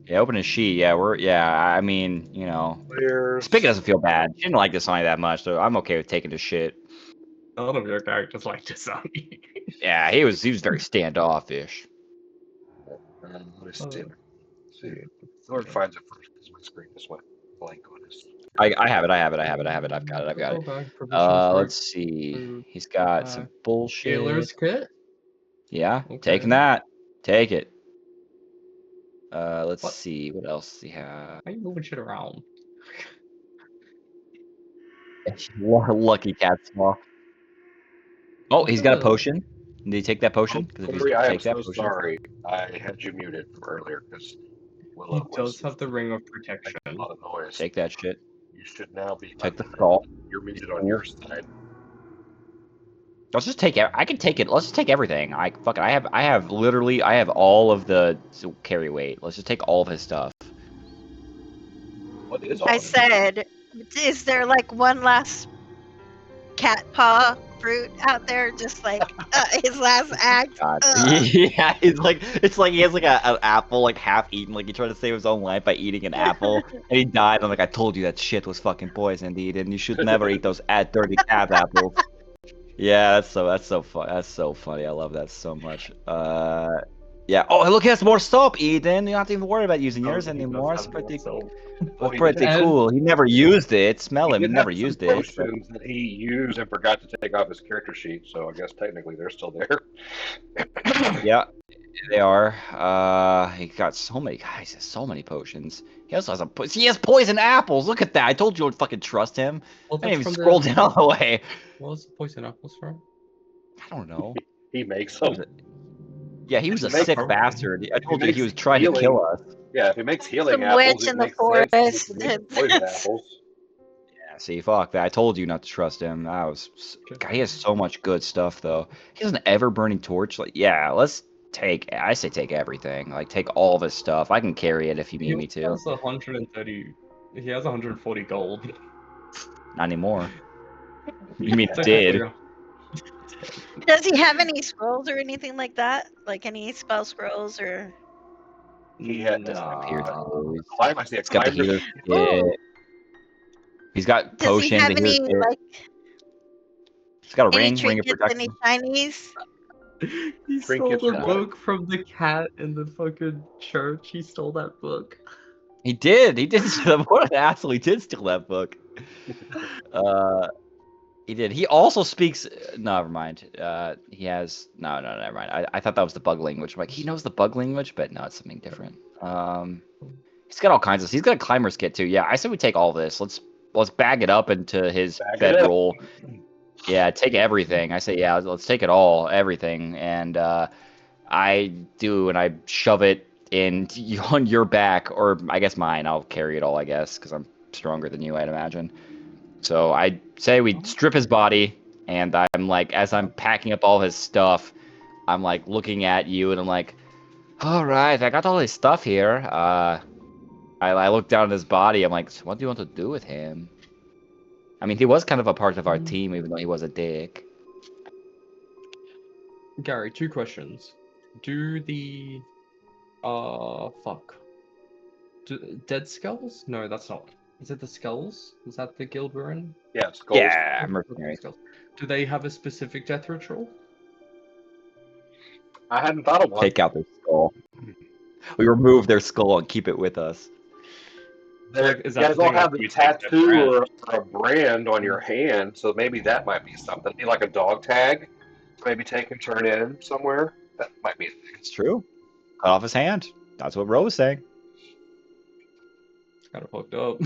Yeah, open a sheet. Yeah, I mean, Spigot Where's doesn't feel bad. She didn't like Dasani that much, so I'm okay with taking his shit. None of your characters like Dasani. Yeah, he was very standoffish. let me see. Uh, See. Whoever finds it first, because my screen just went blank on this. I have it. I've got it. Bag, provisions, Let's rope, see. food, He's got bag. some bullshit. Healer's kit? Yeah, Okay. taking that. Take it. Let's What? see. What else does he have? Why are you moving shit around? Lucky cat small. Oh, What he's got a the? potion. Did he take that potion? Because if Corey, you I am take that so potion, sorry. I had you muted from earlier because He Willow does was have the ring of making a protection. lot of noise. take that shit. You should now be Take the unmuted. skull. You're muted on your side. Let's just take it. I can take it. Let's just take everything. I have literally. I have all of the carry weight. Let's just take all of his stuff. What is all I of it? said, is there like one last cat paw fruit out there? Just like his last act. God. Yeah, it's like he has like an apple like half eaten. Like he tried to save his own life by eating an apple, and he died. I'm like, I told you that shit was fucking poisoned, and you should never eat those dirty cat apples. Yeah, that's so fun. That's so funny. I love that so much. Yeah. Oh, look, he has more soap, Eden. You don't have to even worry about using yours He does anymore. It's have more pretty, soap. Well, he pretty did have, And cool. He never used it. Smell he him. He did never have some used it. But potions that he used and forgot to take off his character sheet, so I guess technically they're still there. yeah, they are. He got so many guys. He has so many potions. He also has he has poison apples. Look at that. I told you I would fucking trust him. well, I didn't that's even from scroll the. down all the way. What was the poison apples from? I don't know. He makes What was them. it? Yeah, he was a He makes sick Apparently. bastard. I if he told you he makes was trying to healing. kill us. Yeah, if he makes healing Some apples, witch it in the makes sense that he forest. can make poison apples. Yeah, see, fuck that. I told you not to trust him. God, he has so much good stuff though. He has an ever burning torch. Like, yeah, let's I say take everything. Like take all of his stuff. I can carry it if you He need me to. has 130. He has 140 gold. Not anymore. You mean Technically, did? Does he have any scrolls or anything like that? Like any spell scrolls or? He had Doesn't appear Nah. though. climb. I see a He's got the climber's healer kit. Oh, kit. He's got does he potions, have a healer any kit. like He's got a any ring of trinkets, any protection. shinies? He stole Trinkets the or what? book from the cat in the fucking church. He stole that book. He did. He did. What an asshole! He did steal that book. Uh, he did. He also speaks. No, never mind. He has. No, never mind. I thought that was the bug language. I'm like, he knows the bug language, but no, it's something different. He's got all kinds of. He's got a climber's kit too. Yeah, I said we take all this. Let's bag it up into his Bag it up. bedroll. Yeah, take everything. I say, yeah, let's take it all, everything, and I do, and I shove it in on your back, or I guess mine. I'll carry it all, I guess, because I'm stronger than you, I'd imagine. So I say we strip his body, and I'm like, as I'm packing up all his stuff, I'm like looking at you, and I'm like, all right, I got all his stuff here. I look down at his body. I'm like, so what do you want to do with him? I mean, he was kind of a part of our team, even though he was a dick. Gary, 2 questions. Do the fuck. Dead Skulls? No, that's not. Is it the Skulls? Is that the guild we're in? Yeah, skulls. Yeah, mercenary. Skulls. Do they have a specific death ritual? I hadn't thought of one. Take out their skull. We remove their skull and keep it with us. You Is that guys the all thing, like, have we a take their tattoo brand? or a brand on your hand, so maybe that might be something. Be like a dog tag. Maybe take and turn in somewhere. That might be a thing. It's true. Cut off his hand. That's what Ro was saying. It's kind of fucked up,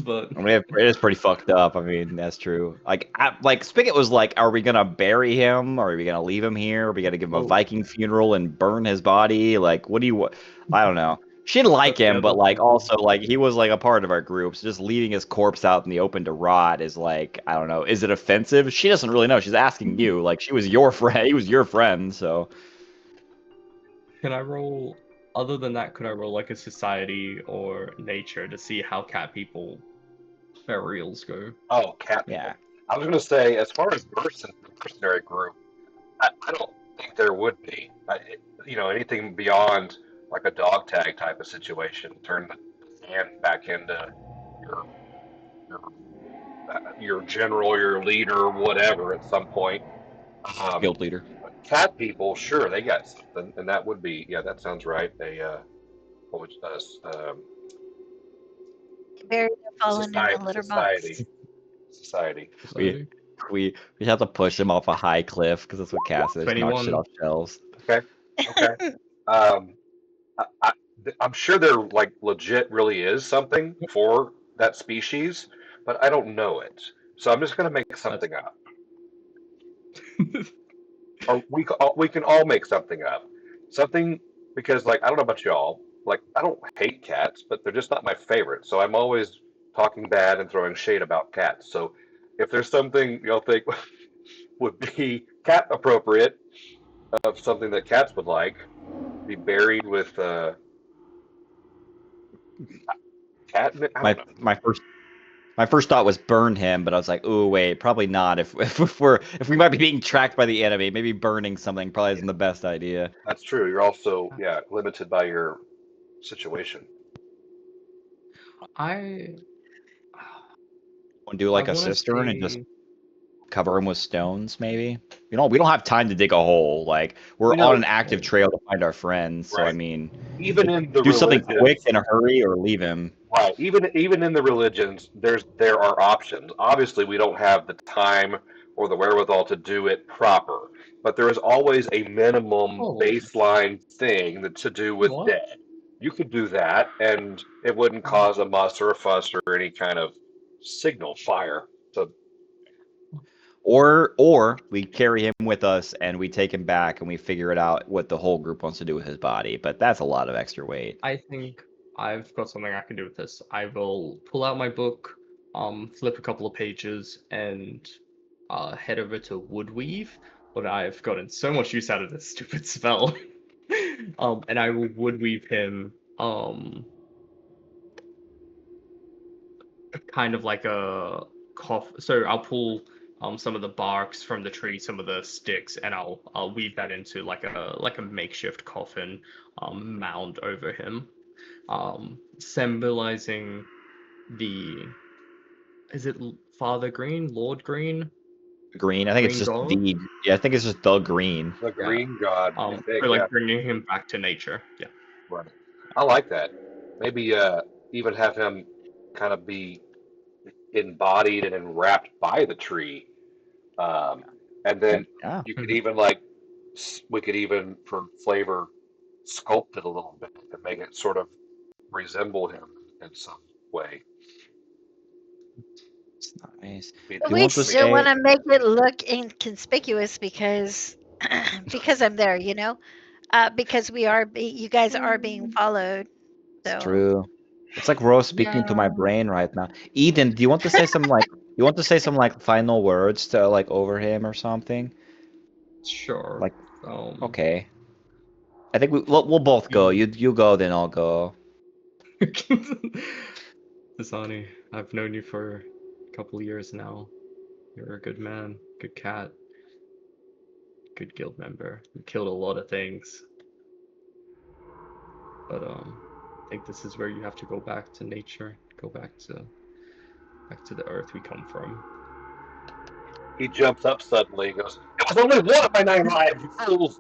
but I mean, it is pretty fucked up. I mean, that's true. Like Spigot was like, are we gonna bury him, or are we gonna leave him here? Are we gonna give him a Oh. Viking funeral and burn his body? Like, what do you? I don't know. She didn't like But the him, but other like thing- also like he was like a part of our group. So just leaving his corpse out in the open to rot is like, I don't know. Is it offensive? She doesn't really know. She's asking you. Like she was your friend. He was your friend. So can I roll? Other than that, could I roll like a society or nature to see how cat people burials go? Oh, cat people. yeah. I was going to say, as far as mercenary group, I don't think there would be. Anything beyond like a dog tag type of situation, turn the hand back into your your your general, your leader, whatever, at some point. Guild leader. Cat people, sure, they got something, and that would be, yeah, that sounds right. What would Buried or fallen in a society, litter box. society. Society? We have to push him off a high cliff because that's what Cass is. Knock shit 21. off shelves. Okay, okay. Um, I, I'm sure there like legit really is something for that species, but I don't know it. So I'm just gonna make something up, or we can all make something up, something because like I don't know about y'all, like I don't hate cats, but they're just not my favorite. So I'm always talking bad and throwing shade about cats. So if there's something y'all think would be cat appropriate of something that cats would like, be buried with cat. I don't know. My first thought was burn him, but I was like, oh wait, probably not. If we might be being tracked by the enemy, maybe burning something probably isn't the best idea. That's true. You're also limited by your situation. I Want to do like a want to cistern and just say cover him with stones, maybe? We don't have time to dig a hole. Like we're We on know, an active trail to find our friends. So I right? mean, Even in the do something quick religions, in a hurry or leave him. right? Even in the religions, there are options. Obviously, we don't have the time or the wherewithal to do it proper, but there is always a minimum oh baseline thing that to do with what? dead. You could do that, and it wouldn't cause a muss or a fuss or any kind of signal fire. So Or we carry him with us and we take him back and we figure it out what the whole group wants to do with his body. But that's a lot of extra weight. I think I've got something I can do with this. I will pull out my book, flip a couple of pages, and head over to Woodweave. But I've gotten so much use out of this stupid spell. And I will wood weave him kind of like a so I'll pull some of the barks from the tree, some of the sticks, and I'll weave that into like a makeshift coffin mound over him, symbolizing the, is it Father Green, Lord Green, Green. I think it's Green just God? the. Yeah, I think it's just the green. The Yeah. green god, I think, For like yeah. bringing him back to nature. Yeah. Right. I like that. Maybe even have him kind of be embodied and enwrapped by the tree. Um, and then And yeah, you could even like, we could even, for flavor, sculpt it a little bit to make it sort of resemble him in some way. it's nice. Be But Do you we want to interesting. still say want to make it look inconspicuous because because I'm there, you know, because you guys are being followed. it's So true? It's like Rose speaking to my Yeah. brain right now. Eden, do you want to say some like you want to say some like final words to like over him or something? Sure. Like okay. I think we'll both go. You go, then I'll go. Dasani, I've known you for a couple years now. You're a good man, good cat, good guild member. You killed a lot of things, but I think this is where you have to go back to nature, go back to the earth we come from. He jumps up suddenly and goes, "It was only one of my 9 lives, you fools!"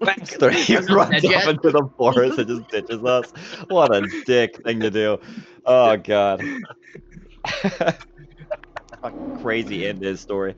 Bastard, he I'm not runs dead off yet. into the forest and just ditches us. What a dick thing to do. Oh god. Fucking crazy end to his story.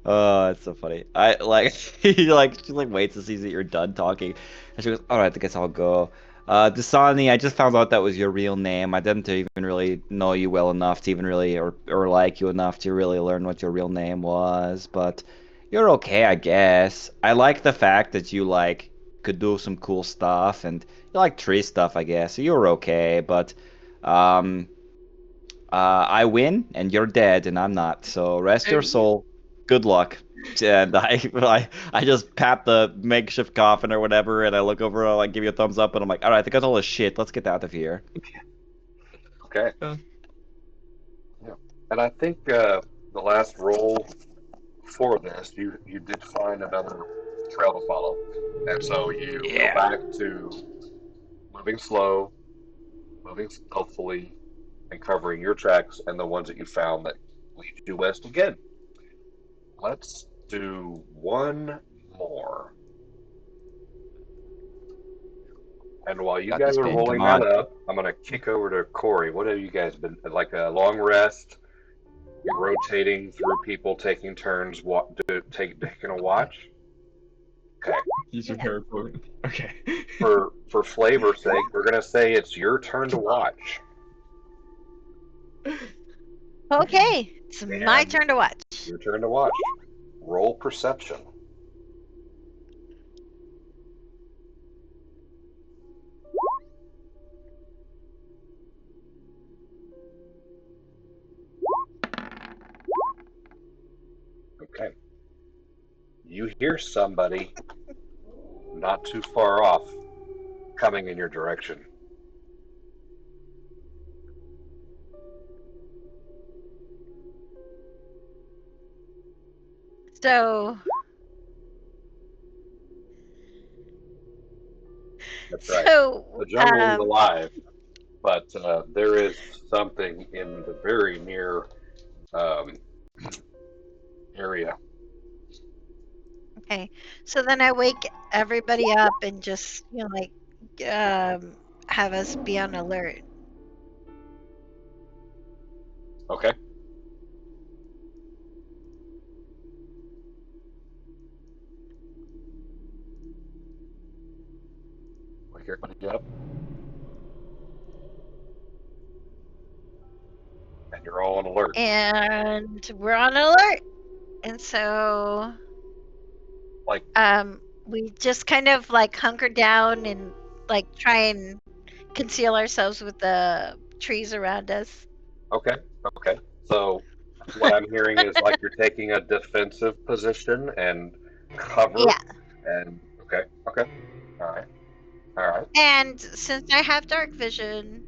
Oh, it's so funny. I like he like she like waits to see that you're done talking, and she goes, "All right, I guess I'll go." Dasani, I just found out that was your real name. I didn't even really know you well enough to even really or like you enough to really learn what your real name was, but you're okay, I guess. I like the fact that you like could do some cool stuff and you like tree stuff, I guess. So you're okay, but um I win and you're dead and I'm not. So rest your soul. Good luck. And I just pat the makeshift coffin or whatever, and I look over, I like give you a thumbs up, and I'm like, all right, I think that's all this shit. Let's get out of here. Okay. Yeah. Yeah. And I think the last roll for this, you did find another trail to follow, and so you go Yeah. back to moving slow, moving stealthily, and covering your tracks and the ones that you found that lead you west again. Let's do one more. And while you Got guys this, are Ben. Come rolling that on. up, I'm gonna kick over to Corey. What have you guys been like? A long rest? You're rotating through people, taking turns, taking a watch. Okay. These are very important. Okay. For flavor's sake, we're gonna say it's your turn to watch, okay, it's my and turn to watch. your turn to watch. Roll perception. Okay. You hear somebody not too far off coming in your direction. So That's right. so The jungle is alive, but there is something in the very near um, area. okay, so then I wake everybody up and just like um have us be on alert. Okay. Wake everybody up, and you're all on alert. And we're on alert. And so Like, we just kind of like hunker down and like try and conceal ourselves with the trees around us. okay, okay. So what I'm hearing is like you're taking a defensive position and cover, Yeah. and okay, okay. And since I have dark vision,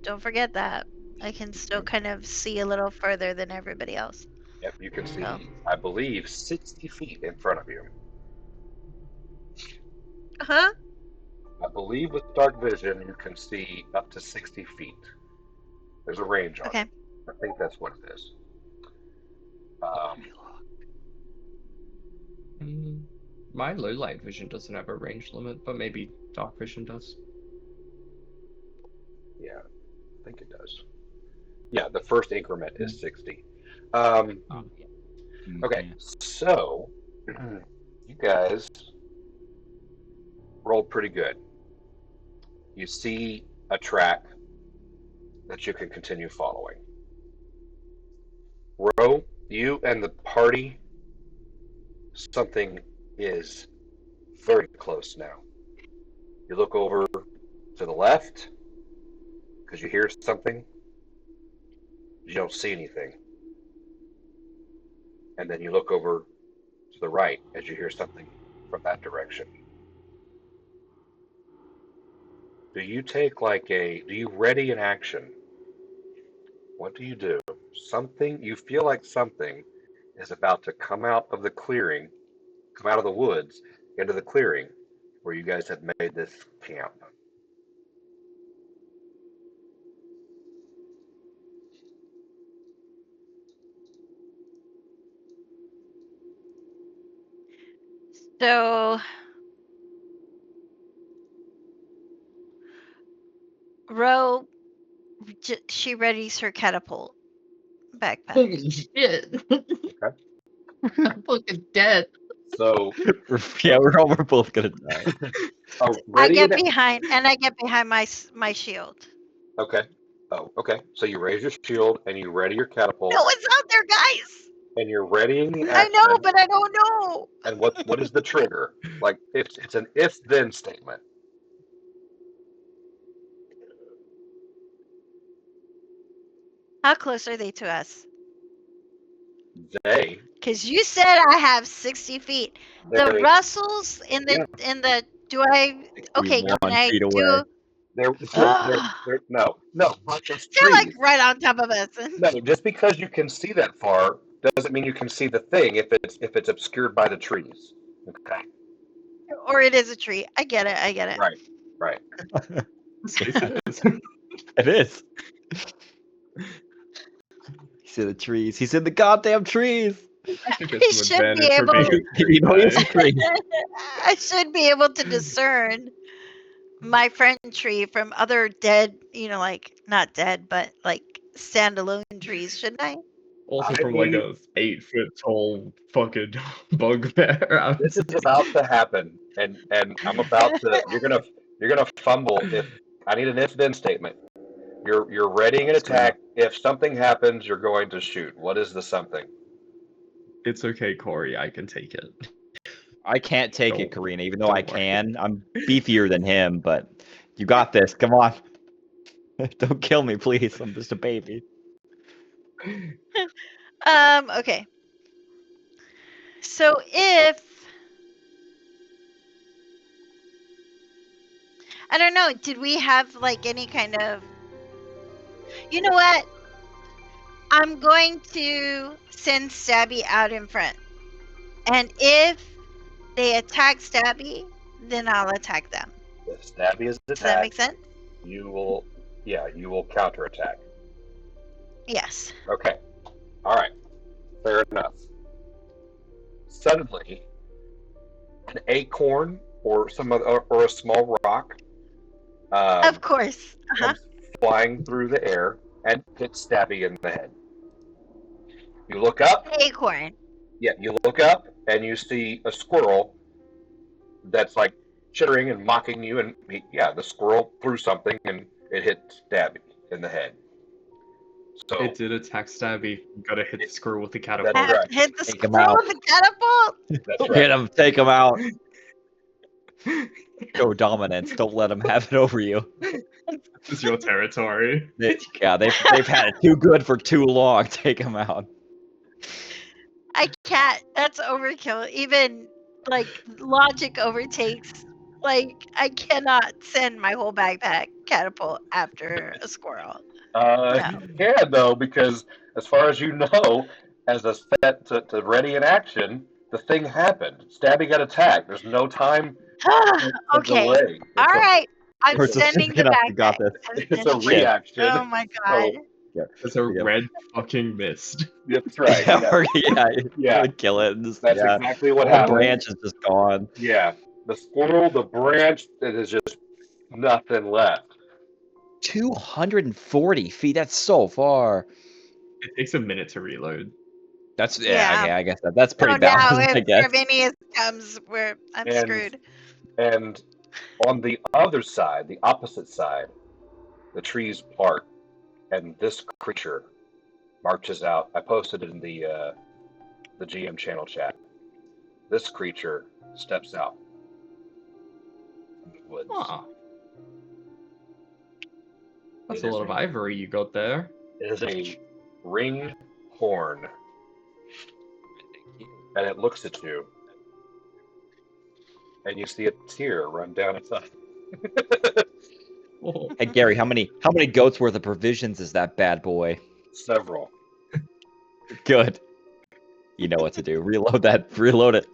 don't forget that I can still kind of see a little further than everybody else. Yep, you can So, see, I believe, 60 feet in front of you. huh? I believe with dark vision, you can see up to 60 feet. There's a range on Okay. it. I think that's what it is. Um, My low light vision doesn't have a range limit, but maybe dark vision does. yeah, I think it does. Yeah, the first increment is 60. Um, okay, Yeah. so you guys rolled pretty good. You see a track that you can continue following. Ro, you and the party, something is very close now. You look over to the left because you hear something. You don't see anything. And then you look over to the right as you hear something from that direction. Do you take do you ready an action? What do you do? Something, you feel like something is about to come out of the clearing, come out of the woods into the clearing where you guys have made this camp. So, Ro, she readies her catapult backpack. Holy shit! Okay. I'm fucking dead. So, Yeah, we're both gonna die. oh, I ready get and behind, and I get behind my shield. okay. Oh, okay. So you raise your shield and you ready your catapult No, it's out there, guys. and you're readying the I know, action. but I don't know. And what is the trigger? Like it's an if then statement. How close are they to us? They Because you said I have 60 feet. The they're Russells in yeah the do I okay? Can 61 I feet away. do? they're no but it's They're like trees. right on top of us, No, just because you can see that far doesn't mean you can see the thing if it's obscured by the trees. Okay. or it is a tree. I get it. I get it. Right. Right. This case it is. It is. He's in the trees. He's in the goddamn trees. I should get He some should be advantage for being able. a You know he's guy. a tree. I should be able to discern my friend tree from other dead, like not dead, but like standalone trees, shouldn't I? Also I from like mean, a 8 foot tall fucking bugbear. this is about to happen, and I'm about to. You're gonna fumble if I need an if then statement. You're readying an attack. If something happens, you're going to shoot. What is the something? It's okay, Corey. I can take it. I can't take it, Don't- Karina, even though I don't worry. can. I'm beefier than him, but you got this. Come on. Don't kill me, please. I'm just a baby. Okay. So if I don't know, did we have like any kind of you know what? I'm going to send Stabby out in front. And if they attack Stabby, then I'll attack them. If Stabby is Does that make attacked, sense? you will counterattack. Yes. Okay. All right. Fair enough. Suddenly, an acorn or or a small rock Of um, course. comes flying through the air and hits Stabby in the head. You look up. Acorn. Yeah, you look up and you see a squirrel that's like chittering and mocking you. And the squirrel threw something and it hit Stabby in the head. So It did attack Stabby. You gotta hit the squirrel with the I catapult. That's have right. to hit the Take him squirrel out. with the catapult. That's Hit right. him. Take him out. Show dominance. Don't let him have it over you. This is your territory. Yeah, they've had it too good for too long. Take him out. I can't. That's overkill. Even like logic overtakes Like, I cannot send my whole backpack catapult after a squirrel. No. You can though, because as far as you know, as a set to ready in action, the thing happened. Stabby got attacked. There's no time to Okay. delay. All right. I'm We're just sending the thinking we got backpack. this. I'm it's a sending it. reaction. Oh my god. So There's a we go. red fucking mist. that's right. Yeah, Yeah, yeah, yeah. really kill it. And just, That's yeah, exactly what the happened. branch is just gone. Yeah, the squirrel, the branch, it is just nothing left. 240 feet. That's so far. It takes a minute to reload. That's Yeah. okay. I guess that's pretty So now balanced. I if guess. Gravinius comes, I'm And screwed. and on the other side, the opposite side, the trees part, and this creature marches out. I posted it in the GM channel chat. This creature steps out from the woods. Huh. That's It a is lot of ivory you got there. It is a ring horn, and it looks at you, and you see a tear run down its eye. Oh, Hey Gary, how many goats worth of provisions is that bad boy? Several. Good. You know what to do. Reload that. Reload it.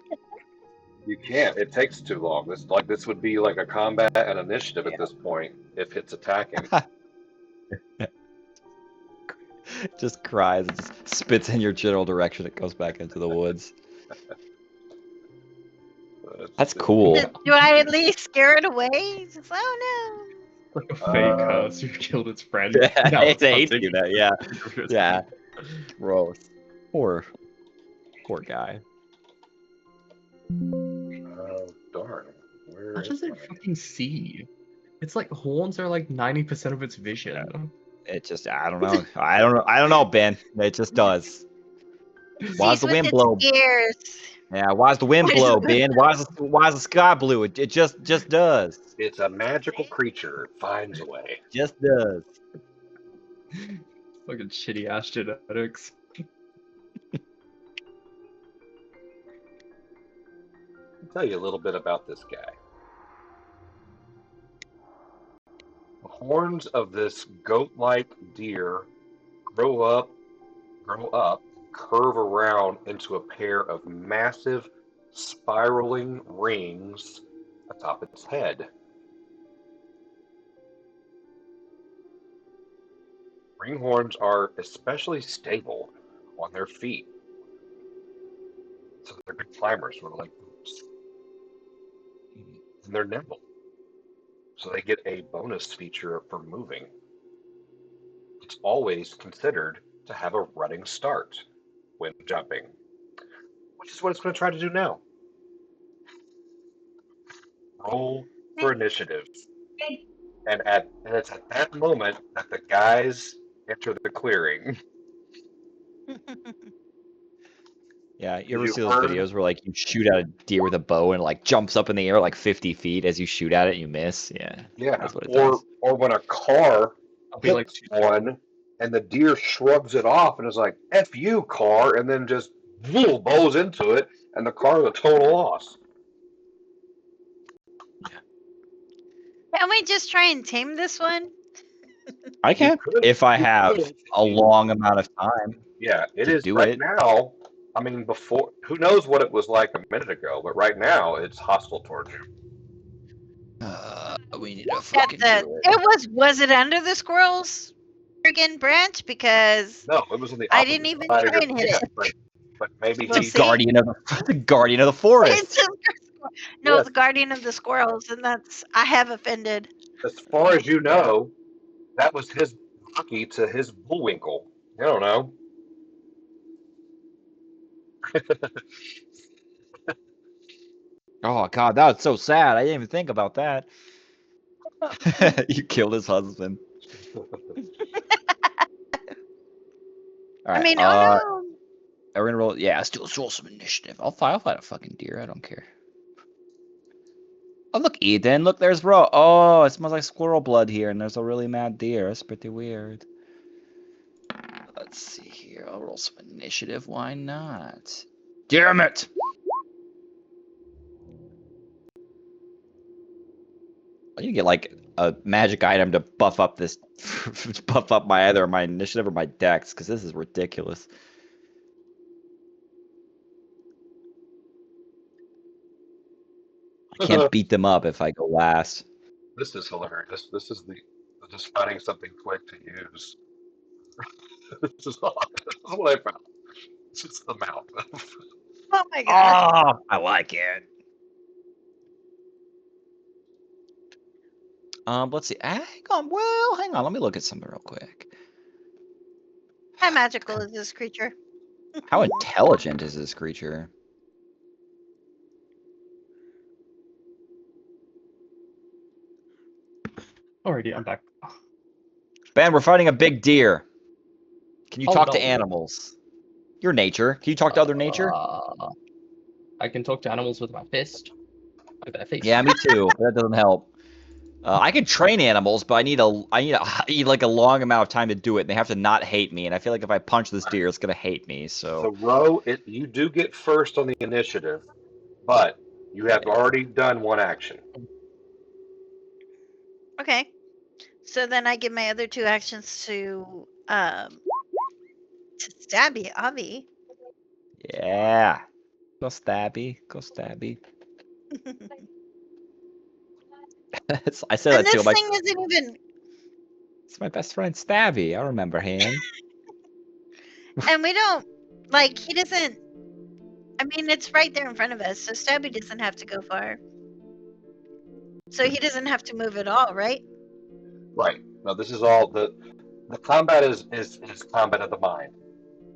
You can't. It takes too long. This would be like a combat and initiative at this point if it's attacking. Just cries and just spits in your general direction. It goes back into the woods. That's cool. Do I at least scare it away? Just, oh like a fake curse who killed its friend. Yeah, Now it it's hates hunting. you. That yeah, yeah. Gross. Poor guy. Oh darn! Where How is does it my? fucking see? It's like horns are like 90% of its vision. It just I don't know. I don't know, Ben. It just does. no. Why's Sees the with wind its blow? ears. Yeah, why's the wind Why does blow, the wind Ben? Why's the sky blue? It just does. It's a magical creature. It finds a way. Just does. Fucking shitty ass genetics. I'll tell you a little bit about this guy. The horns of this goat-like deer grow up, curve around into a pair of massive spiraling rings atop its head. Ringhorns are especially stable on their feet, so they're good climbers, sort of like boots. And they're nimble, so they get a bonus feature for moving. It's always considered to have a running start when jumping, which is what it's going to try to do now. Roll for initiative. And it's at that moment that the guys enter the clearing. Yeah, you ever You see those heard- videos where like you shoot at a deer with a bow and it like jumps up in the air like 50 feet as you shoot at it and you miss? Yeah, Yeah, that's what it does. or when a car I'll be like, hits one and the deer shrugs it off and is like, F you, car, and then just bows into it, and the car is a total loss. Can't we just try and tame this one? I can could- if I you have could. a long amount of time. Yeah, it To is do right it. now. I mean, before, who knows what it was like a minute ago, but right now it's hostile towards you. We need to fucking That's do it. it was it under the squirrel's friggin' branch? Because No, it was on the I opposite didn't even side of try your and hit camp, it. but maybe Well, he see? Guardian of the guardian of the It's forest. just no, Yes. the guardian of the squirrels, and that's I have offended. as far as you know, that was his lucky to his bullwinkle. I don't know. Oh god, that was so sad. I didn't even think about that. You killed his husband. All right. I mean, oh no. We're gonna roll. Yeah, let's roll some initiative. I'll fight a fucking deer. I don't care. Oh look, Eden. Look, there's Ro. Oh, it smells like squirrel blood here, and there's a really mad deer. That's pretty weird. Let's see here. I'll roll some initiative. Why not? Damn it! I need to get like a magic item to buff up this, buff up my either my initiative or my dex, because this is ridiculous. I can't beat them up if I go last. This is hilarious. This is the just finding something quick to use. This is what I found. It's just the mount. Oh my god. Oh, I like it. Let's see. Hang on. Well, hang on. Let me look at something real quick. How magical is this creature? How intelligent is this creature? Alrighty, I'm back. Ben, we're fighting a big deer. Can you Oh, talk to no. animals? Your nature. Can you talk to other nature? I can talk to animals with my fist. With that face. Yeah, me too. That doesn't help. I can train animals, but I need like a long amount of time to do it. And they have to not hate me, and I feel like if I punch this deer, it's gonna hate me. So So Ro, you do get first on the initiative, but you have already done one action. Okay. So then I give my other 2 actions to Stabby, Avi. yeah, go stabby, go stabby. I said And that too. this I'm like, thing isn't even. it's my best friend Stabby. I remember him. And we don't. Like, he doesn't. I mean, it's right there in front of us, so Stabby doesn't have to go far. So he doesn't have to move at all, right? Right. No, this is all the combat is combat of the mind.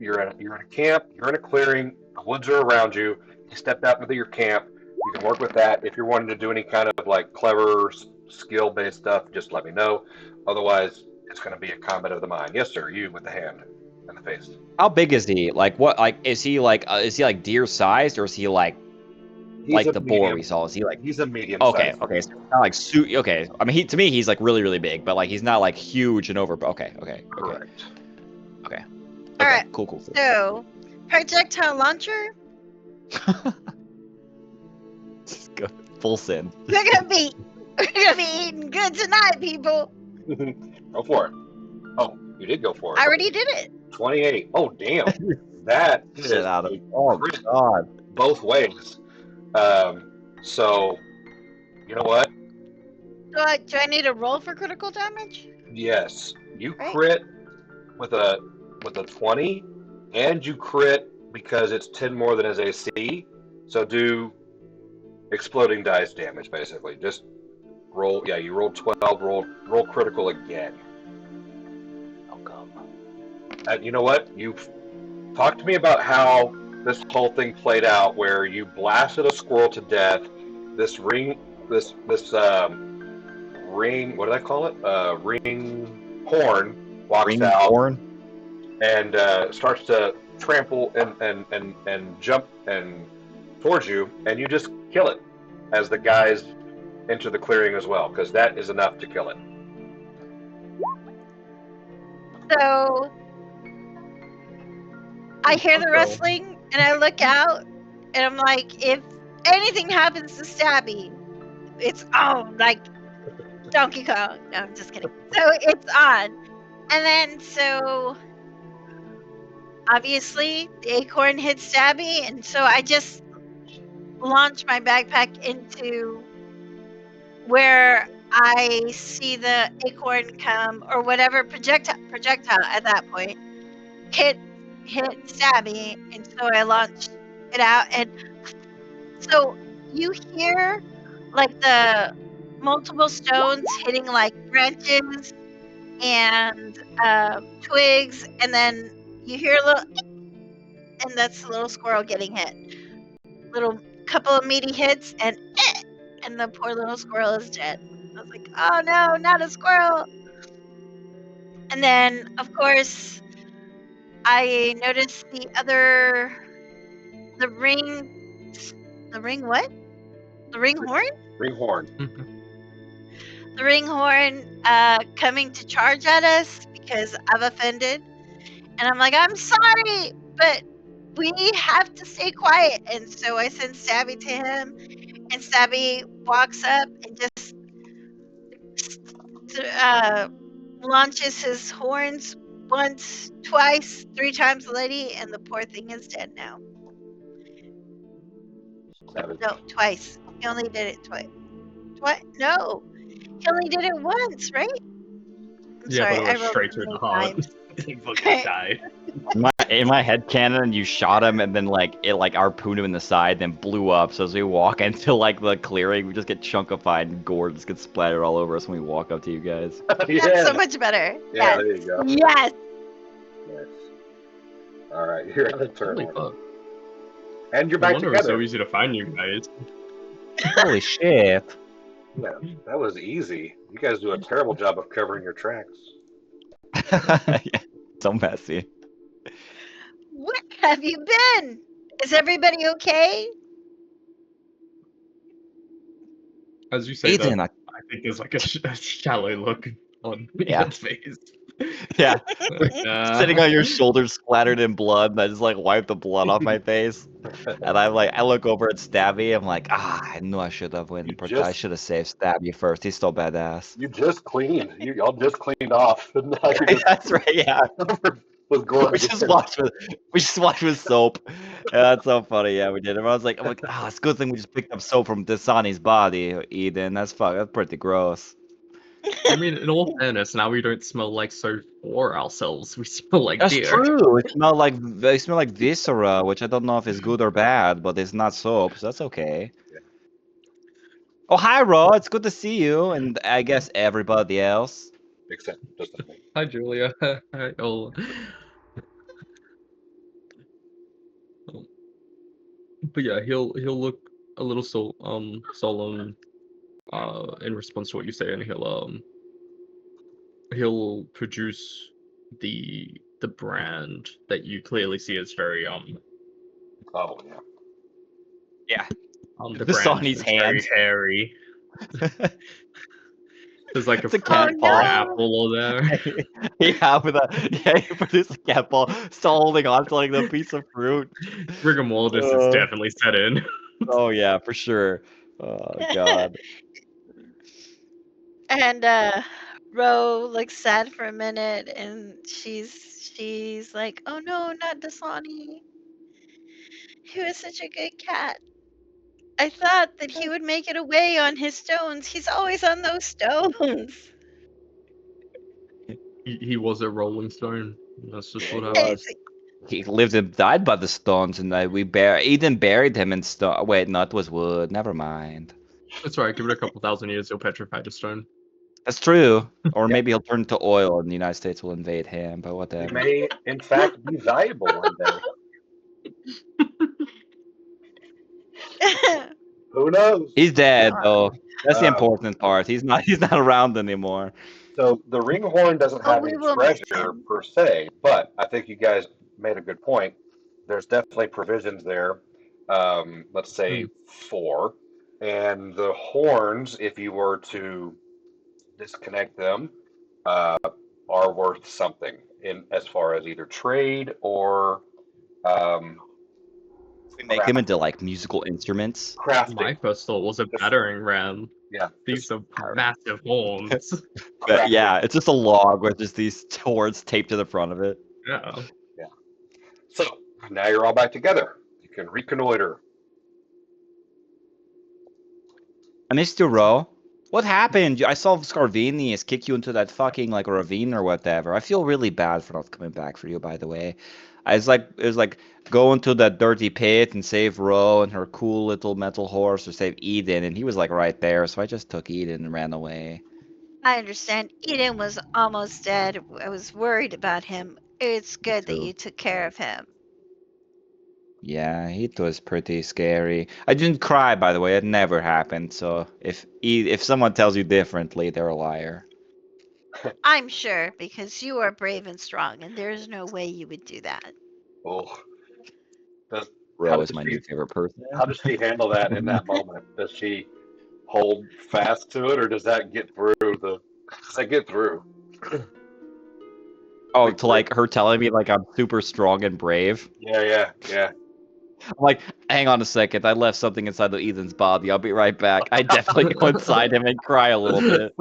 You're in a camp. You're in a clearing. The woods are around you. You stepped out into your camp. You can work with that. If you're wanting to do any kind of like clever skill based stuff, just let me know. Otherwise, it's going to be a combat of the mind. Yes, sir. You with the hand and the face. How big is he? Like what? Like is he like deer sized, or is he like He's a the boar medium. we saw? Is he like He's a medium okay? sized. Okay, so it's not like okay. I mean, to me, he's like really really big, but like he's not like huge and over. Okay. Correct. Okay. All right. Cool. So, projectile launcher. Just go full sin. We're gonna be eating good tonight, people. Go for it. Oh, you did go for it. I already did it. 28. Oh, damn. That is Shit out of a oh crit god. both ways. So, you know what? Do I need to roll for critical damage? Yes, you Right. crit with a 20, and you crit because it's 10 more than his AC. So do exploding dice damage, basically. Just roll. Yeah, you rolled 12. Roll critical again. And you know what? You've talked to me about how this whole thing played out, where you blasted a squirrel to death. This ring. Ring. What do I call it? Ring horn walks out Ringborn? and starts to trample and jump and towards you, and you just kill it as the guys enter the clearing as well, because that is enough to kill it. So I hear the Okay. rustling and I look out and I'm like, if anything happens to Stabby, it's on like Donkey Kong. No, I'm just kidding. So it's on. And then so obviously the acorn hits Stabby, and so I just launch my backpack into where I see the acorn come, or whatever projectile at that point hit Stabby, and so I launch it out, and so you hear like the multiple stones hitting like branches and twigs, and then you hear a little, and that's the little squirrel getting hit. Little couple of meaty hits, and the poor little squirrel is dead. I was like, oh no, not a squirrel. And then, of course, I noticed the ring what? The ring horn? Ring horn. The ring horn coming to charge at us because I've offended. And I'm like, I'm sorry, but we have to stay quiet. And so I send Stabby to him, and Stabby walks up and just launches his horns once, twice, 3 times already, and the poor thing is dead now. Savage. No, twice. He only did it twice. No, he only did it once, right? I'm Yeah, sorry, but it I went rolled straight too through the many heart. times. He fucking died. In my head canon, you shot him and then like it like harpooned him in the side, then blew up. So as we walk into like the clearing, we just get chunkified and gore just gets splattered all over us when we walk up to you guys. Yeah. That's so much better. Yeah, Yes. there you go. Yes. Nice. All right, you're out of turn. Holy fuck. And you're No back wonder it was together. so easy to find you guys. Holy shit! Yeah, that was easy. You guys do a terrible job of covering your tracks. Yeah, so messy. Where have you been? Is everybody okay? As you say Ethan, that, I think there's like a shallow look on Yeah. Ian's face. yeah, Like, sitting on your shoulders splattered in blood, and I just like wipe the blood off my face. And I'm like, I look over at Stabby. I'm like, I knew I should have went. I should have saved Stabby first. He's so badass. You just cleaned. You all just cleaned off, and now you're just That's right. Yeah, covered with gore. we just washed with soap. Yeah, that's so funny. Yeah, we did. Everyone's like, it's a good thing we just picked up soap from Dasani's body, Eden. That's pretty gross. I mean, in all fairness, now we don't smell like soap for ourselves. We smell like That's deer. true. They smell like viscera, which I don't know if it's good or bad, but it's not soap, so that's okay. Yeah. Oh, hi, Ro. It's good to see you, and I guess everybody else. Except just a thing. Hi, Julia. Hi, Ola. But yeah, he'll look a little solemn in response to what you say, and he'll produce the brand that you clearly see as very Oh yeah. Yeah. the The brand Sony's is very hand. hairy. There's like It's a a cat Oh, paw. no. apple there. He produced a cat paw, still holding on to like the piece of fruit. Rigor mortis is Uh, definitely set in. Oh yeah, for sure. Oh god. And Ro looks sad for a minute, and she's like, "Oh no, not Dasani. He was such a good cat. I thought that he would make it away on his stones. He's always on those stones." He was a Rolling Stone. That's just Yeah, what he And happened. it's like, He lived and died by the stones, and Eden buried him in stone. Wait, no, it was wood. Never mind. That's right. Give it a couple thousand years, he'll petrify the stone. That's true. Or Yeah. maybe he'll turn to oil, and the United States will invade him. But He whatever. may, in fact, be valuable one day. Who knows? He's dead though. That's the Um, important part. He's not. He's not around anymore. So the ringhorn doesn't oh, have we any will miss treasure him. per se, but I think you guys made a good point. There's definitely provisions there. Let's say 4, and the horns, if you were to disconnect them, are worth something in as far as either trade or We make them into like musical instruments. crafting. My first thought was a battering ram. Yeah, These are massive horns. But yeah, it's just a log with just these horns taped to the front of it. Yeah. So now you're all back together. You can reconnoiter. I missed you, Ro. What happened? I saw Scarvinius kick you into that fucking like ravine or whatever. I feel really bad for not coming back for you, by the way. It was like go into that dirty pit and save Ro and her cool little metal horse, or save Eden, and he was like right there, so I just took Eden and ran away. I understand. Eden was almost dead. I was worried about him. It's good that too. you took care of him. Yeah, it was pretty scary. I didn't cry, by the way. It never happened. So if someone tells you differently, they're a liar. I'm sure, because you are brave and strong, and there's no way you would do that. Oh, how Ro does is my she- new favorite person. How does she handle that in that moment? Does she hold fast to it, or does that get through the? Does that get through? Oh, to like her telling me like I'm super strong and brave. Yeah. like, hang on a second. I left something inside the Ethan's body. I'll be right back. I definitely go inside him and cry a little bit.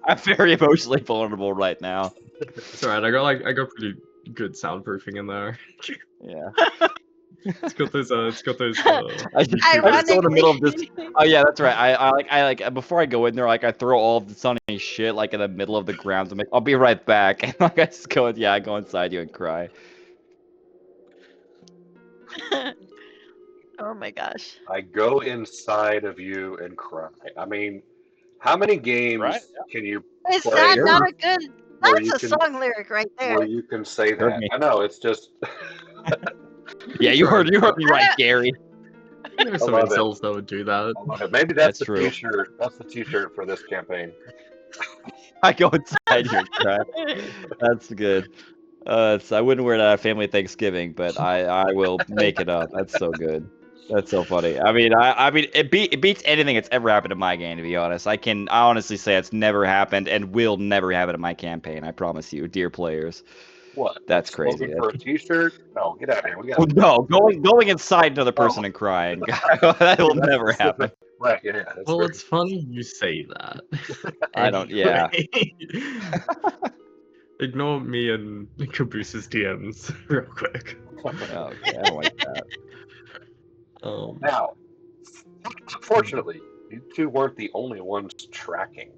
I'm very emotionally vulnerable right now. It's alright. I got pretty good soundproofing in there. Yeah. It's got those. I just YouTubers. go in the middle of this. Ironically. Oh yeah, that's right. I like before I go in there, like I throw all of the sunny shit like in the middle of the grounds. I'm like, I'll be right back, and like I just go, I go inside you and cry. Oh my gosh. I go inside of you and cry. I mean, how many games Right? can you Is play that not Sure. a good? where That's you a can song lyric right there. where you can say Heard that? me. I know it's just Yeah, It's you alright. heard me right, Gary. There's I some love it. incels that would do that. I love it. Maybe that's That's the true. t-shirt. That's the t-shirt for this campaign. I go inside you and cry. That's good. I wouldn't wear that at family Thanksgiving, but I will make it up. That's so good. That's so funny. I mean, it beats anything that's ever happened in my game. To be honest, I honestly say it's never happened and will never happen in my campaign. I promise you, dear players. What? That's That's crazy. slogan for a t-shirt? No, get out of here. We Oh, got no, going inside another person oh, and crying. That will that's never happen. specific. Right? Yeah, that's Well, very. it's funny you say that. I don't. Yeah. Anyway, ignore me and Caboose's DMs real quick. Okay, I don't like that. Now, unfortunately, you two weren't the only ones tracking.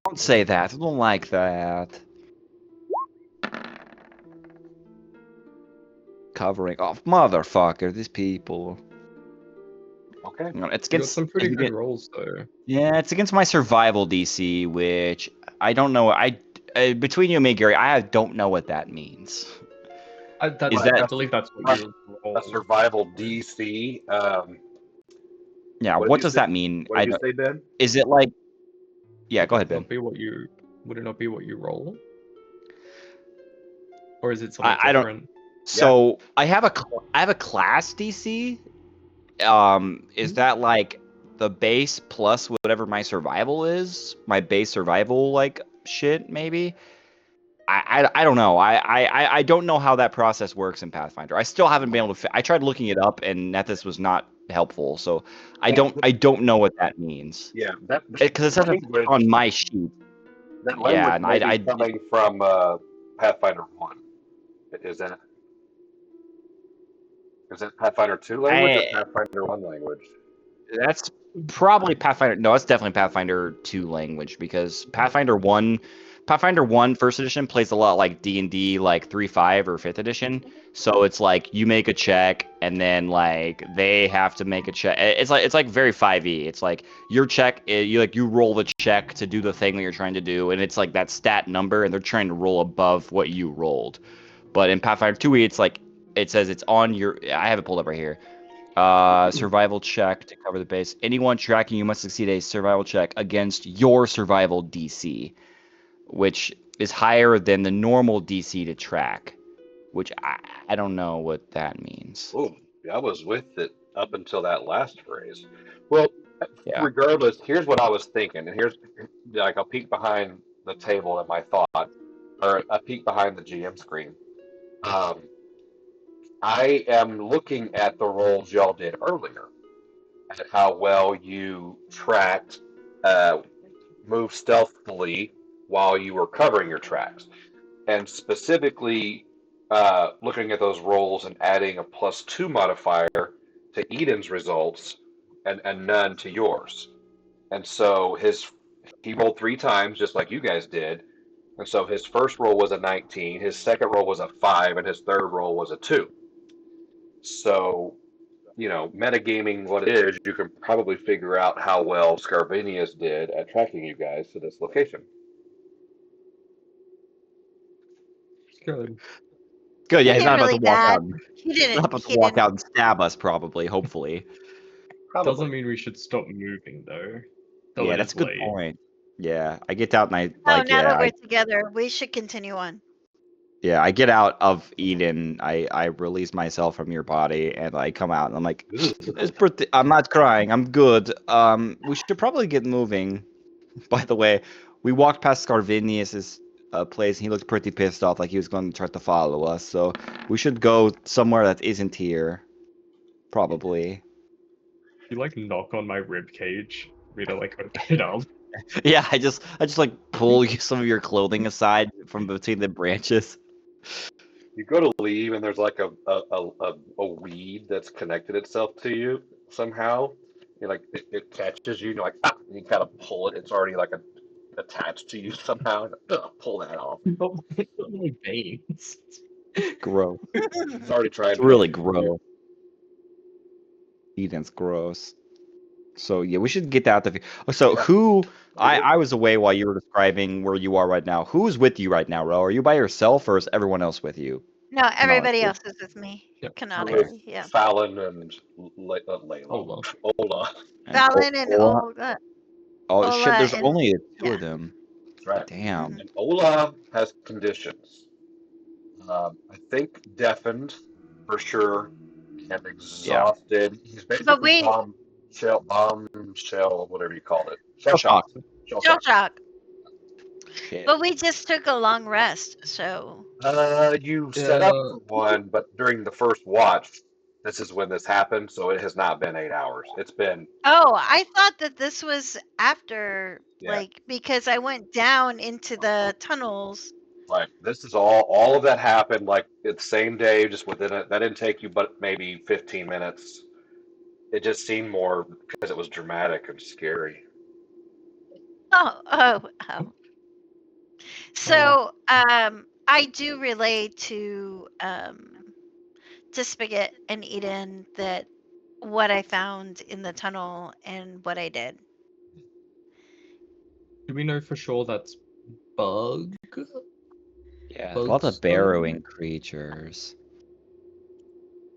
Don't say that. I don't like that. Covering off, motherfucker. These people. Okay. You know, it's You got against. some pretty It's good against rolls though. yeah, it's against my survival DC, which I don't know. Between you and me, Gary, I don't know what that means. Is That's Right. I that believe that's what A, you a roll. survival DC. yeah? What did What you does say? that mean? What I did you don't. say, Ben? Is it like? Yeah, go Would ahead, it Ben. not be what you? Would it not be what you roll? Or is it something I don't. different? Yeah. So I have a class DC. Is that like the base plus whatever my survival is? My base survival like shit maybe. I don't know. I don't know how that process works in Pathfinder. I still haven't been able to. I tried looking it up, and Nethys was not helpful. So Yeah. I don't know what that means Yeah. That because it says it's on language. my sheet. That Yeah, language and may be coming from Pathfinder One. Is that Pathfinder Two language or I Pathfinder One language? that's probably Pathfinder. No, it's definitely Pathfinder 2 language because Pathfinder 1 first edition plays a lot like D&D like 3.5 or 5th edition. So it's like you make a check and then like they have to make a check. It's like very 5e. It's like your check you roll the check to do the thing that you're trying to do and it's like that stat number and they're trying to roll above what you rolled. But in Pathfinder 2e it's like it says it's on your I have it pulled up right here. Survival check to cover the base. Anyone tracking you must succeed a survival check against your survival DC, which is higher than the normal DC to track, which I don't know what that means. Oh, I was with it up until that last phrase. Well, Yeah. regardless, here's what I was thinking, and here's like I'll peek behind the table in my thought, or a peek behind the GM screen. Um, I am looking at the rolls y'all did earlier, and how well you tracked, uh, move stealthily while you were covering your tracks, and specifically looking at those rolls and adding a +2 modifier to Eden's results and none to yours. And so he rolled 3 times just like you guys did. And so his first roll was a 19, his second roll was a 5, and his third roll was a 2. So, metagaming what it is, you can probably figure out how well Scarvinius did at tracking you guys to this location. Good. Good. Yeah, He he's did not about to really walk bad. out. He He's not didn't. about to He walk didn't. out and stab us. Probably. Hopefully. Doesn't Probably. mean we should stop moving though. Though Yeah, it that's is a good late. point. Yeah, I get out and I Oh, like. now Yeah, that we're together, we should continue on. I get out of Eden. I release myself from your body, and I come out, and I'm like, it's pretty. I'm not crying. I'm good. We should probably get moving. By the way, we walked past Scarvinius's place, and he looked pretty pissed off, like he was going to try to follow us. So we should go somewhere that isn't here, probably. You like knock on my rib cage, me to like open it up. Yeah, I just like pull some of your clothing aside from between the branches. You go to leave, and there's like a weed that's connected itself to you somehow. You like it catches you, and you're like, ah, and you kind of pull it. It's already like attached to you somehow. Pull that off. Oh, my veins. Gross. It's already It's trying to really infect you. gross. Eden's gross. So yeah, we should get out of here. So Yeah. who? I was away while you were describing where you are right now. Who's with you right now, Ro? Are you by yourself, or is everyone else with you? No, everybody Canonically. else is with me. Yep. Canonically, yeah. Fallon and Layla. Ola. Ola. And Fallon and Ola. Oh shit! Ola There's and only two yeah. of them. That's right. Damn. Mhm. And Ola has conditions. I think deafened for sure, and Yeah. exhausted. He's But basically we bombshell, whatever you call it. Shell Shell shock. shock. Shell shell shock. shock. Shit. But we just took a long rest, so You set up Yeah. for one, but during the first watch, this is when this happened, so it has not been 8 hours. It's been I thought that this was after yeah, because I went down into the tunnels. right. This is all of that happened like the same day, just within it. That didn't take you but maybe 15 minutes. It just seemed more because it was dramatic and scary. Oh. So, I do relate to Spigot and Eden that what I found in the tunnel and what I did. Do we know for sure that's bug? Yeah, a Bug lot of stuff? burrowing creatures.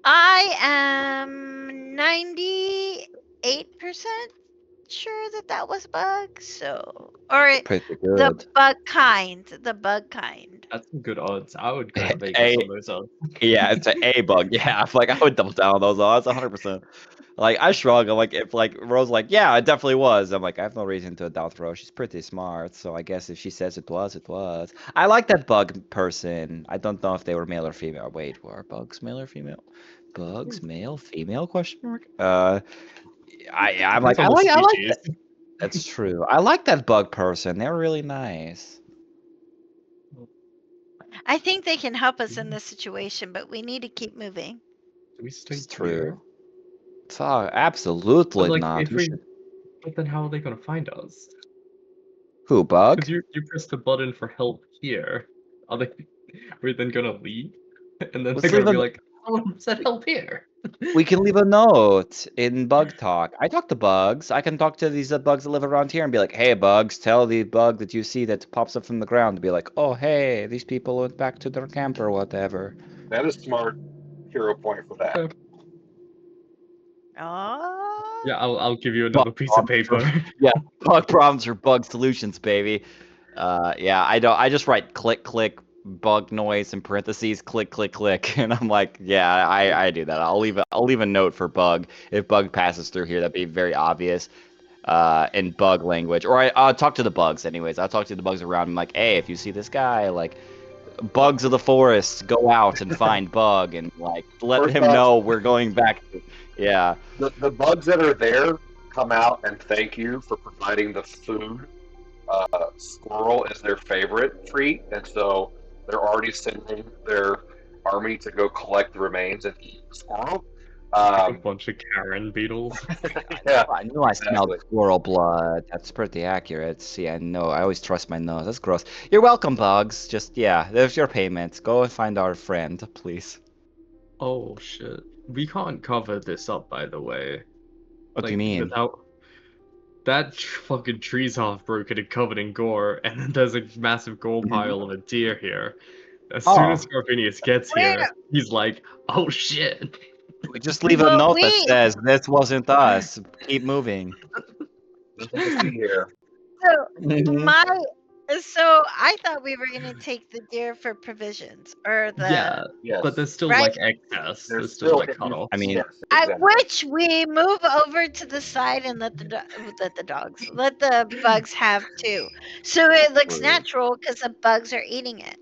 I am 98% sure that that was bug. So, or Pretty the good. bug kind, the bug kind. That's some good odds. I would go to Vegas A, on those odds. yeah, it's an A bug. Yeah, like I would double down on those odds 100%. Like I shrug. I'm like, if like Rose, like, yeah, it definitely was. I'm like, I have no reason to doubt Rose. She's pretty smart, so I guess if she says it was, it was. I like that bug person. I don't know if they were male or female. Wait, were bugs male or female? Bugs male, female? Question mark. I'm like, Depends on the I like species. that. That's true. I like that bug person. They're really nice. I think they can help us in this situation, but we need to keep moving. Do we stay It's here? true. It's absolutely But like, not. if We we, should. but then how are they gonna find us? Who, bug? Because you press the button for help here. Are they? We're then gonna leave, and then Let's they're gonna leave be a- like, "Someone said help here." We can leave a note in Bug Talk. I talk to bugs. I can talk to these bugs that live around here and be like, hey, bugs, tell the bug that you see that pops up from the ground to be like, oh, hey, these people went back to their camp or whatever. That is smart. Hero point for that. Oh. Yeah, I'll give you Bug another piece of problems for- paper. yeah, bug problems or bug solutions, baby. Yeah, I don't. I just write click, click, bug noise in parentheses, click, click, click, and I'm like, yeah, I do that. I'll leave a note for bug if bug passes through here. That'd be very obvious. In bug language, or I'll talk to the bugs anyways. I'll talk to the bugs around. I'm like, hey, if you see this guy, like, bugs of the forest, go out and find bug, and like let First him off, know we're going back. Yeah, the bugs that are there come out and thank you for providing the food. Squirrel is their favorite treat, and so they're already sending their army to go collect the remains and eat the squirrel. Like a bunch of Karen beetles. Yeah, I knew I smelled exactly. squirrel blood. That's pretty accurate. See, I know. I always trust my nose. That's gross. You're welcome, bugs. Just yeah, there's your payment. Go and find our friend, please. Oh shit. We can't cover this up, by the way. What do you Like, mean? without that fucking tree's half broken and covered in gore, and then there's a massive gore pile of a deer here. As soon as Oh. Scorpius gets here, he's like, "Oh shit!" We just leave a But note that we- says this wasn't us. Keep moving. Nothing to see here. So Mhm. So I thought we were gonna take the deer for provisions or Yeah, the Yes. but there's still right. like excess. There's There's still like if you, cutoffs. I mean, yes, At exactly. which we move over to the side and let let the bugs have two. So it looks true. natural because the bugs are eating it,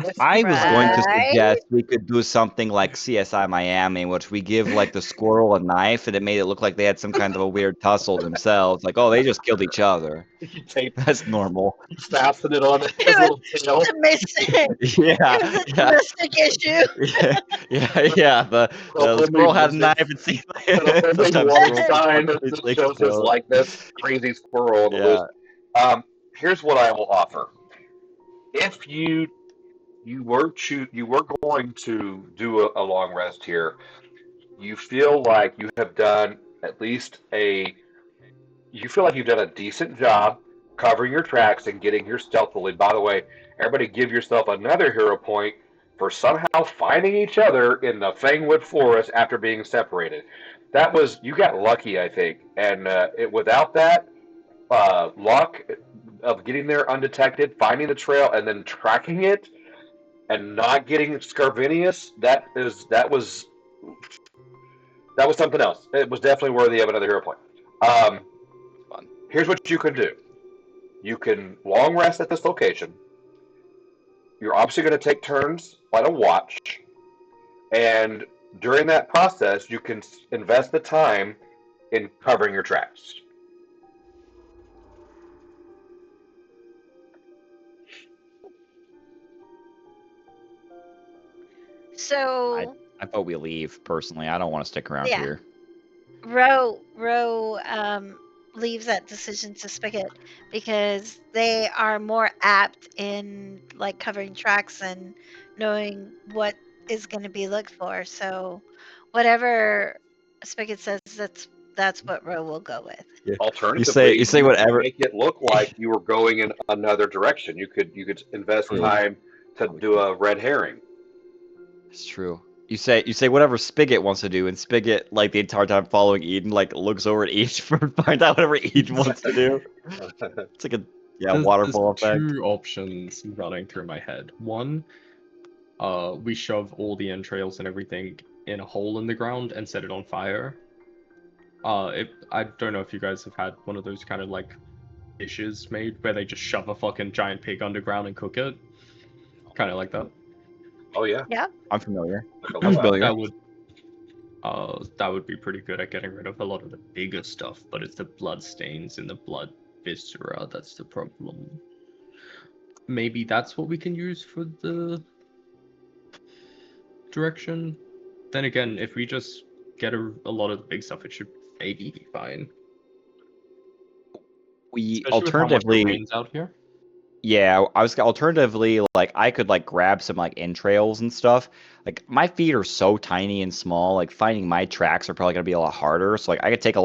Yes, I was going to right? suggest we could do something like CSI Miami, in which we give like the squirrel a knife, and it made it look like they had some kind of a weird tussle themselves. Like, oh, they just killed each other. you tape, That's normal. you fasten it on his It was little tail. domestic. Yeah, It was a yeah, domestic issue. yeah, yeah. The Only squirrel had a one big, knife, and see, only sometimes one squirrels just sign fucking that easily shows his explode. likeness. Crazy squirrel on the loose. Yeah. Um, here's what I will offer. If you were going to do a long rest here, you feel like you have done at least a you feel like you've done a decent job covering your tracks and getting here stealthily. By the way, everybody give yourself another hero point for somehow finding each other in the Fangwood Forest after being separated. That was you got lucky, I think, and without that luck of getting there undetected, finding the trail, and then tracking it, and not getting Scarvinius, that was something else. It was definitely worthy of another hero point. Um, Fun. Here's what you can do. You can long rest at this location. You're obviously going to take turns on a watch, and during that process, you can invest the time in covering your tracks. So I vote we leave. Personally, I don't want to stick around yeah, here. Row leaves that decision to Spigot because they are more apt in like covering tracks and knowing what is going to be looked for. So whatever Spigot says, that's what Row will go with. Yeah. Alternatively, You say you could whatever. make it look like you were going in another direction. You could invest True. time to do a red herring. It's true. You say whatever Spigot wants to do, and Spigot, like the entire time following Eden, like looks over at each for find out whatever Eden wants to do. It's like a There's waterfall effect. two options running through my head. One, we shove all the entrails and everything in a hole in the ground and set it on fire. I don't know if you guys have had one of those kind of like dishes made where they just shove a fucking giant pig underground and cook it. Kind of like that. Oh yeah, Yeah. I'm familiar. like a I'm luau. familiar. That would be pretty good at getting rid of a lot of the bigger stuff, but it's the blood stains and the blood viscera that's the problem. Maybe that's what we can use for the direction. Then again, if we just get a lot of the big stuff, it should maybe be fine. We Especially with how much it alternatively, rains out here. yeah, I was alternatively like I could like grab some like entrails and stuff. Like my feet are so tiny and small, like finding my tracks are probably gonna be a lot harder. So like I could take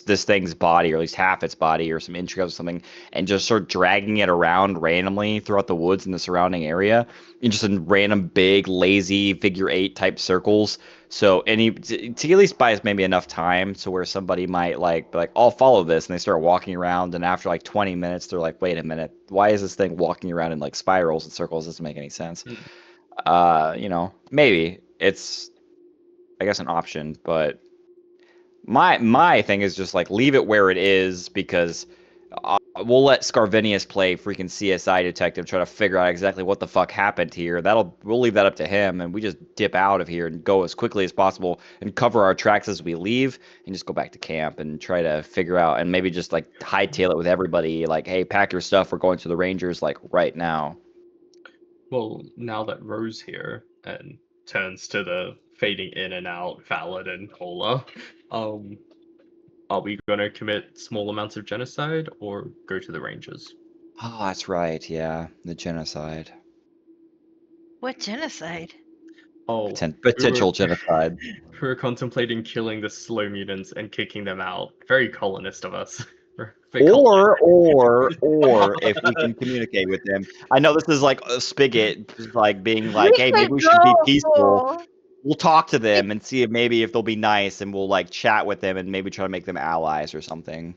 this thing's body or at least half its body or some entrails or something and just start dragging it around randomly throughout the woods in the surrounding area in just in random big lazy figure eight type circles. So to at least buy us maybe enough time to where somebody might like be like, I'll follow this, and they start walking around, and after like 20 minutes, they're like, wait a minute, why is this thing walking around in like spirals and circles? Doesn't make any sense. Hmm. Maybe it's I guess an option, but my thing is just like leave it where it is because we'll let Scarvinius play freaking CSI detective, try to figure out exactly what the fuck happened here. We'll leave that up to him, and we just dip out of here and go as quickly as possible and cover our tracks as we leave, and just go back to camp and try to figure out and maybe just like hightail it with everybody. Like, hey, pack your stuff. We're going to the Rangers like right now. Well, now that Rose here and turns to the fading in and out Valid and Hola, are we gonna commit small amounts of genocide or go to the Rangers? Oh, that's right. Yeah, the genocide, What genocide? Oh, we were potential genocide. we were contemplating killing the slow mutants and kicking them out. Very colonist of us. Very Or if we can communicate with them. I know this is like a spigot, just like being We like, hey, maybe could we should be go peaceful. for We'll talk to we them and see if maybe if they'll be nice, and we'll like chat with them and maybe try to make them allies or something.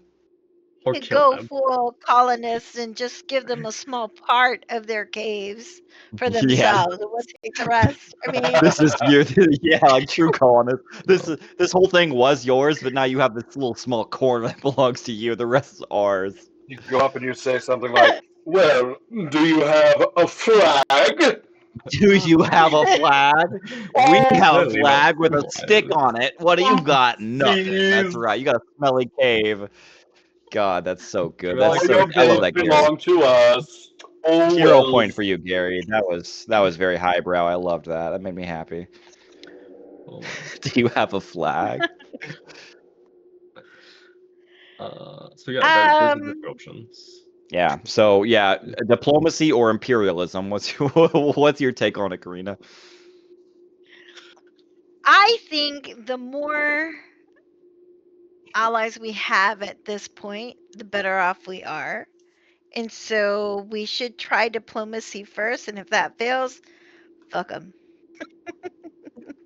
Or could kill go them. full colonists and just give them a small part of their caves for Yeah. themselves, and we'll take the rest. I mean, This is you. Yeah, like true colonist. No. This whole thing was yours, but now you have this little small corner that belongs to you. The rest is ours. You go up and you say something like, "Well, do you have a flag?" Do you have a flag? We Oh, have a Clearly not. flag with a stick on it. What do you got? Nothing. That's please. right. You got a smelly cave. God, that's so good. You're That's All like, so. your I love days that, Gary. belong to us. Oh, 0 point Wells. for you, Gary. That was very highbrow. I loved that. That made me happy. oh, Do you have a flag? so yeah, those are the um, options. Yeah. So yeah, diplomacy or imperialism. What's your take on it, Karina? I think the more allies we have at this point, the better off we are. And so we should try diplomacy first, and if that fails, fuck them.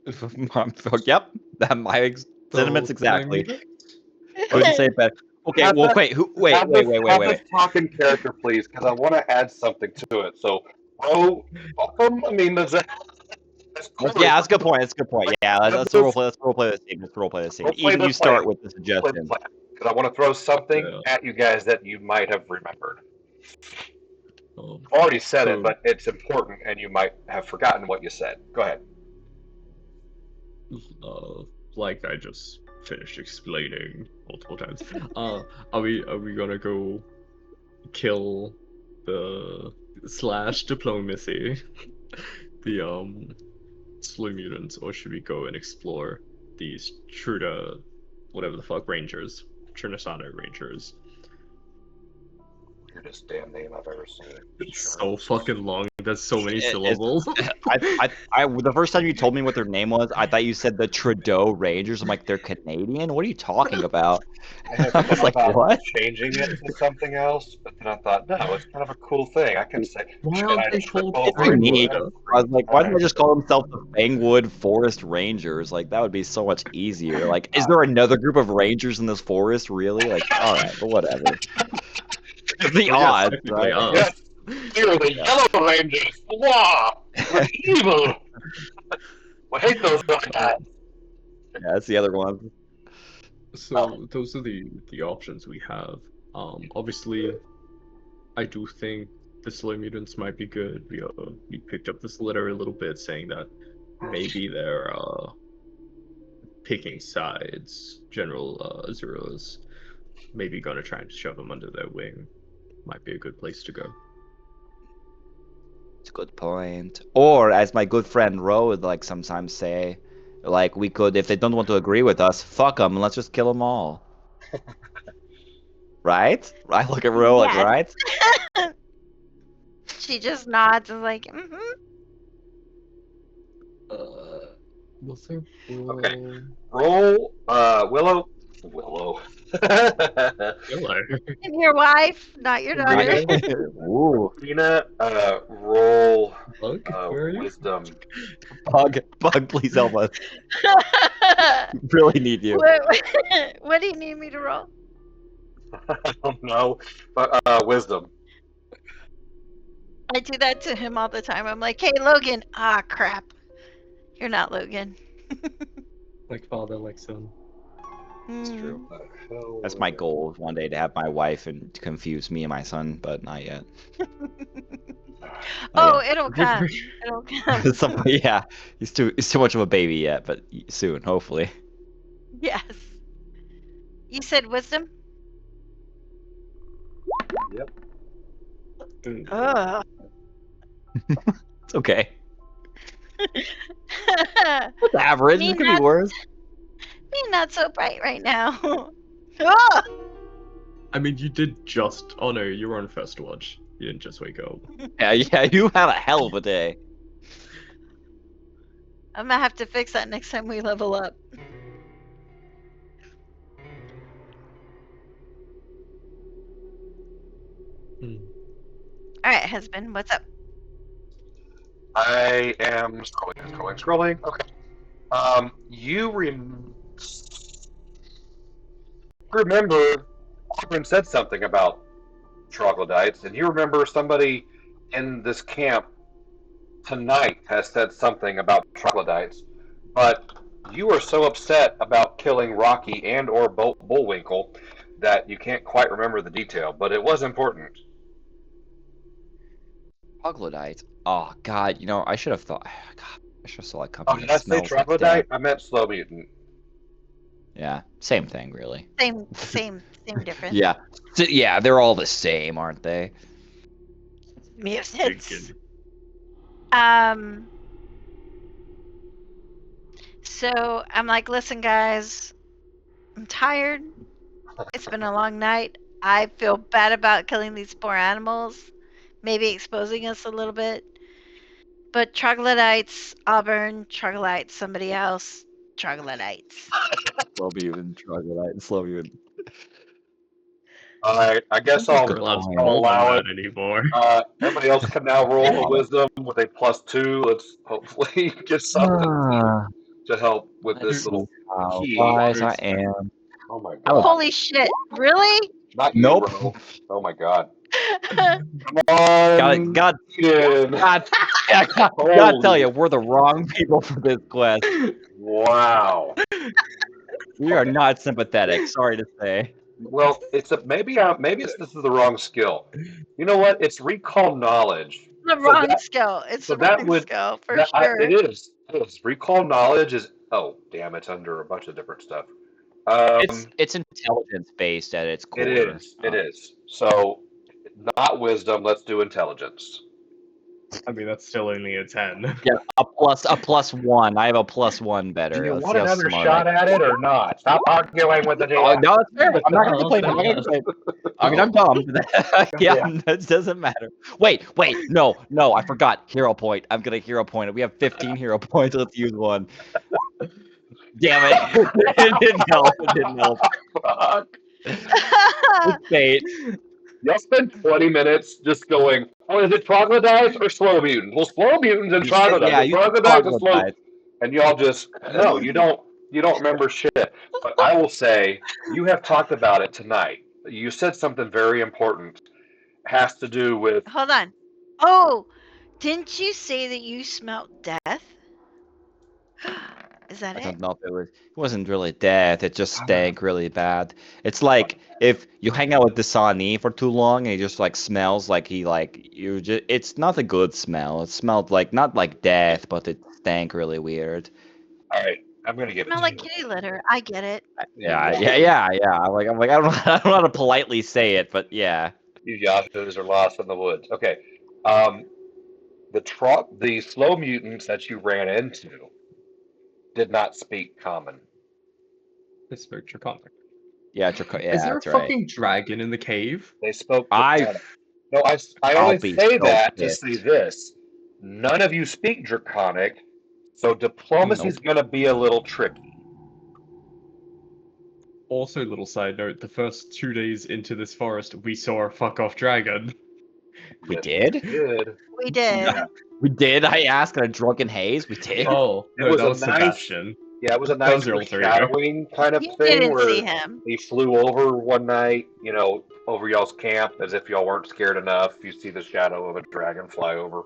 Yep, that my sentiments So can I exactly. mute it? Couldn't say it better. Okay, Have well, this, have wait. this talking character, please, because I want to add something to it. So, bro, welcome. I mean, that's clearly Yeah, that's a good point. That's a good point. Yeah, have let's this role play. Let's role play this scene. Let's role play this scene. role play Eden, the you start plan. with the Play the suggestion. plan. Because I want to throw something Yeah. at you guys that you might have remembered. Um, I've already said it, so but it's important, and you might have forgotten what you said. Go ahead. like I just finished explaining multiple times. Are we gonna go kill the slash diplomacy, the slow mutants, or should we go and explore these Truda, whatever the fuck, Rangers, Trinasana Rangers? Weirdest damn name I've ever seen. It's so Insurance. fucking long. That's so many It's, syllables. the first time you told me what their name was, I thought you said the Trudeau Rangers. I'm like, they're Canadian. What are you talking about? I had I was thought like, about what? changing it to something else, but then I thought, no, it's kind of a cool thing. I can say, Why should aren't I they trip called It's over it? Fangwood? unique. I was like, why don't Everything? they just call themselves the Fangwood Forest Rangers? Like, that would be so much easier. Like, is Uh, there another group of rangers in this forest, really? Like, all right, but whatever. The Well, yes, odds, technically right? us. Yes, here are the Yeah. Yellow Rangers. Blah! We're evil. We hate those guys. Yeah, that's the other one. Oh, So those are the options we have. Obviously, I do think the slow mutants might be good. We picked up this letter a little bit saying that maybe they're picking sides. General Zero's maybe gonna try and shove them under their wing. Might be a good place to go. It's a good point. Or, as my good friend Ro would like sometimes say, like we could, if they don't want to agree with us, fuck them, let's just kill them all. Right? I look at Ro like, Yes. right? She just nods and is like, mm-hmm. Was there okay. roll? Roll, Willow. Willow. Hello. And your wife, not your daughter. Rena? Ooh, Tina, roll Bug? Where are you? wisdom. bug, please help us. We really need you. what do you need me to roll? I don't know, but wisdom. I do that to him all the time. I'm like, hey, Logan. Ah, crap. You're not Logan. Like father, like son. It's true. That's my goal one day to have my wife and confuse me and my son, but not yet. Oh, Not it'll come. It'll come. yet. Yeah, he's too much of a baby yet, but soon, hopefully. Yes. You said wisdom? Yep. Ugh. It's okay. It's average. Me It could be not, worse. me not so bright right now. Ugh. I mean, you did just. Oh no, you were on first watch. You didn't just wake up. Yeah, you had a hell of a day. I'm gonna have to fix that next time we level up. Hmm. All right, husband, what's up? I am scrolling. Okay. You remember Auburn said something about troglodytes, and you remember somebody in this camp tonight has said something about troglodytes, but you are so upset about killing Rocky and or Bullwinkle that you can't quite remember the detail, but it was important. Troglodyte. Oh God, I should have thought. God, I should have saw it Oh, coming. did It I say smells like death. troglodyte? I meant slow mutant. Yeah, same thing, really. Same difference. Yeah, yeah, they're all the same, aren't they? Mutants. Thinking. So I'm like, listen, guys, I'm tired. It's been a long night. I feel bad about killing these poor animals, maybe exposing us a little bit. But troglodytes, Auburn, troglodytes, somebody else, troglodytes. Slow mutant, troglodyte, slow mutant. All right, I I guess don't think we're allowed to I'll call them allow it. that anymore. Everybody else can now roll a Wow. wisdom with a +2. Let's hopefully get something to help with Let's this see little how key. wise I am. Oh my I would. god. Holy shit! Really? Not you, Nope. Ro. Oh my god. I'm Come God, on, God, Eden. God, yeah, gotta tell Holy you, we're the wrong people for this quest. wow. We are Okay. not sympathetic. Sorry to say. Well, maybe this is the wrong skill. You know what? It's recall knowledge. the So wrong that skill. It's so the that wrong would skill for that sure. it is. It is. Recall knowledge is oh damn, it's under a bunch of different stuff. It's intelligence based at its It core. is. It is. So not wisdom, let's do intelligence. I mean, that's still only a 10. Yeah, a plus one. I have a +1 Do better. you Let's want see how another smart I shot can. at it or not? Stop arguing with the Oh DM. no, that's fair. I'm not gonna I'll complain. say I'm not gonna yes. complain. I mean, I'm dumb. Yeah, Yeah. that doesn't matter. Wait, no, I forgot. Hero point. I'm gonna hero point it. We have 15 hero points. Let's use one. Damn it! It didn't help. It didn't help. Fuck. It's fate. Y'all spend 20 minutes just going, oh, is it troglodytes or slow mutants? Well, slow mutants and troglodytes. Yeah, Well, you said troglodytes and slow. troglodyte. And y'all just, no, you don't remember shit. But I will say, you have talked about it tonight. You said something very important. Has to do with, Hold on. Oh, didn't you say that you smelt death? Is that I it? don't know if it wasn't really death. It just stank really bad. It's like if you hang out with Dasani for too long and he just like smells like you just. It's not a good smell. It smelled like not like death, but it stank really weird. all right, I'm going to give it Smell to like you. kitty litter. I get it. Yeah. I'm like I don't know how to politely say it, but yeah. You yahoos are lost in the woods. Okay. The slow mutants that you ran into did not speak common. It's very draconic. Yeah, Is yeah, there a that's right. fucking dragon in the cave? They spoke I Draconic. No, I I'll only be say so that to say pissed. this. None of you speak Draconic, so diplomacy is Nope. going to be a little tricky. Also, little side note, the first 2 days into this forest, we saw a fuck off dragon. We Yes, did? you did. We did. Yeah. We did. I asked in a drunken haze. We did. Oh, It no, was that a was nice, Sebastian. yeah, it was a That nice was your alter ego. foreshadowing kind of You thing didn't see where him. he flew over one night, over y'all's camp as if y'all weren't scared enough. You see the shadow of a dragon fly over.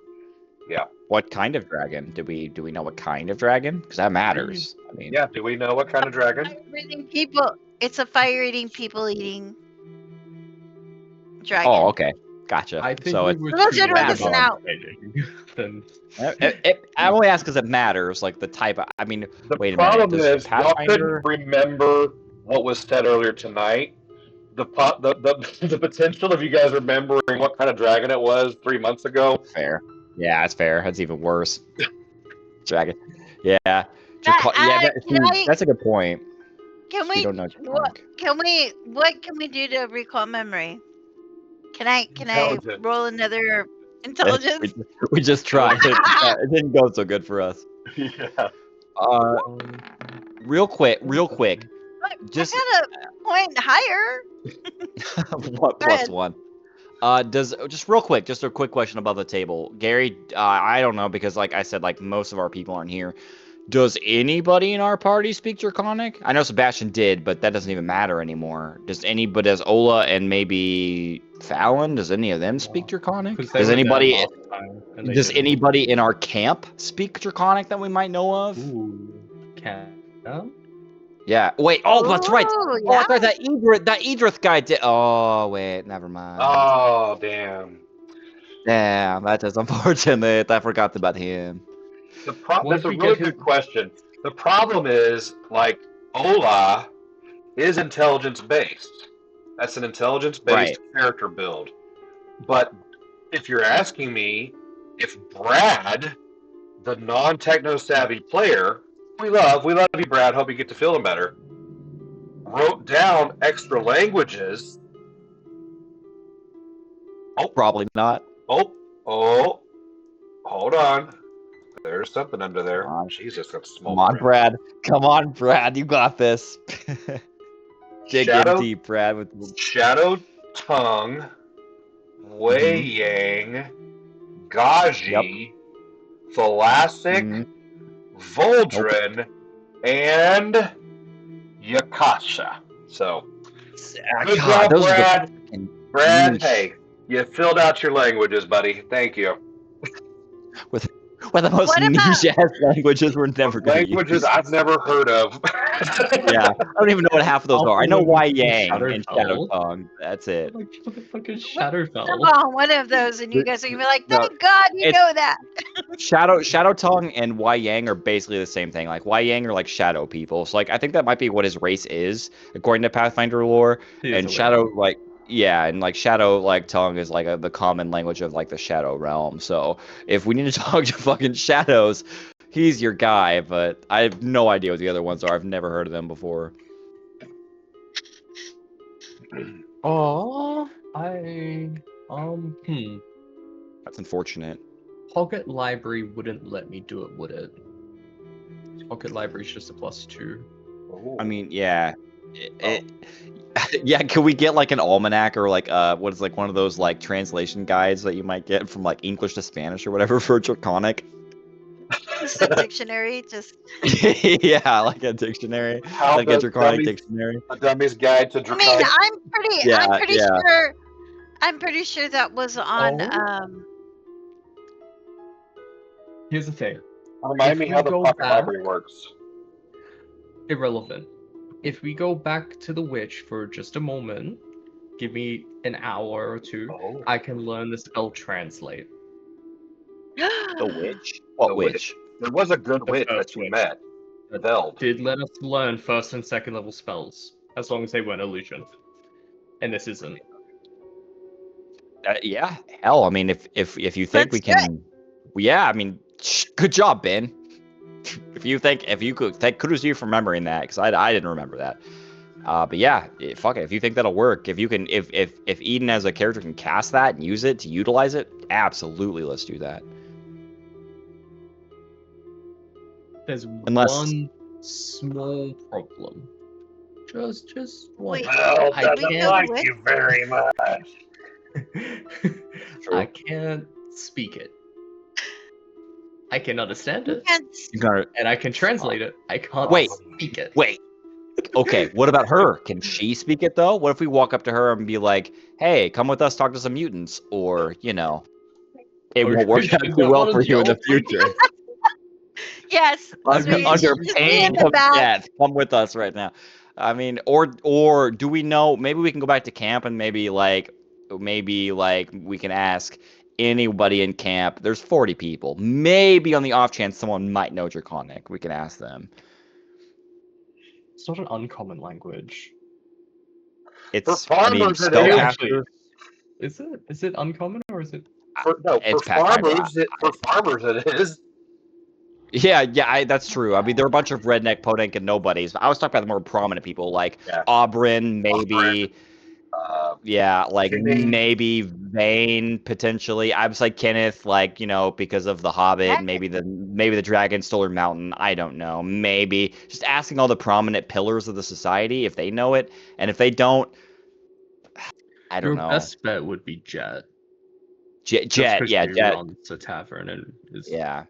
Yeah. What kind of dragon? Do we know what kind of dragon? Because that matters. I mean, Yeah. Do we know what kind of dragon? Fire-breathing people. It's a fire-eating, people-eating dragon. oh, okay, gotcha. I think So we it's were We'll too generate late this about out. understanding. Then I only ask because it matters, like the type. I mean, The wait a minute. problem Does is y'all couldn't Pathfinder? remember what was said earlier tonight. The potential of you guys remembering what kind of dragon it was 3 months ago. Fair. Yeah, it's fair. That's even worse. Dragon. Yeah. Yeah, That's a good point. can We we don't know. what can we do to recall memory? Can I Intelligence. roll another we, intelligence? we just tried it. It didn't go so good for us. Yeah. Real quick. Just I got a point higher. what Go ahead. +1? Just real quick, just a quick question about the table, Gary. I don't know because, like I said, like most of our people aren't here. Does anybody in our party speak Draconic? I know Sebastian did, but that doesn't even matter anymore. Does Ola and maybe Fallon? Does any of them speak Draconic? Because they Does were there anybody? last time, and they Does didn't. anybody in our camp speak Draconic that we might know of? Ooh, can Yeah. Wait. Oh, that's right. Oh, Oh, yeah. that's right. That Idrith guy did. Oh, wait. Never mind. Oh, damn. Damn, that is unfortunate. I forgot about him. What That's if a we really get his? good question. The problem is, like, Ola is intelligence based. That's an intelligence based Right. character build. But if you're asking me if Brad, the non techno savvy player, we love you, Brad. Hope you get to feeling better, wrote down extra languages. Oh, Probably not. oh, oh, hold on. There's something under there. on. Jesus, that's Come smoke. on, Brad. Come on, Brad. You got this. Dig in Shadow, deep, Brad. With Shadow Tongue, Wei Yang, Gaji, Thalassic, Mhm. Voldrin, and Yakasha. So, good God, job, those are the Brad. freaking Brad, niche. hey, you filled out your languages, buddy. Thank you. with the most What about niche ass languages we're never gonna Languages use. I've never heard of. Yeah, I don't even know what half of those are. I know Wai Yang and Shadow Shadowfell. Tongue. That's it. Like fucking what Shadowfell. about one of those, and you guys are gonna be like, No, "Thank God you it's know that." Shadow Tongue and Wai Yang are basically the same thing. Like Wai Yang are like shadow people. So like I think that might be what his race is according to Pathfinder lore. He is And a Shadow wizard. like yeah, and like Shadow like tongue is like the common language of like the Shadow realm. So if we need to talk to fucking shadows, he's your guy. But I have no idea what the other ones are. I've never heard of them before. Oh, I hmm. That's unfortunate. Pocket Library wouldn't let me do it, would it? Pocket Library's just a +2. I mean, yeah. Yeah, can we get like an almanac or like what is like one of those like translation guides that you might get from like English to Spanish or whatever for Draconic? Just a dictionary, just Yeah, like a dictionary, How like a the Draconic dummies, dictionary. a dummy's guide to I mean, Draconic. I'm Yeah, pretty yeah. sure I'm pretty sure that was on Oh, here's the thing. Remind If me we how the go pocket back, library works. irrelevant. If we go back to the witch for just a moment, give me an hour or two, Oh, I can learn the spell translate. The witch? What the witch? there was a good The witch first that you witch met, that Veld. did let us learn first and second level spells, as long as they weren't illusion. And this isn't. Yeah, hell, I mean, if you think we Let's do it. can, yeah, I mean, good job, Ben. If you could, thank kudos to you for remembering that because I didn't remember that. But yeah, fuck it. If you think that'll work, if you can, if Eden as a character can cast that and use it to utilize it, absolutely, let's do that. There's Unless one small problem. Just one. Wait, Veld can we doesn't go to like witch? you very much. I can't speak it. I can understand You it, can't. you gotta and I can translate it. I can't wait, speak it. wait. Okay, what about her? Can she speak it though? What if we walk up to her and be like, "Hey, come with us, talk to some mutants," or it Or won't work is out she too not well one for of you in the y'all? future. Yes, I'm sweet. just- Under Just be in pain the of back. death, come with us right now. I mean, or do we know? Maybe we can go back to camp and maybe like we can ask anybody in camp. There's 40 people. Maybe on the off chance someone might know Draconic, we can ask them. It's not an uncommon language. It's, I mean, farmers, it is. Actually, spellcasters. is it uncommon or is it? It's Pathfinder. For farmers, it is. Yeah, that's true. I mean, there are a bunch of redneck, podunk, and nobodies. I was talking about the more prominent people like Yeah. Auburn, maybe. Yeah, like Timmy. maybe Vane potentially. I was like Kenneth, like because of the Hobbit. Maybe the dragon stole her mountain. I don't know. Maybe just asking all the prominent pillars of the society if they know it, and if they don't, I don't Your know. best bet would be Jet. Jet, Just because yeah, he Jet, runs a tavern and is. yeah.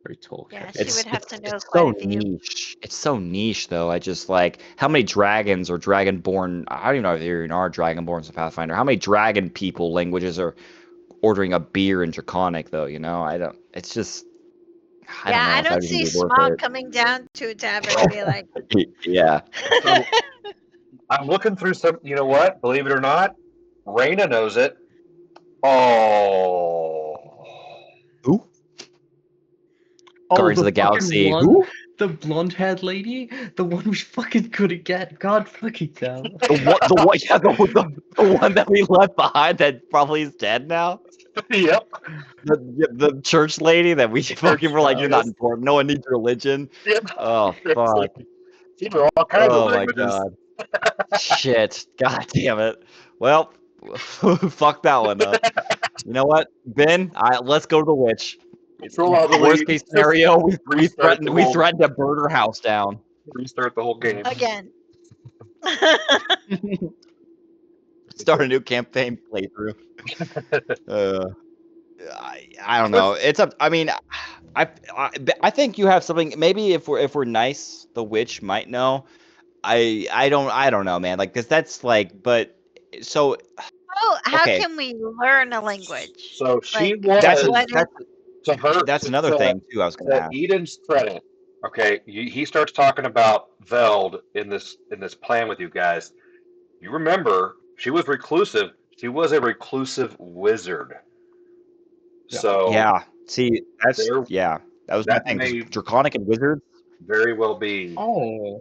Very tall Yeah, character. she would have to know It's quite so a few. niche. It's so niche, though. I just like how many dragons or dragonborn. I don't even know if there even are dragonborns in Pathfinder. How many dragon people languages are ordering a beer in Draconic, though? You know, I don't. It's just. I don't Yeah, know I if that don't would even see be worth Smog coming down to a tavern and be like, it. Yeah. So I'm looking through some. You know what? Believe it or not, Raina knows it. Oh, Who? Oh, Guardians of the the fucking Galaxy. one, Who? the blonde-haired lady, the one we fucking couldn't get. God fucking damn. The one. The one. Yeah. The one that we left behind that probably is dead now. yep. The church lady that we fucking were like, you're not Yes. important. No one needs religion. Yep. Oh fuck. She knew all kinds of Oh my languages. god. Shit. God damn it. Well, fuck that one up. You know what, Ben? Let's go to the witch. Worst Probably case just scenario, we restart threatened the we whole threatened to burn her house down. game. again. Start a new campaign playthrough. I don't know. It's up. I mean, I think you have something. Maybe if we're nice, the witch might know. I don't know, man. Like, cause that's like, but so Oh, how okay. can we learn a language? So she Like, That's was what is, that's to her that's another thing too. I was gonna to ask. Eden's credit. Okay, he starts talking about Veld in this plan with you guys. You remember she was reclusive. She was a reclusive wizard. Yeah. So Yeah. See, there that was my that thing. Because may Draconic and Wizards. very well be. Oh,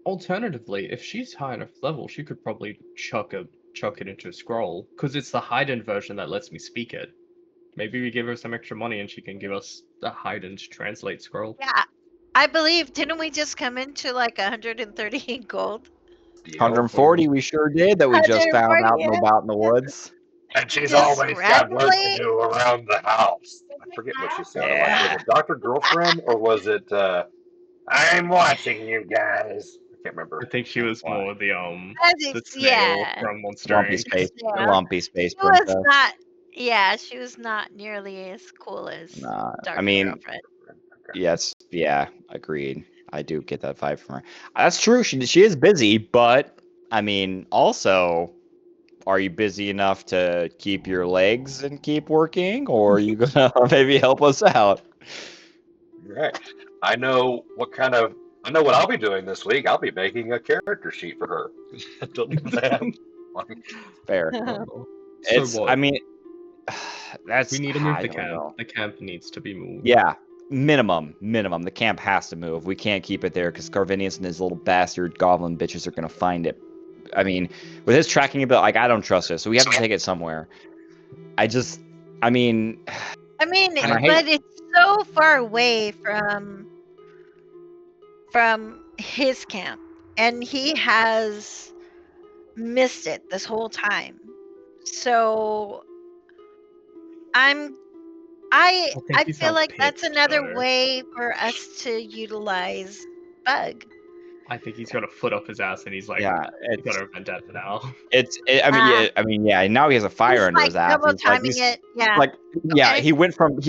alternatively, if she's high enough level, she could probably chuck it into a scroll, because it's the Haydn version that lets me speak it. Maybe we give her some extra money and she can give us the Haydn to translate scroll. yeah, I believe, didn't we just come into like 130 gold? Yep. 140, we sure did. That we just found 140, out yeah. about in the woods. And she's always got work to Discrepancy? do around the house. I forget what she sounded like. Was Yeah. it Dr. Girlfriend or was it I'm watching you guys? I can't remember. I think she Oh, was boy. more the I the think, snail yeah, from Monster Lumpy Inc. space, yeah. lumpy space She was princess. not, yeah, she was not nearly as cool as Nah, I Dr. mean, Girlfriend. Okay. yes, yeah, agreed. I do get that vibe from her. That's true. She is busy, but I mean, also, are you busy enough to keep your legs and keep working, or are you gonna maybe help us out? Right. I know what I'll be doing this week. I'll be making a character sheet for her. To leave that. Fair. So It's. I what? mean, that's. We need to move I the don't camp. know. The camp needs to be moved. Yeah, minimum. The camp has to move. We can't keep it there because Carvinius and his little bastard goblin bitches are gonna find it. I mean, with his tracking ability, like I don't trust it, so we have to take it somewhere. I mean, I mean, and I I hate. but it's so far away from his camp, and he has missed it this whole time. So I'm think I he feel sounds like that's pissed, another though. way for us to utilize Bug. I think he's got a foot up his ass and he's like, Yeah, you got a vendetta now. I mean, Ah, yeah, yeah. Now he has a fire he's under like his ass. double He's like, timing it. Yeah. like, yeah. Okay. He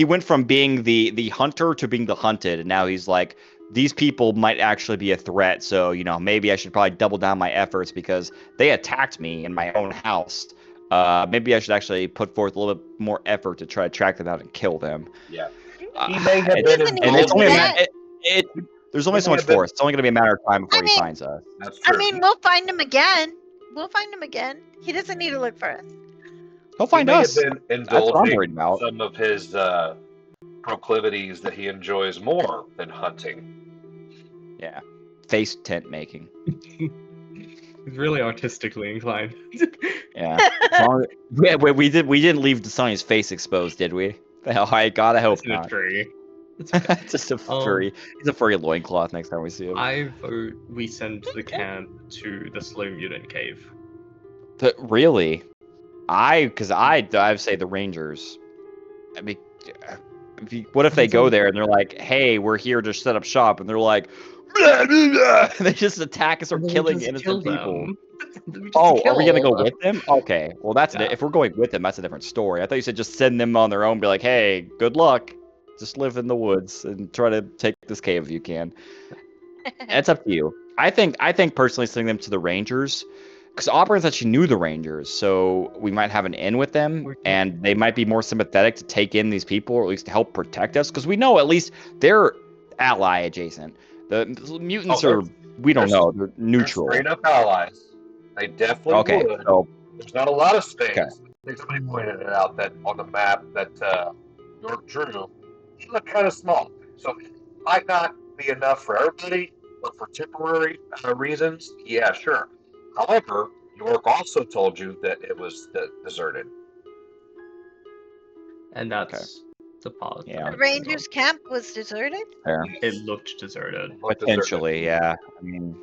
went from being the hunter to being the hunted, and now he's like, these people might actually be a threat. So maybe I should probably double down my efforts because they attacked me in my own house. Maybe I should actually put forth a little bit more effort to try to track them out and kill them. Yeah. Uh, He may have He been doesn't need and to it's do only a indulging. that. there's He only so may much have been. force. It's only gonna be a matter of time before I he mean, finds us. That's I true. mean, we'll find him again. We'll find him again. He doesn't need to look for us. He'll He find may have us. been That's what I'm worried indulging about. some of his proclivities that he enjoys more than hunting. Yeah, face tent making. He's really artistically inclined. Yeah. Yeah, we didn't leave Sonny's face exposed, did we? Hell, I gotta hope It's in a not. tree. It's okay. Just a furry. He's a furry loincloth next time we see him. I vote we send the camp to the slow mutant cave. Really? Because I say the Rangers. I mean, what if they go there and they're like, "Hey, we're here to set up shop," and they're like, "Blah, blah, blah," and they just attack us or And then we killing just innocent kill people? them. We just Oh, are kill we gonna all go of with them? Okay, well Yeah. if we're going with them, that's a different story. I thought you said just send them on their own, be like, "Hey, good luck." Just live in the woods and try to take this cave if you can. It's up to you. I think personally sending them to the Rangers, because Auburn said she knew the Rangers, so we might have an in with them, and they might be more sympathetic to take in these people, or at least to help protect us, because we know at least they're ally adjacent. The mutants Oh, are, we don't they're, know, they're they're neutral. straight up allies. They definitely Okay, would. so There's not a lot of okay, states. I think somebody pointed it out that on the map that York drew, they look kind of small. So it might not be enough for everybody, but for temporary reasons, yeah, sure. However, York also told you that it was deserted. And okay, that's the part yeah, that The Rangers camp was deserted? fair. it Yes, looked deserted. it looked deserted. Potentially, yeah. I mean,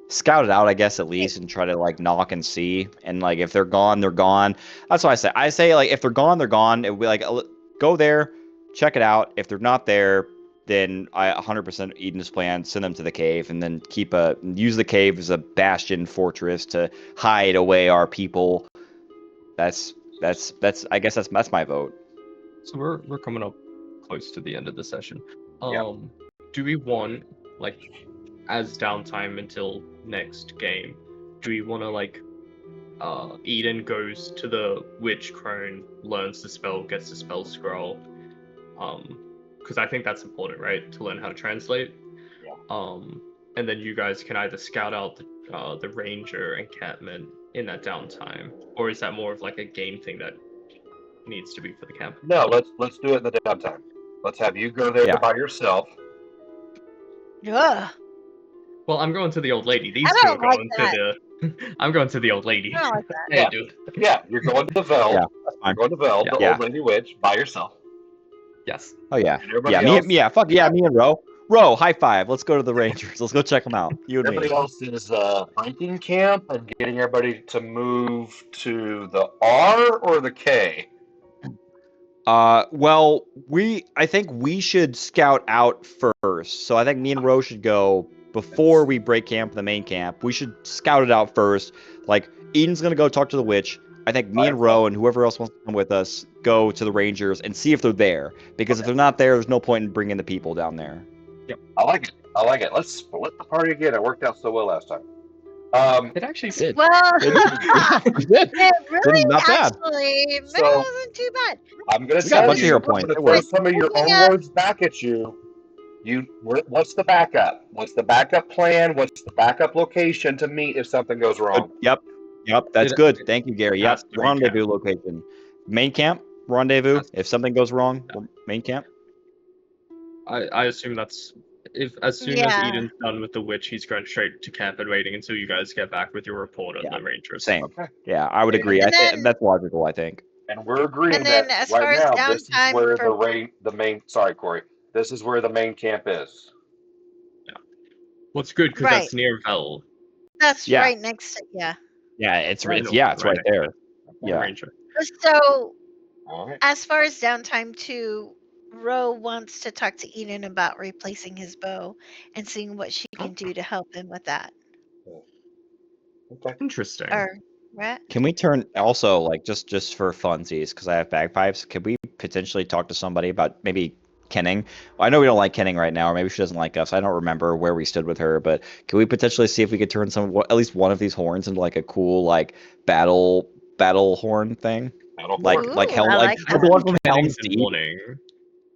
scout it out, I guess, at least, and try to like knock and see. And like if they're gone, they're gone. That's what I say. I say like if they're gone, they're gone. It would be like go there, check it out. If they're not there, then I 100% Eden's plan. Send them to the cave, and then use the cave as a bastion fortress to hide away our people. That's I guess that's my vote. So we're coming up close to the end of the session. Yeah. Do we want, like, as downtime until next game, do we want to, like, Eden goes to the witch crone, learns the spell, gets the spell scroll, because I think that's important, right, to learn how to translate. Yeah. And then you guys can either scout out the ranger encampment in that downtime, or is that more of like a game thing that needs to be for the camp? No, let's do it in the downtime. Let's have you go there Yeah. by yourself. Ugh. Well, I'm going to the old lady. These I two are don't like going that. to the. I'm going to the old lady. I don't like that. Hey, Yeah. dude. Yeah, you're going to Veld. Yeah, that's You're fine. going to Veld, the Yeah. old lady witch, by yourself. Yes. Oh yeah, And everybody yeah. else, Me and Ro. Ro, high five. Let's go to the Rangers. Let's go check them out. You and everybody me. else is breaking camp and getting everybody to move to the R or the K. Well, I think we should scout out first. So I think me and Ro should go before we break camp, the main camp. We should scout it out first. Like Eden's gonna go talk to the witch. I think me and Ro and whoever else wants to come with us go to the Rangers and see if they're there. Because if they're not there, there's no point in bringing the people down there. I like it. I like it. Let's split the party again. It worked out so well last time. It actually Did. Well, We did. it really Not bad. actually So- wasn't too bad. I'm gonna We got a tell bunch of you. hero I'm points. gonna It throw worked. some of your own Yeah. words back at you. What's the backup? What's the backup plan? What's the backup location to meet if something goes wrong? Yep. That's It- good. Thank you, Gary. Yep. has to be Rendezvous location. Main camp. Rendezvous. Has- If something goes wrong, main camp. I assume that's as soon Yeah. as Eden's done with the witch, he's going straight to camp and waiting until you guys get back with your report on Yeah. the Rangers. Same. Okay. Yeah, I would agree. And then- That's logical. I think. And we're agreeing And then that as far right as now this is downtime where for- the main. Sorry, Corey. This is where the main camp is. What's good because Right. that's near Vel. That's Yeah. right next to Yeah, it's Right. it's right there. Yeah. Ranger. So All right. as far as downtime too, Ro wants to talk to Eden about replacing his bow and seeing what she can do to help him with that. Okay. Interesting. Or right? Can we turn also like just for funsies because I have bagpipes? Could we potentially talk to somebody about maybe Kenning? Well, I know we don't like Kenning right now, or maybe she doesn't like us. I don't remember where we stood with her, but can we potentially see if we could turn at least one of these horns into like a cool like battle horn thing? Like Ooh, Helm, I like like the one from Helm's Kenning's in Deep. mourning.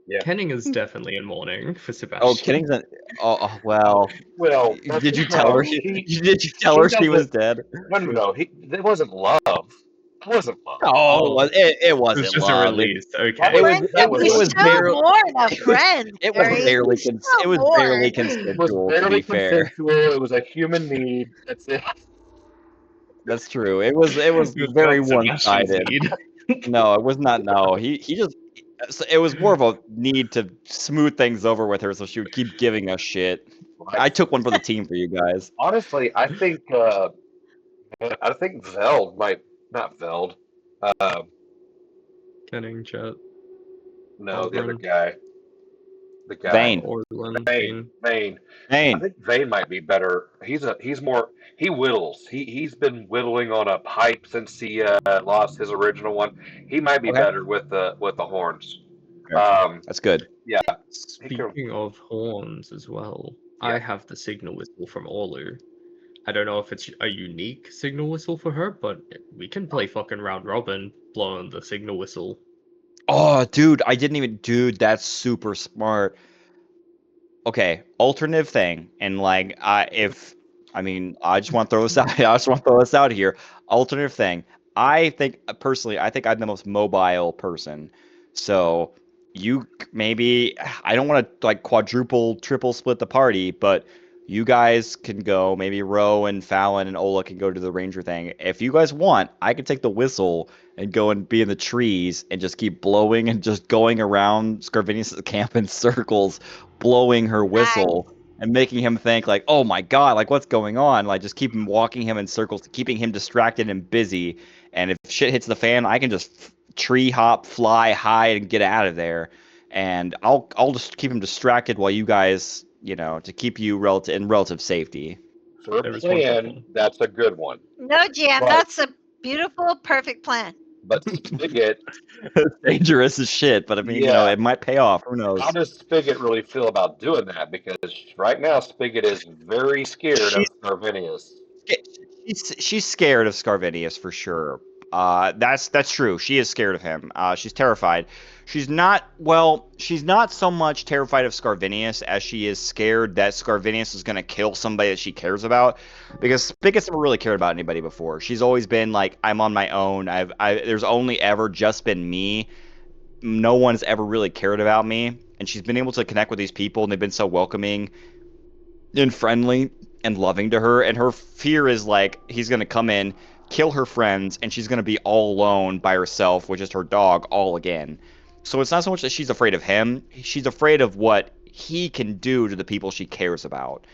Yeah. Kenning is definitely in mourning for Sebastian. Oh, Kenning's an. Oh well. Well, that's Did you tell her? because he- Did you tell her she was doesn't- dead? No. It wasn't love. It wasn't love. Oh, it It wasn't was just love. a release. Okay. It was- Friendship, was we like- still barely- mourn a friend. It was Gary. barely We still it was mourn. barely It was consensual. To barely be fair, consensual. It was a human need. That's it. that's true. It was It was very not Sebastian's one-sided. need. No, it was not. No, he just. It was more of a need to smooth things over with her, so she would keep giving us shit. I took one for the team for you guys. Honestly, I think Veld might not Veld. Kenning, Chet, No, the other Orban. guy. The guy. Vane. Orland, Vane. I Vane. think Vane might be better. He's more. He whittles. He's been whittling on a pipe since he lost his original one. He might be Okay. better with the horns. That's good. Yeah. Speaking of horns as well, Yeah. I have the signal whistle from Olu. I don't know if it's a unique signal whistle for her, but we can play fucking round robin blowing the signal whistle. Oh, dude, I didn't even. Dude, that's super smart. Okay, alternative thing, and like, I just want to throw this out. I just want to throw this out here. Alternative thing. I think personally, I think I'm the most mobile person. So you maybe I don't want to like quadruple, triple split the party, but you guys can go. Maybe Ro and Fallon and Ola can go to the ranger thing. If you guys want, I can take the whistle and go and be in the trees and just keep blowing and just going around Scarvinius' camp in circles blowing her Nice. whistle and making him think like, oh my god, like what's going on? Like just keep him walking him in circles, keeping him distracted and busy. And if shit hits the fan, I can just tree hop, fly, hide, and get out of there. And I'll just keep him distracted while you guys, to keep you in relative safety. For a There is one plan, problem. that's a good one. No, Jam, But that's a beautiful, perfect plan. Spigot, It's dangerous as shit, but I mean, yeah. it might pay off. Who How knows? does Spigot really feel about doing that? Because right now Spigot is very scared She's of Scarvinius. she's scared of Scarvinius for sure. That's true. She is scared of him. She's terrified. She's not so much terrified of Scarvinius as she is scared that Scarvinius is going to kill somebody that she cares about. Because Spigot's never really cared about anybody before. She's always been like, I'm on my own. There's only ever just been me. No one's ever really cared about me. And she's been able to connect with these people, and they've been so welcoming and friendly and loving to her. And her fear is like he's gonna come in, kill her friends, and she's gonna be all alone by herself with just her dog all again. So it's not so much that she's afraid of him; she's afraid of what he can do to the people she cares about.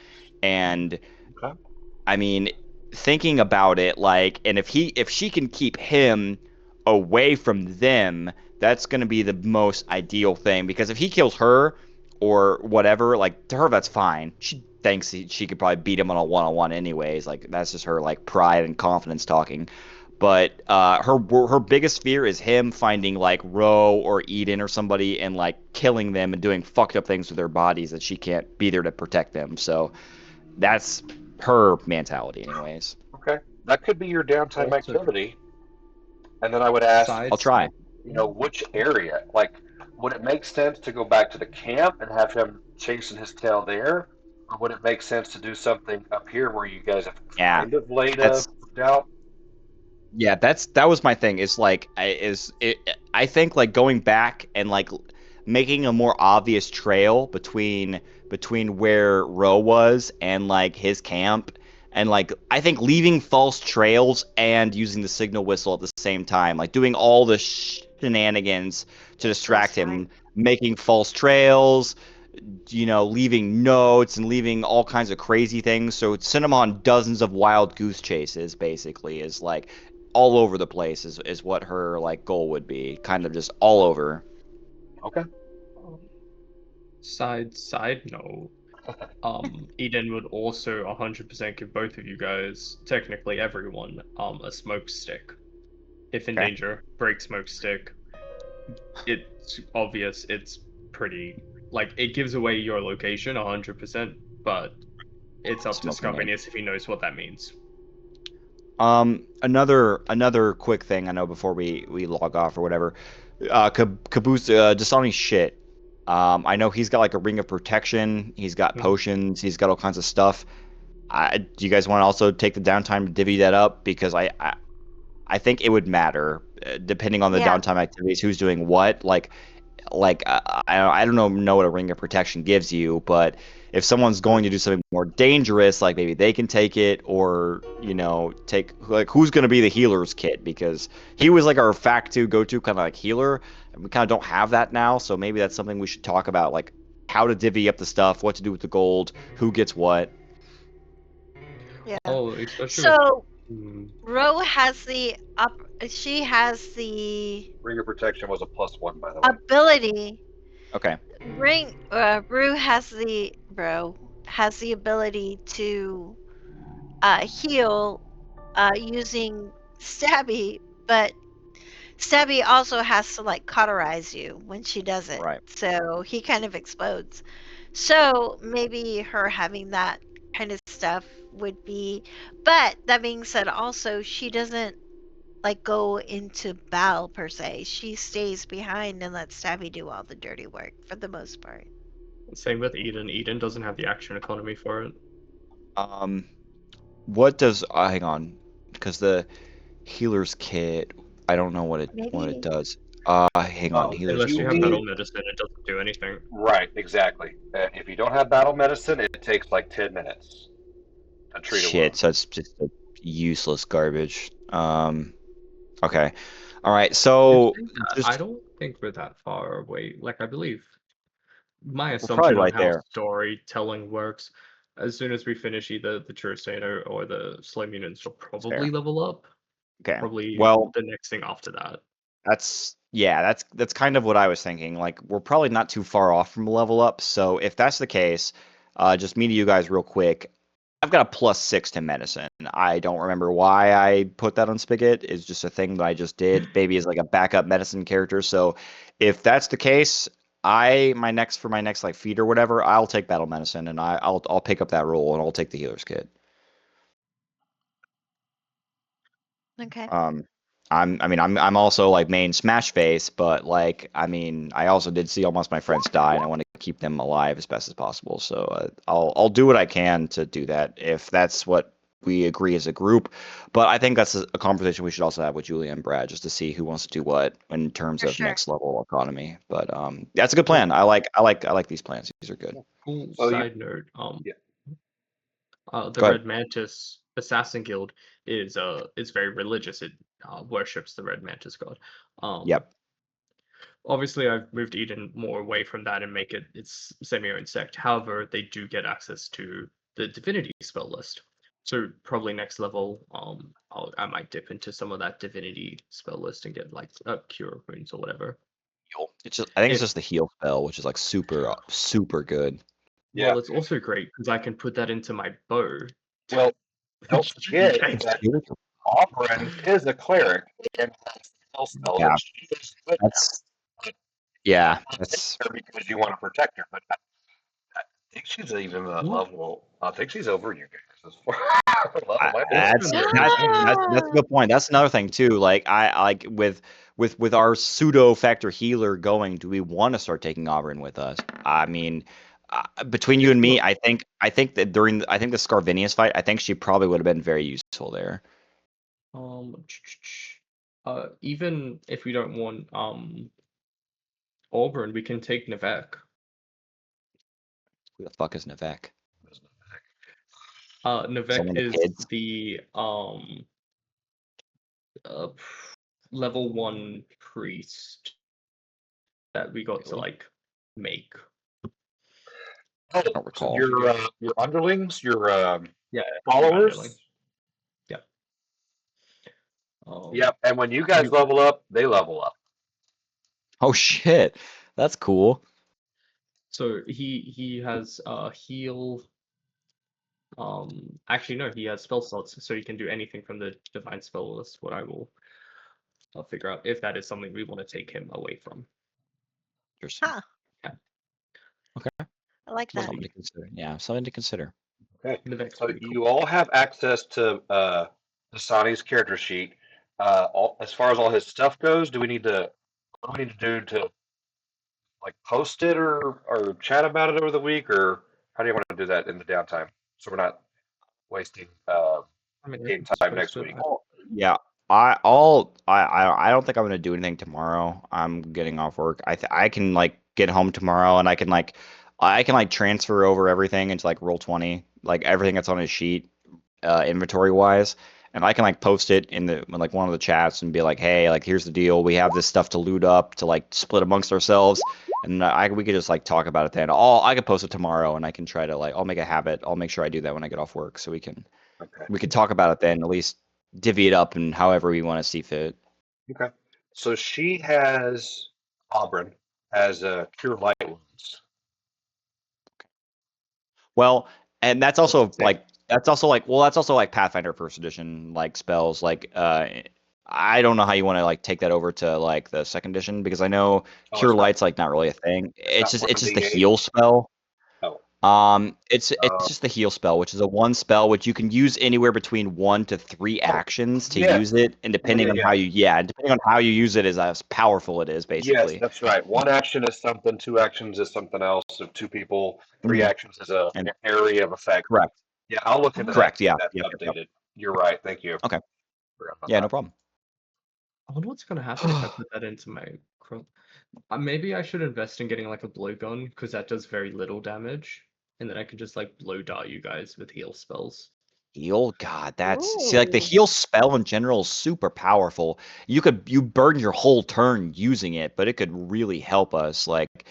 And Okay. I mean, thinking about it, like, and if she can keep him away from them, that's going to be the most ideal thing. Because if he kills her or whatever, like to her, that's fine. She thinks she could probably beat him on a one-on-one anyways. Like that's just her like pride and confidence talking. But her biggest fear is him finding like Ro or Eden or somebody and like killing them and doing fucked up things with their bodies that she can't be there to protect them. So that's her mentality, anyways. Okay. That could be your downtime Also, activity. And then I would ask, side I'll try. which area? Like, would it make sense to go back to the camp and have him chasing his tail there? Or would it make sense to do something up here where you guys have Yeah, kind of laid a that's doubt? that was my thing. Is like I think like going back and like making a more obvious trail between where Ro was and like his camp, and like I think leaving false trails and using the signal whistle at the same time, like doing all the shenanigans to distract That's right. him, making false trails, leaving notes and leaving all kinds of crazy things. So send him on dozens of wild goose chases, basically, is like all over the place is what her like goal would be. Kind of just all over. Okay. side note, Eden would also 100% give both of you guys, technically everyone, a smoke stick. If in Okay. danger, break smoke stick. It's obvious. It's pretty like it gives away your location 100%, but it's up to Smoke grenade. Scarvinius if he knows what that means. Another quick thing I know before we log off or whatever. Caboose, Dasani's shit. I know he's got like a ring of protection. He's got potions. He's got all kinds of stuff. Do you guys want to also take the downtime to divvy that up? Because I think it would matter depending on the Yeah. downtime activities. Who's doing what? Like I don't know what a ring of protection gives you, but if someone's going to do something more dangerous, like maybe they can take it, or take like who's going to be the healer's kit, because he was like our fact go-to kind of like healer, and we kind of don't have that now. So maybe that's something we should talk about, like how to divvy up the stuff, what to do with the gold, who gets what. Yeah. Oh, especially So with, Ro has she has the Ring of protection was a +1, by the way. ability. Okay. Bro has the ability to heal using Stabby, but Stabby also has to like cauterize you when she does it. Right. So he kind of explodes. So maybe her having that kind of stuff would be, but that being said, also she doesn't like go into battle per se. She stays behind and lets Stabby do all the dirty work for the most part. Same with Eden. Eden doesn't have the action economy for it. What does hang on, because the healer's kit, I don't know what it Maybe. does. Hang on, Oh, healer's Unless you you kit. have battle need medicine, it doesn't do anything. right, exactly. If you don't have battle medicine, it takes like 10 minutes to treat a Shit, wound. so it's just a useless garbage. Okay. All right. So I just don't think we're that far away. Like, I believe my we're probably assumption on right how there. storytelling works, as soon as we finish either the Crusader or the Slay Mutants, will That's probably fair. level up. Okay. Probably Well, the next thing after that. that's kind of what I was thinking. Like we're probably not too far off from a level up. So if that's the case, just me to you guys real quick. I've got a +6 to medicine. I don't remember why I put that on Spigot. It's just a thing that I just did. Maybe as like a backup medicine character. So if that's the case, my next like feat or whatever, I'll take battle medicine and I'll pick up that role and I'll take the healer's kit. Okay. Um, I'm also like main Smash face, but like I also did see almost my friends die, and I want to keep them alive as best as possible. So I'll do what I can to do that if that's what we agree as a group. But I think that's a conversation we should also have with Julia and Brad just to see who wants to do what in terms For of sure. next level economy. But that's a good Oh, plan. I like these plans. These are good. cool So you, side note. yeah, The Go ahead. Red Mantis Assassin Guild is very religious. It worships the Red Mantis god. Um, Yep. Obviously, I've moved Eden more away from that and make it its semi-owned sect. However, they do get access to the Divinity spell list. So probably next level, I might dip into some of that Divinity spell list and get like a Cure of Wounds or whatever. Heal. I think it's If just the heal spell, which is like super good. yeah. Well, it's also great because I can put that into my bow. Well, don't You forget guys- that Auburn is a cleric and has spell spells, Yeah. and she is good That's at. yeah. Not take That's her because you want to protect her, but I think she's even a What? level. I think she's over you guys as far level I, might be Also, over. that's another that's thing. that's a good point. That's another thing too. Like I like with our pseudo factor healer going, do we want to start taking Auburn with us? I mean, between you It's and me, not. I think that I think the Scarvinius fight, I think she probably would have been very useful there. Um, Even if we don't want Auburn, we can take Nivek. Who the fuck is Nivek? Nivek Someone the is kids. the uh, level 1 priest that we got to Really? like make. Oh, I don't so recall. your underlings, your Yeah, your underling. followers. Yeah. Um, Yep. And when you guys you, level up, they level up. Oh shit, that's cool. so he has heal. Actually no, he has spell slots, so he can do anything from the divine spell list. What I'll figure out if that is something we want to take him away from. Interesting. Huh. Yeah. Okay, I like We'll that. something see. to consider. Yeah, something to consider. Okay. Nivek's So pretty cool. you all have access to Dasani's character sheet. As far as all his stuff goes, what do we need to do to like post it or chat about it over the week, or how do you want to do that in the downtime so we're not wasting I mean, I game can just time post next it. week? Oh, yeah. I don't think I'm gonna do anything tomorrow. I'm getting off work. I can like get home tomorrow and I can like transfer over everything into like Roll20, like everything that's on his sheet, inventory wise, and I can like post it in the like one of the chats and be like, hey, like here's the deal. We have this stuff to loot up to like split amongst ourselves, and we could just like talk about it then. I could post it tomorrow and I can try to like I'll make a habit. I'll make sure I do that when I get off work so Okay. we could talk about it then, at least divvy it up and however we want to see fit. Okay. So she has Auburn has cure light wounds. Well, and that's So also same. like Pathfinder First Edition like spells. Like I don't know how you want to like take that over to like the second edition because I know Oh, Cure Light's like not really a thing. it's not one It's of just the the eight. heal spell. Oh, It's just the heal spell, which is a one spell which you can use anywhere between 1 to 3 oh, actions to yes, use it, and yeah, yeah, depending on yeah. how depending on how you use it is as powerful it is, Yes, basically. that's right. One action is something, two actions is something else. So two people, three Mhm. actions is a And area of effect. correct, Yeah, I'll look into that and correct, get yeah, that yep. updated. You're right. Thank you. Okay, Forgot about yeah, no that. problem. I wonder what's gonna happen if I put that into my maybe I should invest in getting like a blowgun because that does very little damage, and then I can just like blow dart you guys with heal spells. Heal, God, that's see, like the Ooh. heal spell in general is super powerful. You burn your whole turn using it, but it could really help us. Like,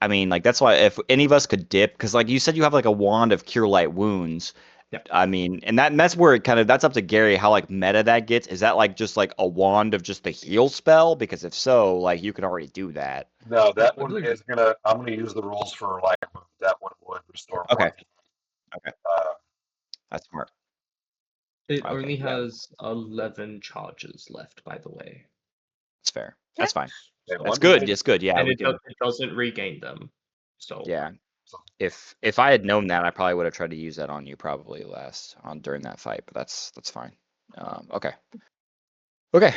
I mean, like that's why if any of us could dip, because like you said, you have like a wand of cure light wounds. Yeah. I mean, and that's where it kind of that's up to Gary how like meta that gets. Is that like just like a wand of just the heal spell? Because if so, like you can already do that. No, that I one believe is gonna. I'm gonna use the rules for like that one would restore one. Okay, okay, Uh, that's smart. it Okay, only yeah, has 11 charges left, by the way. that's fair. Okay. That's fine. okay, That's one to good. nine. That's good. Yeah, And we can. it doesn't regain them. So Yeah. So, If I had known that, I probably would have tried to use that on you probably last on during that fight, but that's fine. Okay. Okay.